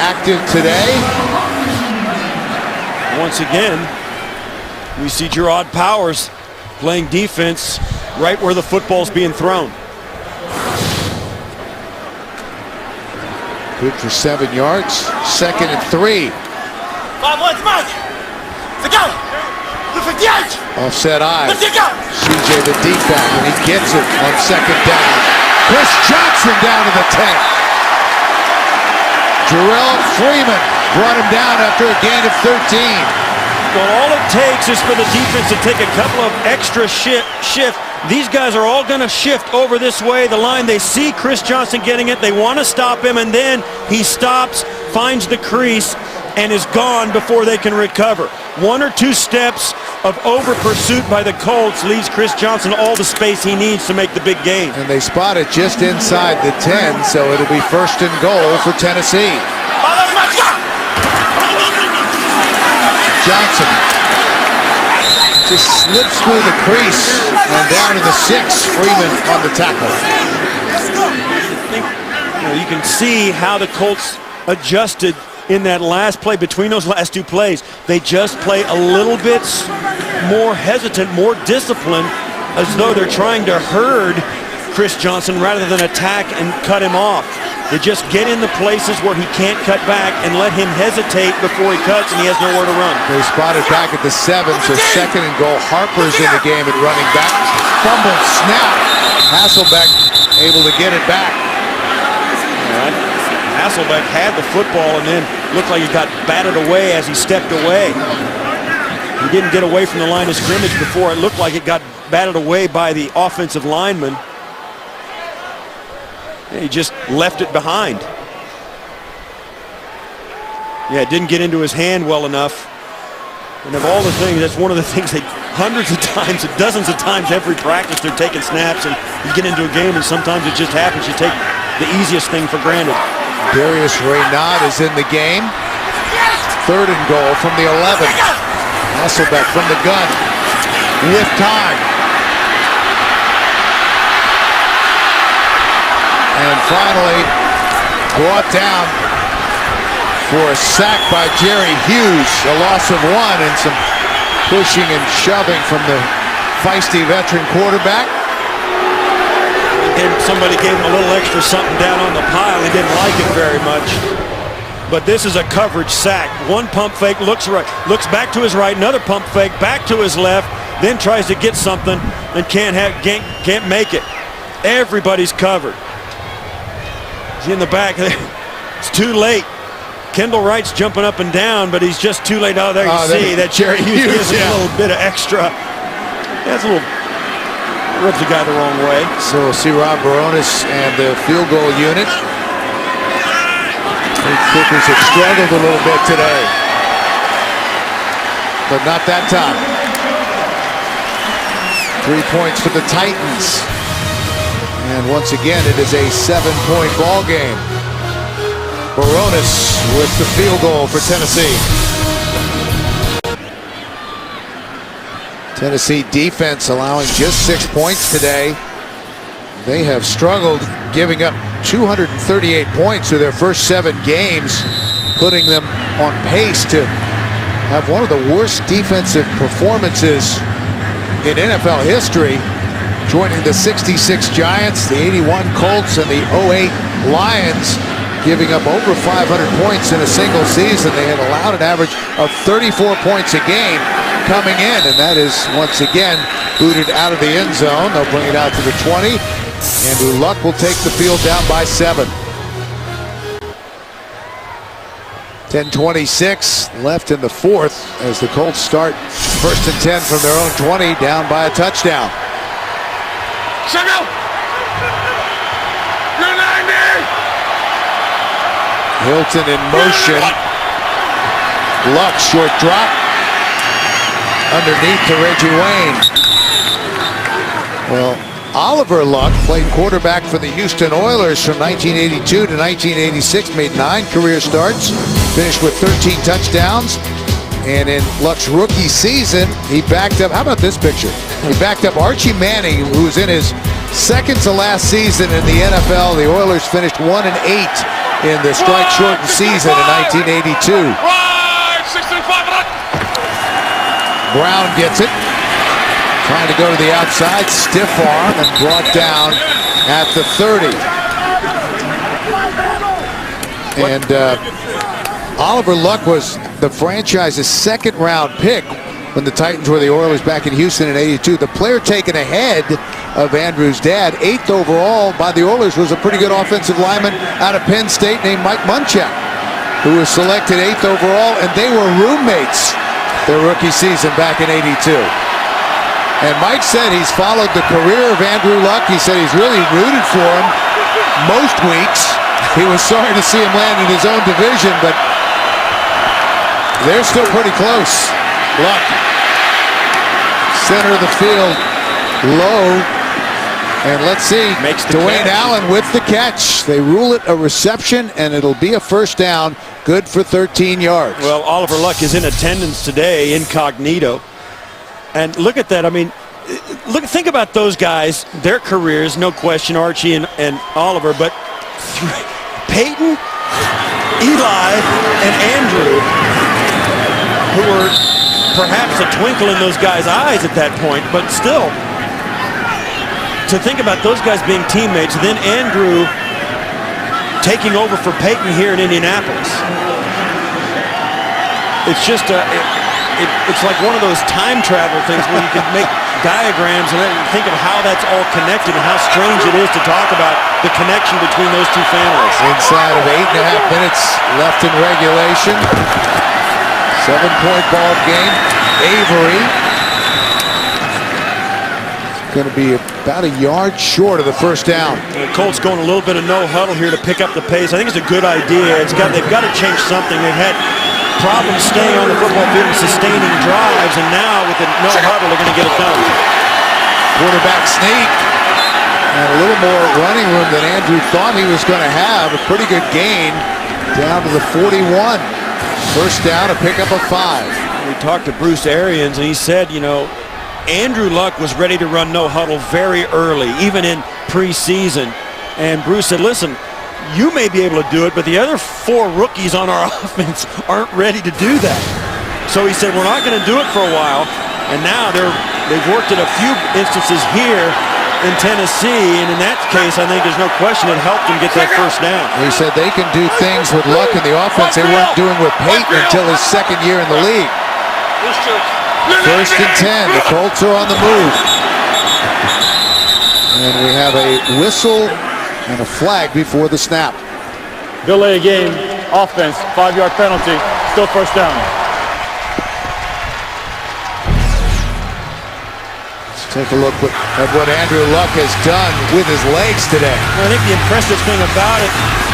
active today. Once again, we see Gerard Powers playing defense right where the football's being thrown. Good for 7 yards. 2nd and 3. Offset eyes. CJ the deep back, and he gets it on 2nd down. Chris Johnson down to the 10. Jarrell Freeman brought him down after a gain of 13. Well, all it takes is for the defense to take a couple of extra shift. These guys are all going to shift over this way. The line, they see Chris Johnson getting it. They want to stop him, and then he stops, finds the crease, and is gone before they can recover. 1 or 2 steps of over pursuit by the Colts leaves Chris Johnson all the space he needs to make the big gain. And they spot it just inside the 10, so it'll be 1st and goal for Tennessee. Johnson just slips through the crease and down to the 6. Freeman on the tackle. You can see how the Colts adjusted in that last play. Between those last 2 plays, they just play a little bit more hesitant, more disciplined, as though they're trying to herd Chris Johnson rather than attack and cut him off. They just get in the places where he can't cut back and let him hesitate before he cuts, and he has nowhere to run. They spotted back at the 7, so 2nd and goal. Harper's in the game at running back. Fumble snap. Hasselbeck able to get it back. Hasselbeck had the football and then looked like he got batted away as he stepped away. He didn't get away from the line of scrimmage before. It looked like it got batted away by the offensive lineman. He just left it behind. Yeah, it didn't get into his hand well enough. And of all the things, that's one of the things they hundreds of times, dozens of times every practice they're taking snaps, and you get into a game and sometimes it just happens. You take the easiest thing for granted. Darius Raynaud is in the game. 3rd and goal from the 11. Hasselbeck from the gun. With time. And finally brought down for a sack by Jerry Hughes. A loss of 1 and some pushing and shoving from the feisty veteran quarterback. Somebody gave him a little extra something down on the pile. He didn't like it very much. But this is a coverage sack. 1 pump fake, looks right, looks back to his right, another pump fake, back to his left, then tries to get something and can't make it. Everybody's covered. He's in the back. It's too late. Kendall Wright's jumping up and down, but he's just too late. Oh, there you see that Jerry Hughes gives him a little bit of extra. That's a little, rubs the guy the wrong way. So we'll see Rob Baronis and the field goal unit. The kickers have struggled a little bit today, but not that time. 3 points for the Titans. And once again, it is a 7-point ball game. Baronis with the field goal for Tennessee. Tennessee defense allowing just 6 points today. They have struggled, giving up 238 points through their first 7 games, putting them on pace to have one of the worst defensive performances in NFL history, joining the 66 Giants, the 81 Colts, and the 08 Lions, giving up over 500 points in a single season. They had allowed an average of 34 points a game coming in, and that is once again booted out of the end zone. They'll bring it out to the 20. Andrew Luck will take the field down by 7. 10:26 left in the 4th as the Colts start 1st and 10 from their own 20, down by a touchdown. Hilton in motion. Luck, short drop. Underneath to Reggie Wayne. Well, Oliver Luck played quarterback for the Houston Oilers from 1982 to 1986, made 9 career starts, finished with 13 touchdowns. And in Luck's rookie season, he backed up, how about this picture? He backed up Archie Manning, who was in his second to last season in the NFL. The Oilers finished 1-8 in the strike-shortened season in 1982. Brown gets it. Trying to go to the outside, stiff arm, and brought down at the 30. And Oliver Luck was the franchise's second-round pick when the Titans were the Oilers back in Houston in '82. The player taken ahead of Andrew's dad, 8th overall by the Oilers, was a pretty good offensive lineman out of Penn State named Mike Munchak, who was selected 8th overall, and they were roommates their rookie season back in '82. And Mike said he's followed the career of Andrew Luck. He said he's really rooted for him most weeks. He was sorry to see him land in his own division, but they're still pretty close. Luck, center of the field, low, and let's see, makes the Dwayne catch. Allen with the catch. They rule it a reception, and it'll be a first down, good for 13 yards. Well, Oliver Luck is in attendance today, incognito. And look at that. I mean, think about those guys, their careers, no question, Archie and Oliver, but Peyton, Eli, and Andrew, who were perhaps a twinkle in those guys' eyes at that point, but still, to think about those guys being teammates, then Andrew taking over for Peyton here in Indianapolis. It's just it's like one of those time travel things where you can make diagrams and then think of how that's all connected and how strange it is to talk about the connection between those two families. Inside of 8.5 minutes left in regulation. 7-point ball game. Avery going to be about a yard short of the first down. The Colts going a little bit of no huddle here to pick up the pace. I think it's a good idea. They've got to change something. They've had problems staying on the football field and sustaining drives, and now with the no huddle, they're going to get it done. Quarterback sneak. And a little more running room than Andrew thought he was going to have. A pretty good gain down to the 41. First down, a pickup of 5. We talked to Bruce Arians, and he said, you know, Andrew Luck was ready to run no huddle very early, even in preseason. And Bruce said, listen, you may be able to do it, but the other 4 rookies on our offense aren't ready to do that. So he said, we're not going to do it for a while. And now they've worked at a few instances here in Tennessee, and in that case, I think there's no question it helped him get that first down. He said they can do things with Luck in the offense they weren't doing with Peyton until his second year in the league. First and 10. The Colts are on the move. And we have a whistle and a flag before the snap. Delay game, offense, 5-yard penalty, still first down. Take a look at what Andrew Luck has done with his legs today. I think the impressive thing about it,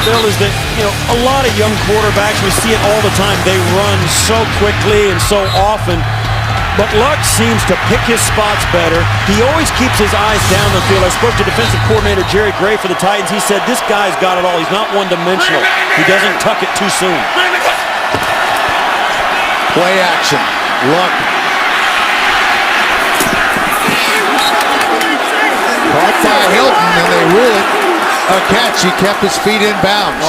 Bill, is that, you know, a lot of young quarterbacks, we see it all the time, they run so quickly and so often, but Luck seems to pick his spots better. He always keeps his eyes down the field. I spoke to defensive coordinator Jerry Gray for the Titans. He said, this guy's got it all. He's not one-dimensional. He doesn't tuck it too soon. Play action. Luck. Caught by Hilton, and they rule it a catch. He kept his feet in bounds.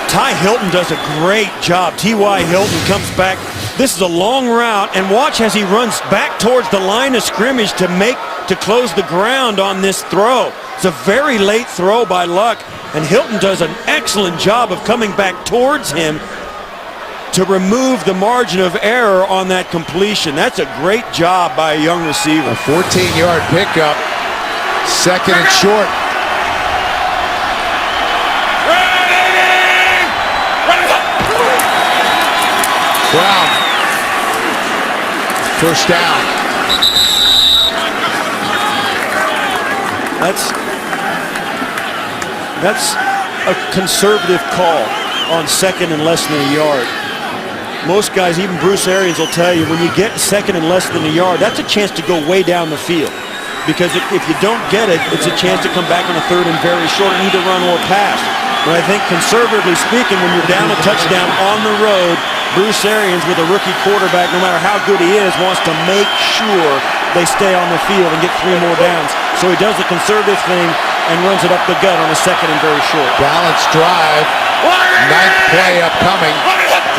Ty Hilton does a great job. T.Y. Hilton comes back. This is a long route, and watch as he runs back towards the line of scrimmage to close the ground on this throw. It's a very late throw by Luck, and Hilton does an excellent job of coming back towards him to remove the margin of error on that completion. That's a great job by a young receiver. A 14-yard pickup. Second and short. Brown. First down. That's a conservative call on second and less than a yard. Most guys, even Bruce Arians will tell you, when you get second and less than a yard, that's a chance to go way down the field. because if you don't get it, it's a chance to come back on a third and very short, either run or pass. But I think conservatively speaking, when you're down a touchdown on the road, Bruce Arians, with a rookie quarterback, no matter how good he is, wants to make sure they stay on the field and get 3 more downs. So he does the conservative thing and runs it up the gut on a second and very short. Balanced drive. 9th play upcoming.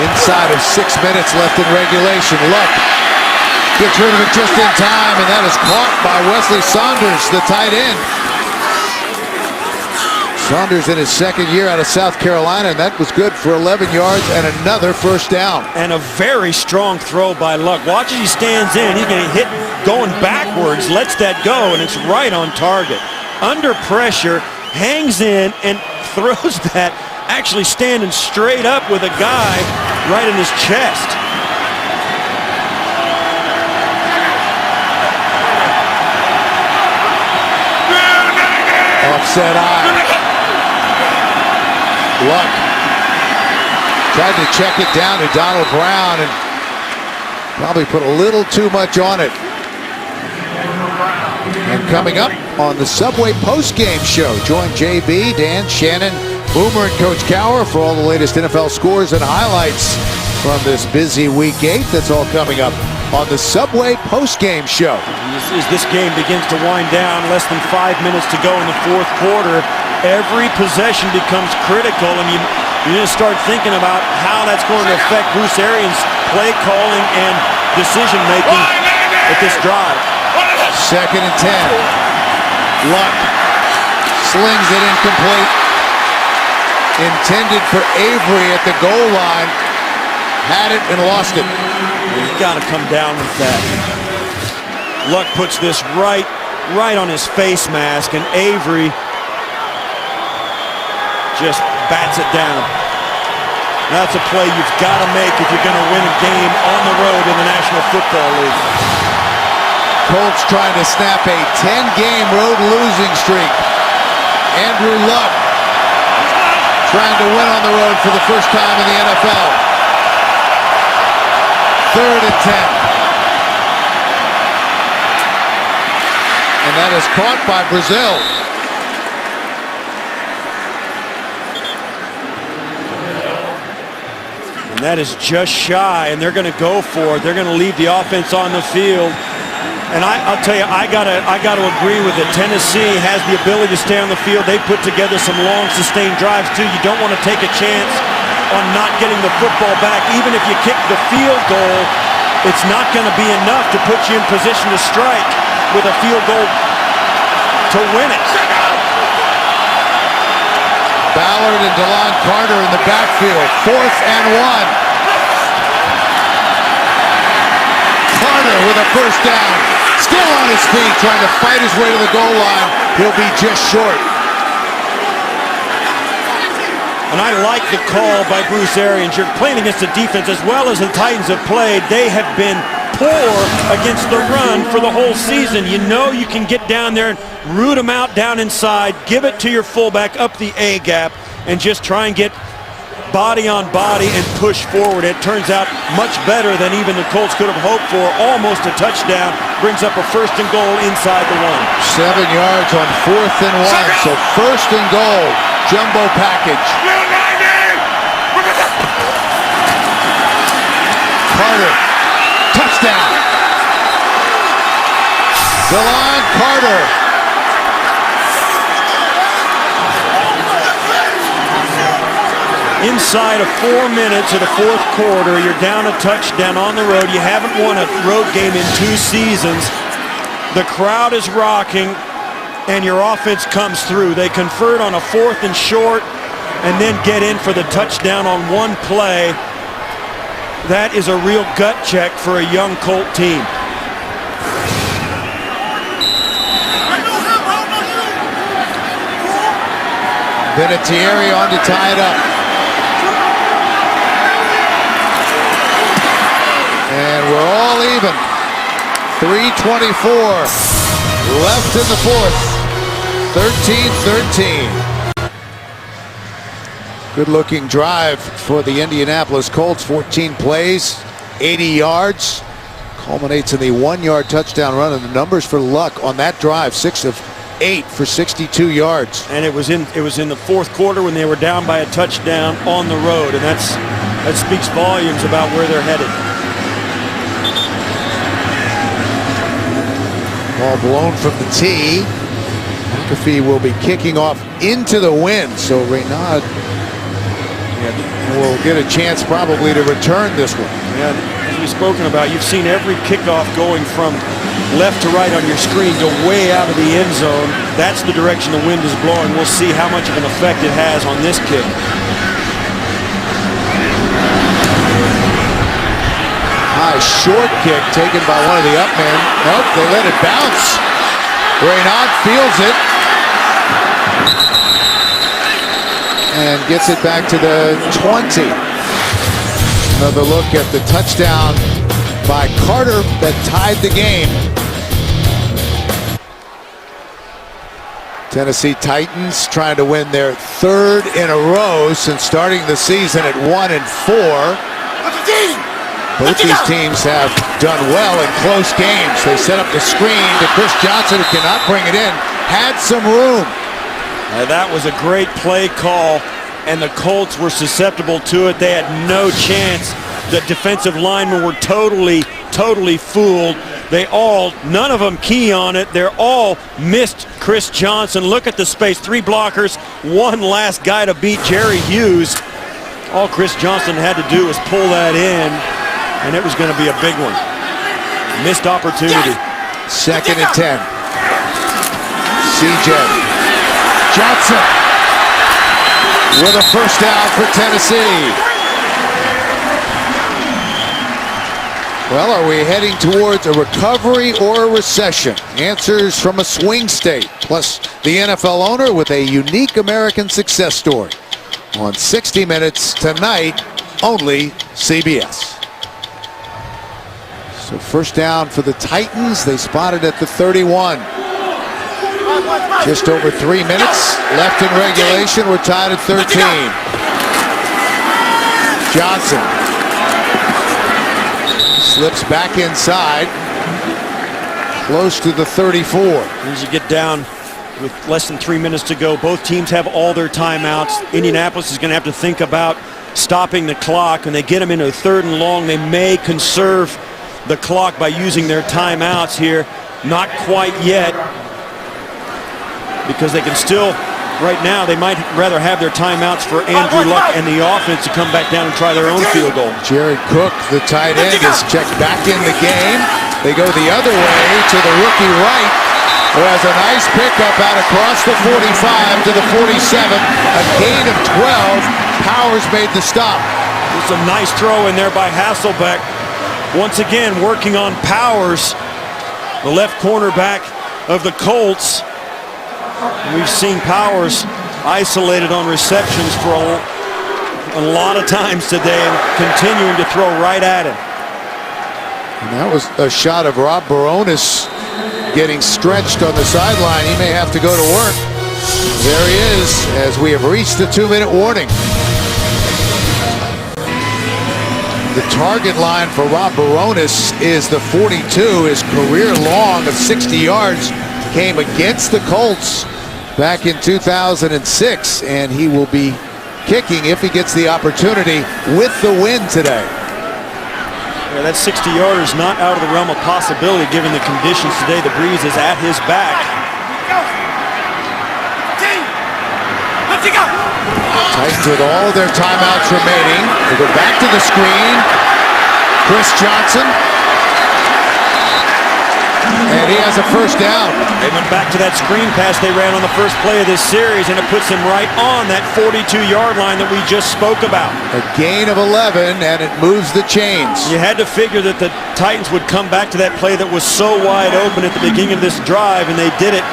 Inside of 6 minutes left in regulation. Luck gets rid of it just in time, and that is caught by Wesley Saunders, the tight end. Saunders in his second year out of South Carolina, and that was good for 11 yards and another first down. And a very strong throw by Luck. Watch as he stands in. He's going to hit going backwards, lets that go, and it's right on target. Under pressure, hangs in, and throws that, actually standing straight up with a guy right in his chest. Offset eye. Luck tried to check it down to Donald Brown and probably put a little too much on it. And coming up on the Subway postgame show, join JB, Dan, Shannon, Boomer, and Coach Cowher for all the latest NFL scores and highlights from this busy Week 8. That's all coming up on the Subway postgame show. As this game begins to wind down, less than 5 minutes to go in the fourth quarter, every possession becomes critical, and you just start thinking about how that's going to affect Bruce Arians' play calling and decision making at this drive. 2nd and 10. Luck slings it incomplete. Intended for Avery at the goal line. Had it and lost it. You've got to come down with that. Luck puts this right on his face mask, and Avery just bats it down. That's a play you've got to make if you're going to win a game on the road in the National Football League. Colts trying to snap a 10-game road losing streak. Andrew Luck trying to win on the road for the first time in the NFL. 3rd and 10. And that is caught by Brazil. And that is just shy, and they're going to go for it. They're going to leave the offense on the field. And I'll tell you, I gotta agree with it. Tennessee has the ability to stay on the field. They put together some long, sustained drives, too. You don't want to take a chance on not getting the football back. Even if you kick the field goal, it's not going to be enough to put you in position to strike with a field goal to win it. Ballard and DeLon Carter in the backfield. 4th and 1. Carter with a first down. Still on his feet, trying to fight his way to the goal line. He'll be just short. And I like the call by Bruce Arians. You're playing against a defense as well as the Titans have played. They have been poor against the run for the whole season. You know you can get down there and root them out down inside, give it to your fullback up the A gap, and just try and get body on body and push forward. It turns out much better than even the Colts could have hoped for. Almost a touchdown. Brings up a 1st and goal inside the 1. 7 yards on 4th and 1. So 1st and goal. Jumbo package. Carter. Touchdown. DeLon Carter. Inside of 4 minutes of the fourth quarter, you're down a touchdown on the road. You haven't won a road game in 2 seasons. The crowd is rocking, and your offense comes through. They convert on a 4th and short, and then get in for the touchdown on 1 play. That is a real gut check for a young Colt team. Vinatieri on to tie it up. And we're all even. 3:24 left in the fourth. 13-13. Good-looking drive for the Indianapolis Colts. 14 plays, 80 yards. culminates in the 1-yard touchdown run, and the numbers for Luck on that drive, 6 of 8 for 62 yards. And it was in the fourth quarter when they were down by a touchdown on the road, and that speaks volumes about where they're headed. Ball blown from the tee. McAfee will be kicking off into the wind, so Renaud will get a chance probably to return this one. Yeah, as we've spoken about, you've seen every kickoff going from left to right on your screen go way out of the end zone. That's the direction the wind is blowing. We'll see how much of an effect it has on this kick. High short kick taken by one of the up men. Nope, they let it bounce. Renaud feels it and gets it back to the 20. Another look at the touchdown by Carter that tied the game. Tennessee Titans trying to win their 3rd in a row since starting the season at 1-4. Both these teams have done well in close games. They set up the screen to Chris Johnson, who cannot bring it in. Had some room. That was a great play call, and the Colts were susceptible to it. They had no chance. The defensive linemen were totally fooled. None of them key on it. They're all missed Chris Johnson. Look at the space. 3 blockers, one last guy to beat, Jerry Hughes. All Chris Johnson had to do was pull that in, and it was going to be a big one. Missed opportunity. 2nd and 10. CJ Johnson with a first down for Tennessee. Well, are we heading towards a recovery or a recession? Answers from a swing state, plus the NFL owner with a unique American success story. On 60 Minutes tonight, only CBS. So first down for the Titans. They spotted at the 31. Just over 3 minutes left in regulation. We're tied at 13. Johnson slips back inside, close to the 34. As you get down with less than 3 minutes to go, both teams have all their timeouts. Indianapolis is going to have to think about stopping the clock. When they get them into a 3rd and long, they may conserve the clock by using their timeouts here. Not quite yet, because they can still, right now, they might rather have their timeouts for Andrew Luck and the offense to come back down and try their own field goal. Jared Cook, the tight end, is checked back in the game. They go the other way to the rookie right, who has a nice pickup out across the 45 to the 47. A gain of 12. Powers made the stop. It's a nice throw in there by Hasselbeck. Once again, working on Powers, the left cornerback of the Colts. We've seen Powers isolated on receptions for a lot of times today, and continuing to throw right at him. And that was a shot of Rob Baronis getting stretched on the sideline. He may have to go to work. There he is, as we have reached the 2-minute warning. The target line for Rob Baronis is the 42. His career long of 60 yards came against the Colts back in 2006, and he will be kicking if he gets the opportunity with the win today. Yeah, that 60-yarder is not out of the realm of possibility given the conditions today. The breeze is at his back. Titans with all their timeouts remaining. They go back to the screen. Chris Johnson. And he has a first down. They went back to that screen pass they ran on the first play of this series, and it puts them right on that 42-yard line that we just spoke about. A gain of 11, and it moves the chains. You had to figure that the Titans would come back to that play that was so wide open at the beginning of this drive, and they did it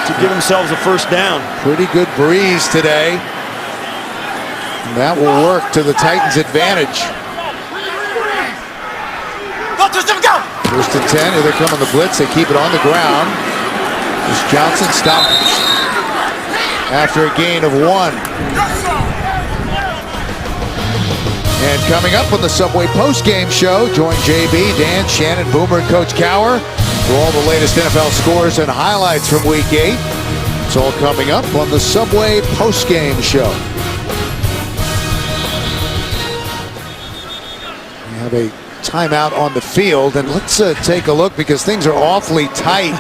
to give themselves a first down. Pretty good breeze today. And that will work to the Titans' advantage. First and 10, here they come on the blitz. They keep it on the ground. As Johnson stopped after a gain of 1. And coming up on the Subway post-game show, join JB, Dan, Shannon, Boomer, and Coach Cower for all the latest NFL scores and highlights from Week 8. It's all coming up on the Subway post-game show. We have a timeout on the field, and let's take a look because things are awfully tight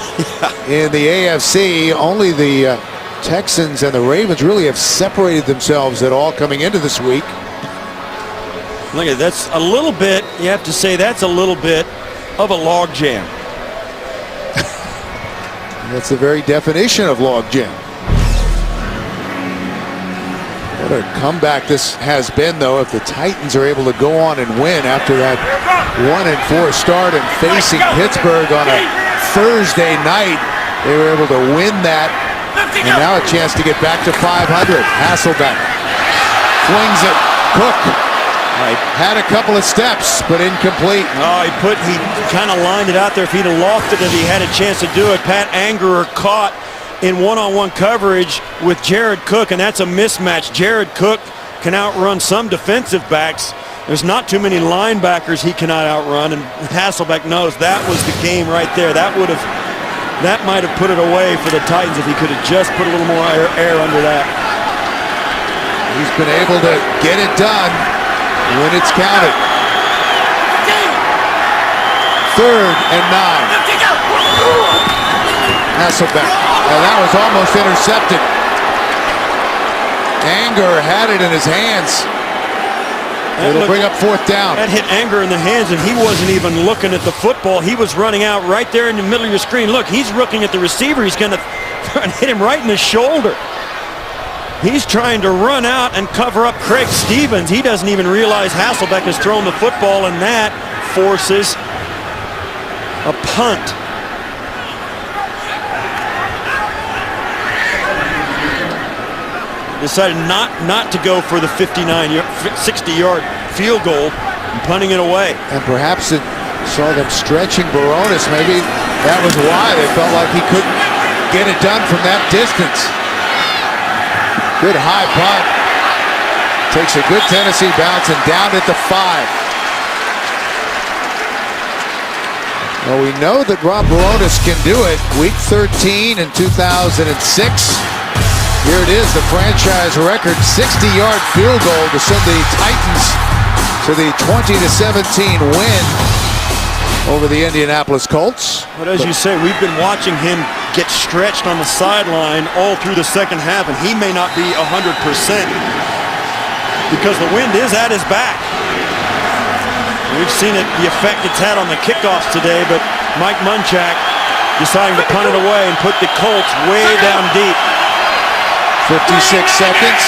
in the AFC. Only the Texans and the Ravens really have separated themselves at all coming into this week. Look at that's a little bit, you have to say that's a little bit of a log jam. That's the very definition of log jam. What a comeback this has been, though, if the Titans are able to go on and win after that 1-4 start and facing Pittsburgh on a Thursday night. They were able to win that, and now a chance to get back to 500. Hasselbeck flings it. Cook had a couple of steps, but incomplete. Oh, he kind of lined it out there. If he'd have lofted it, he had a chance to do it. Pat Angerer caught in one-on-one coverage with Jared Cook, and that's a mismatch. Jared Cook can outrun some defensive backs. There's not too many linebackers he cannot outrun, and Hasselbeck knows that was the game right there. That might have put it away for the Titans if he could have just put a little more air under that. He's been able to get it done when it's counted. 3rd and 9. Hasselbeck. That was almost intercepted. Anger had it in his hands. It'll bring up 4th down. That hit Anger in the hands, and he wasn't even looking at the football. He was running out right there in the middle of your screen. Look, he's looking at the receiver. He's going to hit him right in the shoulder. He's trying to run out and cover up Craig Stevens. He doesn't even realize Hasselbeck has thrown the football, and that forces a punt. Decided not to go for the 60-yard field goal and punting it away. And perhaps it saw them stretching Baronis. Maybe that was why they felt like he couldn't get it done from that distance. Good high punt. Takes a good Tennessee bounce and down at the 5. Well, we know that Rob Baronis can do it. Week 13 in 2006. Here it is, the franchise record 60-yard field goal to send the Titans to the 20-17 win over the Indianapolis Colts. But as you say, we've been watching him get stretched on the sideline all through the second half, and he may not be 100% because the wind is at his back. We've seen it, the effect it's had on the kickoffs today, but Mike Munchak deciding to punt it away and put the Colts way down deep. 56 seconds.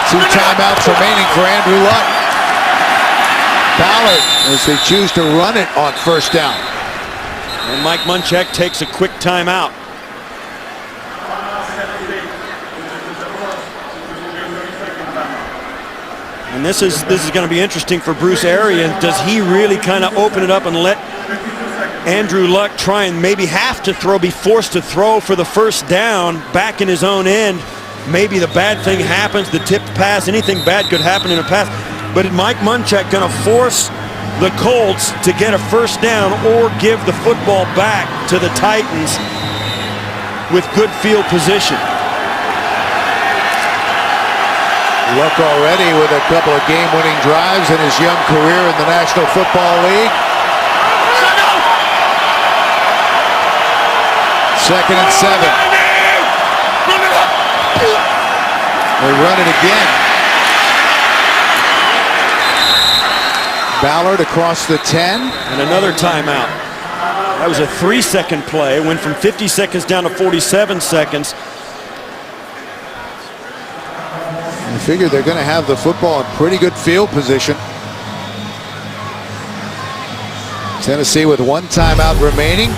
2 timeouts remaining for Andrew Luck. Ballard as they choose to run it on 1st down. And Mike Munchak takes a quick timeout. And this is going to be interesting for Bruce Arians. Does he really kind of open it up and let Andrew Luck try and maybe have to throw, be forced to throw for the 1st down back in his own end? Maybe the bad thing happens, the tipped pass, anything bad could happen in a pass. But is Mike Munchak going to force the Colts to get a 1st down or give the football back to the Titans with good field position? Luck already with a couple of game-winning drives in his young career in the National Football League. 2nd and 7. They run it again. Ballard across the 10. And another timeout. That was a 3-second play. Went from 50 seconds down to 47 seconds. I figure they're going to have the football in pretty good field position. Tennessee with 1 timeout remaining.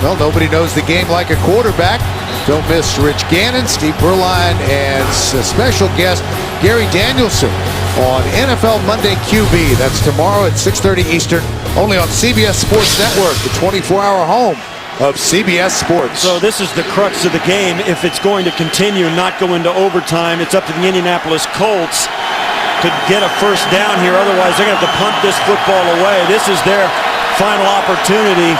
Well, nobody knows the game like a quarterback. Don't miss Rich Gannon, Steve Berline, and special guest Gary Danielson on NFL Monday QB. That's tomorrow at 6:30 Eastern, only on CBS Sports Network, the 24-hour home of CBS Sports. So this is the crux of the game. If it's going to continue and not go into overtime, it's up to the Indianapolis Colts. to get a first down here. Otherwise, they're going to have to punt this football away. This is their final opportunity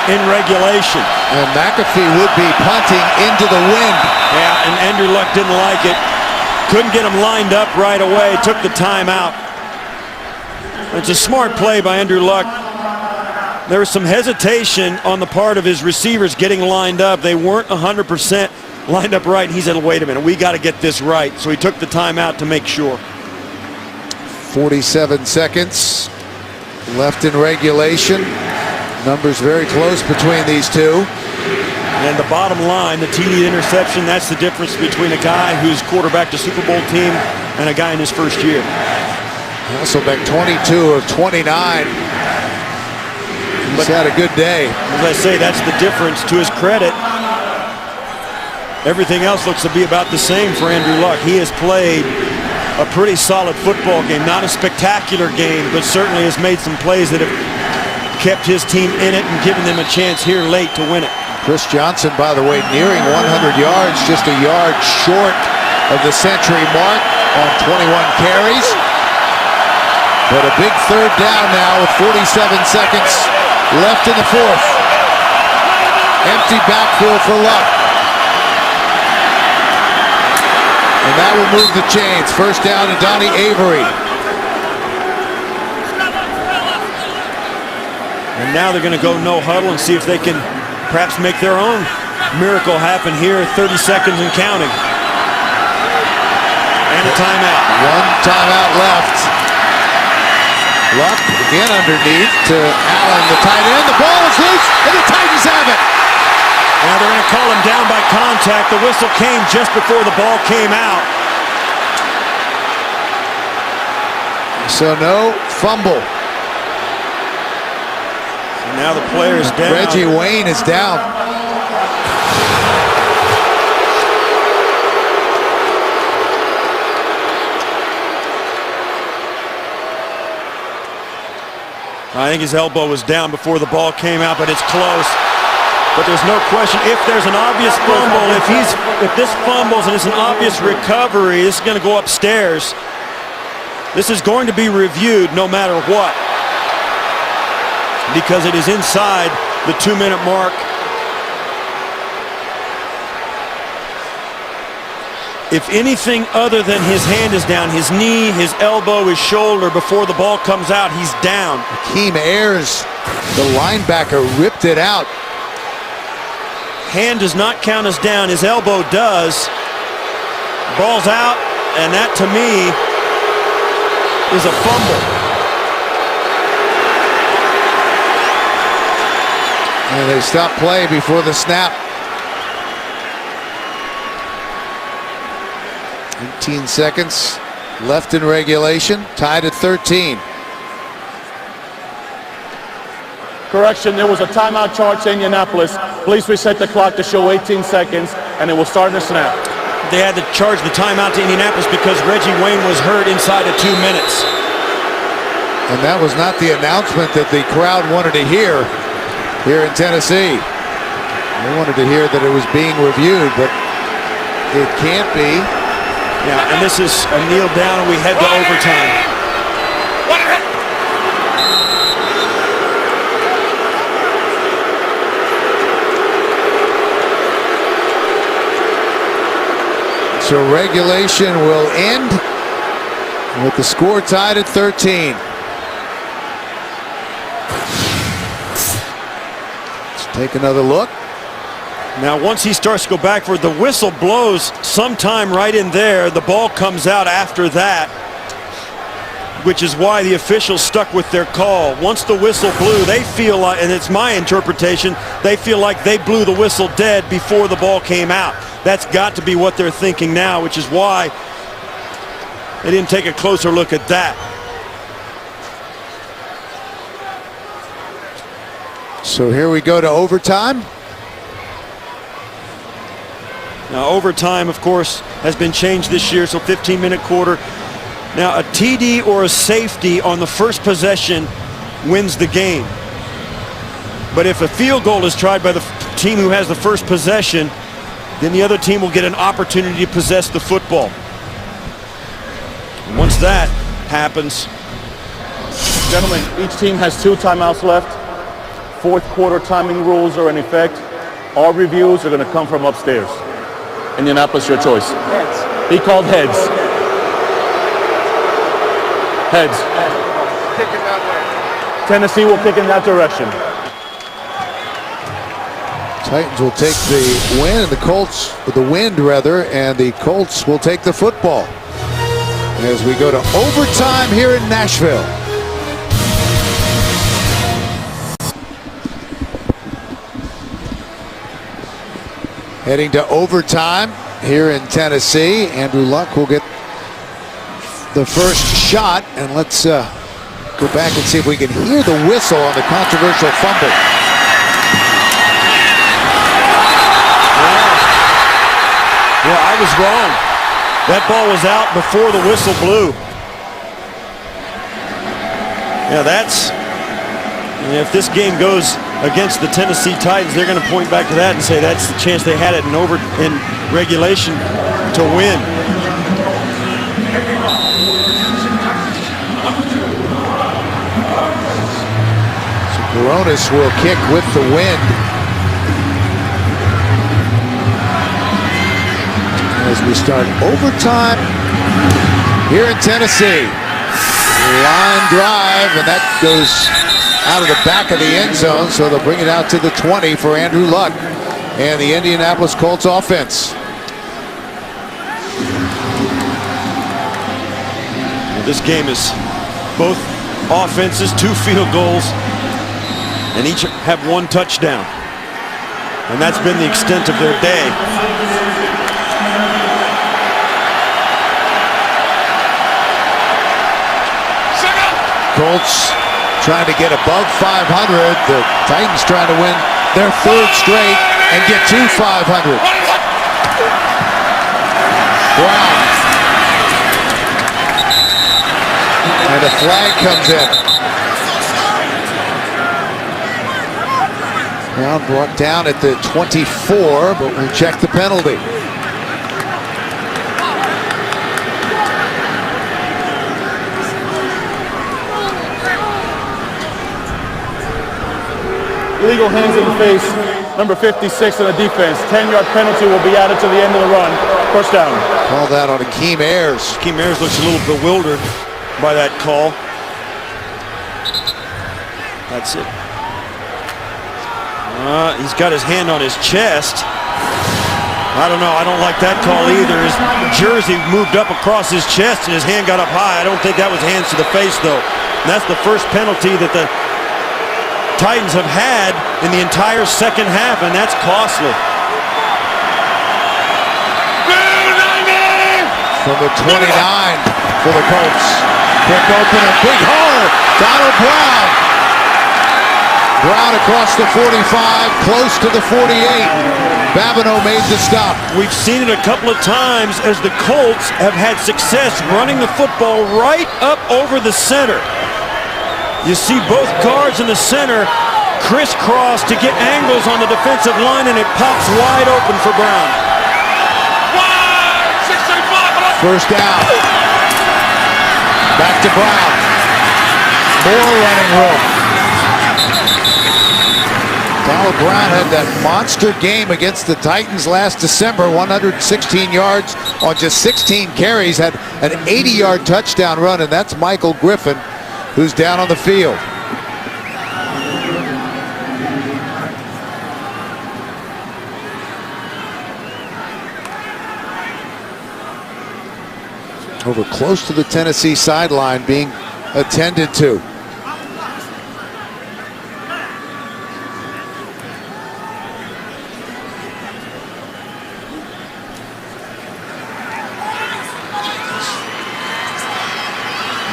in regulation. And McAfee would be punting into the wind. Yeah, and Andrew Luck didn't like it. Couldn't get him lined up right away. Took the timeout. It's a smart play by Andrew Luck. There was some hesitation on the part of his receivers getting lined up. They weren't 100% lined up right. He said, wait a minute, we got to get this right. So he took the timeout to make sure. 47 seconds left in regulation. Numbers very close between these two. And the bottom line, the TD interception, that's the difference between a guy who's quarterbacked a Super Bowl team and a guy in his first year. Hasselbeck 22 of 29. He's had a good day. As I say, that's the difference. To his credit, everything else looks to be about the same for Andrew Luck. He has played a pretty solid football game. Not a spectacular game, but certainly has made some plays that have kept his team in it and given them a chance here late to win it. Chris Johnson, by the way, nearing 100 yards, just a yard short of the century mark on 21 carries. But a big third down now with 47 seconds left in the fourth. Empty backfield for Luck. And that will move the chains. First down to Donnie Avery. And now they're going to go no huddle and see if they can perhaps make their own miracle happen here. 30 seconds and counting. And a timeout. One timeout left. Luck again underneath to Allen, the tight end. The ball is loose, and the Titans have it. Now they're going to call him down by contact. The whistle came just before the ball came out. So no fumble. Now the player is down. Reggie Wayne is down. I think his elbow was down before the ball came out, but it's close. But there's no question, if there's an obvious fumble, if this fumbles and it's an obvious recovery, this is going to go upstairs. This is going to be reviewed no matter what, because it is inside the 2-minute mark. If anything other than his hand is down, his knee, his elbow, his shoulder, before the ball comes out, he's down. Akeem Ayers, the linebacker, ripped it out. Hand does not count as down. His elbow does. Ball's out, and that, to me, is a fumble. And they stop play before the snap. 18 seconds left in regulation, tied at 13. Correction, there was a timeout charge to Indianapolis. Please reset the clock to show 18 seconds, and it will start in the snap. They had to charge the timeout to Indianapolis because Reggie Wayne was hurt inside of 2 minutes. And that was not the announcement that the crowd wanted to hear here in Tennessee. They wanted to hear that it was being reviewed, but it can't be. Yeah, and this is a kneel down, and we head to overtime. So regulation will end with the score tied at 13. Let's take another look. Now, once he starts to go backward, the whistle blows sometime right in there. The ball comes out after that, which is why the officials stuck with their call. Once the whistle blew, they feel like, and it's my interpretation, they feel like they blew the whistle dead before the ball came out. That's got to be what they're thinking now, which is why they didn't take a closer look at that. So here we go to overtime. Now, overtime, of course, has been changed this year, so 15-minute quarter. Now, a TD or a safety on the first possession wins the game. But if a field goal is tried by the team who has the first possession, then the other team will get an opportunity to possess the football. Once that happens, Gentlemen, each team has 2 timeouts left. Fourth quarter timing rules are in effect. All reviews are going to come from upstairs. Indianapolis, your choice. Heads. He called heads. Heads. Kick it that way. Tennessee will kick in that direction. Titans will take the win, and the Colts, the wind rather, and the Colts will take the football. As we go to overtime here in Nashville. Heading to overtime here in Tennessee. Andrew Luck will get the first shot, and let's go back and see if we can hear the whistle on the controversial fumble. yeah, I was wrong. That ball was out before the whistle blew. Yeah, if this game goes against the Tennessee Titans, they're going to point back to that and say that's the chance they had it in regulation to win. So Coronis will kick with the wind. As we start overtime here in Tennessee. Line drive, and that goes out of the back of the end zone, so they'll bring it out to the 20 for Andrew Luck and the Indianapolis Colts offense. This game is both offenses, 2 field goals, and each have 1 touchdown. And that's been the extent of their day. Colts trying to get above 500. The Titans trying to win their 3rd straight and get to 500. Brown. And a flag comes in. Brown brought down at the 24, but we'll check the penalty. Illegal hands in the face. Number 56 on the defense. 10-yard penalty will be added to the end of the run. First down. Call that on Akeem Ayers. Akeem Ayers looks a little bewildered by that call. That's it. He's got his hand on his chest. I don't know. I don't like that call either. His jersey moved up across his chest and his hand got up high. I don't think that was hands to the face, though. And that's the first penalty that the Titans have had in the entire second half, and that's costly. From the 29 for the Colts. Quick opener, big hole. Donald Brown. Brown across the 45, close to the 48. Babineau made the stop. We've seen it a couple of times as the Colts have had success running the football right up over the center. You see both guards in the center crisscross to get angles on the defensive line, and it pops wide open for Brown. First down. Back to Brown. More running room. Donald Brown had that monster game against the Titans last December, 116 yards on just 16 carries, had an 80-yard touchdown run, and that's Michael Griffin, who's down on the field. Over close to the Tennessee sideline being attended to.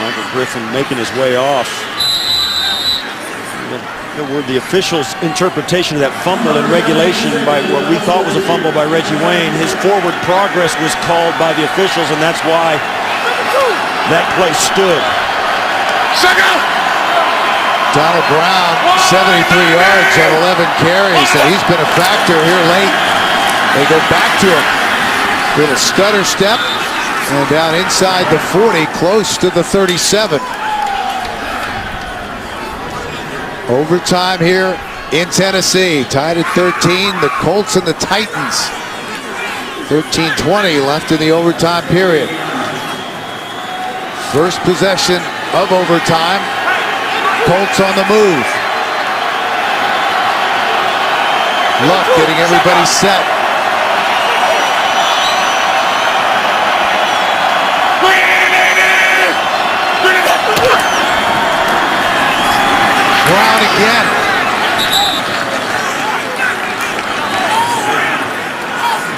Michael Griffin making his way off. The official's interpretation of that fumble in regulation by what we thought was a fumble by Reggie Wayne, his forward progress was called by the officials, and that's why that play stood. Donald Brown, 73 yards on 11 carries, and he's been a factor here late. They go back to him. Little stutter step, And down inside the 40, close to the 37. Overtime here in Tennessee, tied at 13. The Colts and the Titans. 13:20 left in the overtime period. First possession of overtime. Colts on the move. Luck getting everybody set. Brown again.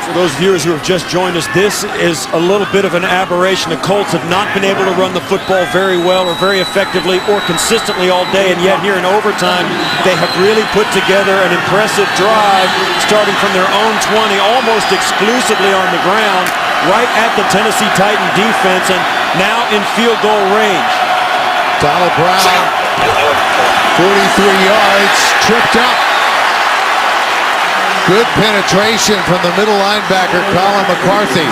For those viewers who have just joined us, this is a little bit of an aberration. The Colts have not been able to run the football very well or very effectively or consistently all day, and yet here in overtime, they have really put together an impressive drive starting from their own 20, almost exclusively on the ground, right at the Tennessee Titan defense, and now in field goal range. Donald Brown, 43 yards, tripped up. Good penetration from the middle linebacker, Colin McCarthy.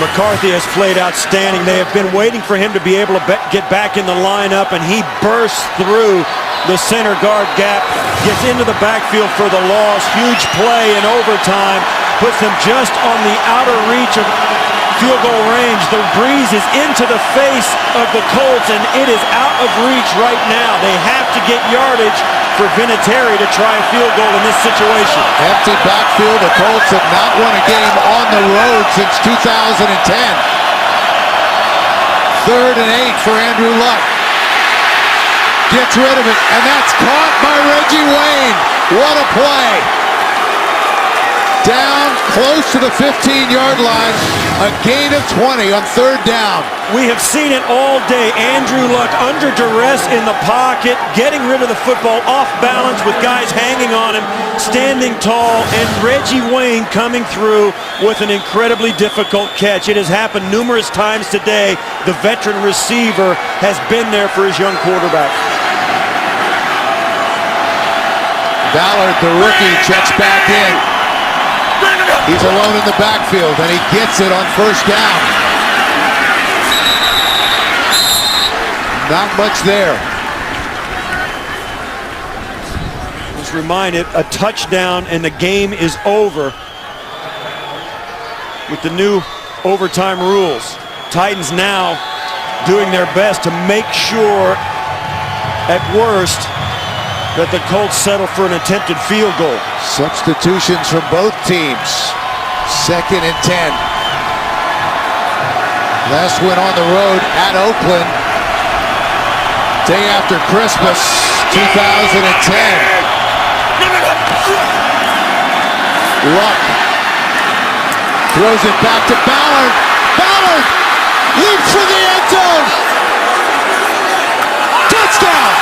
McCarthy has played outstanding. They have been waiting for him to be able to get back in the lineup, and he bursts through the center guard gap, gets into the backfield for the loss. Huge play in overtime, puts them just on the outer reach of field goal range. The breeze is into the face of the Colts, and it is out of reach right now. They have to get yardage for Vinatieri to try a field goal in this situation. Empty backfield. The Colts have not won a game on the road since 2010. 3rd and 8 for Andrew Luck. Gets rid of it, and that's caught by Reggie Wayne. What a play. Down close to the 15-yard line. A gain of 20 on 3rd down. We have seen it all day. Andrew Luck under duress in the pocket, getting rid of the football off balance with guys hanging on him, standing tall, and Reggie Wayne coming through with an incredibly difficult catch. It has happened numerous times today. The veteran receiver has been there for his young quarterback. Ballard, the rookie, checks back in. He's alone in the backfield, and he gets it on 1st down. Not much there. Just reminded, a touchdown and the game is over with the new overtime rules. Titans now doing their best to make sure, at worst, that the Colts settle for an attempted field goal. Substitutions from both teams. 2nd and 10. Last win on the road at Oakland. Day after Christmas, 2010. Luck throws it back to Ballard. Ballard leaps for the end zone. Touchdown.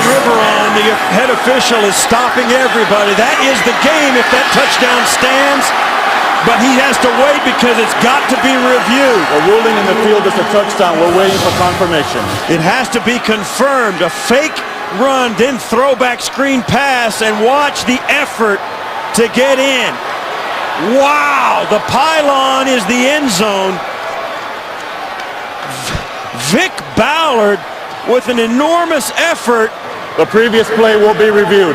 Riveron, the head official, is stopping everybody. That is the game if that touchdown stands, but he has to wait because it's got to be reviewed. The ruling in the field is a touchdown. We're waiting for confirmation. It has to be confirmed. A fake run, then throwback screen pass, and watch the effort to get in. Wow, the pylon is the end zone. Vic Ballard with an enormous effort. The previous play will be reviewed.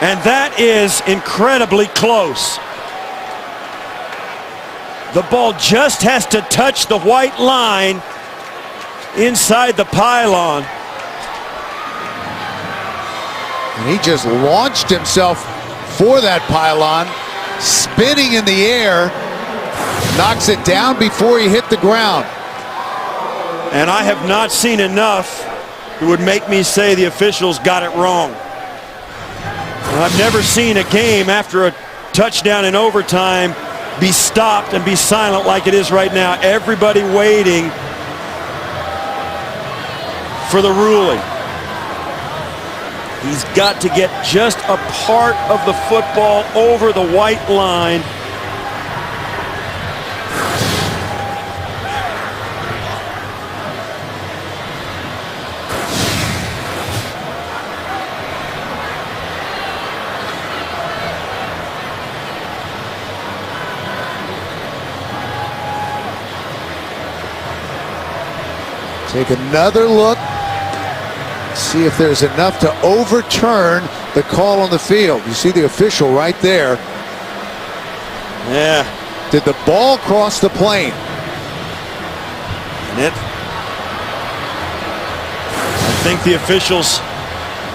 And that is incredibly close. The ball just has to touch the white line inside the pylon. And he just launched himself for that pylon, spinning in the air, knocks it down before he hit the ground. And I have not seen enough that would make me say the officials got it wrong. I've never seen a game after a touchdown in overtime be stopped and be silent like it is right now. Everybody waiting for the ruling. He's got to get just a part of the football over the white line. Take another look. See if there's enough to overturn the call on the field. You see the official right there. Yeah. Did the ball cross the plane? And I think the officials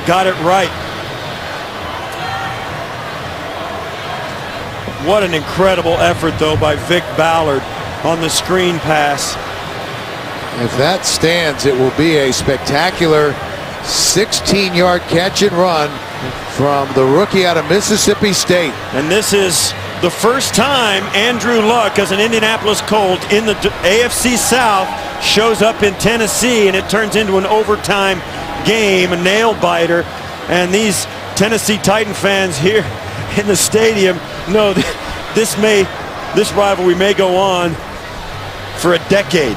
got it right. What an incredible effort, though, by Vic Ballard on the screen pass. If that stands, it will be a spectacular 16-yard catch and run from the rookie out of Mississippi State. And this is the first time Andrew Luck, as an Indianapolis Colt in the AFC South, shows up in Tennessee, and it turns into an overtime game, a nail-biter. And these Tennessee Titan fans here in the stadium know that this rivalry may go on for a decade.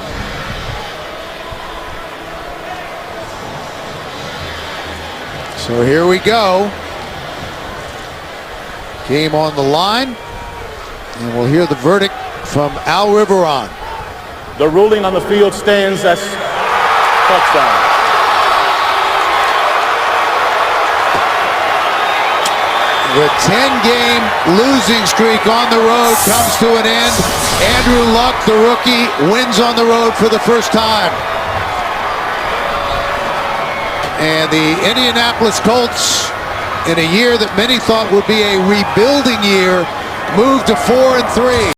So here we go. Game on the line. And we'll hear the verdict from Al Riveron. The ruling on the field stands as touchdown. The 10-game losing streak on the road comes to an end. Andrew Luck, the rookie, wins on the road for the first time. And the Indianapolis Colts, in a year that many thought would be a rebuilding year, moved to 4-3.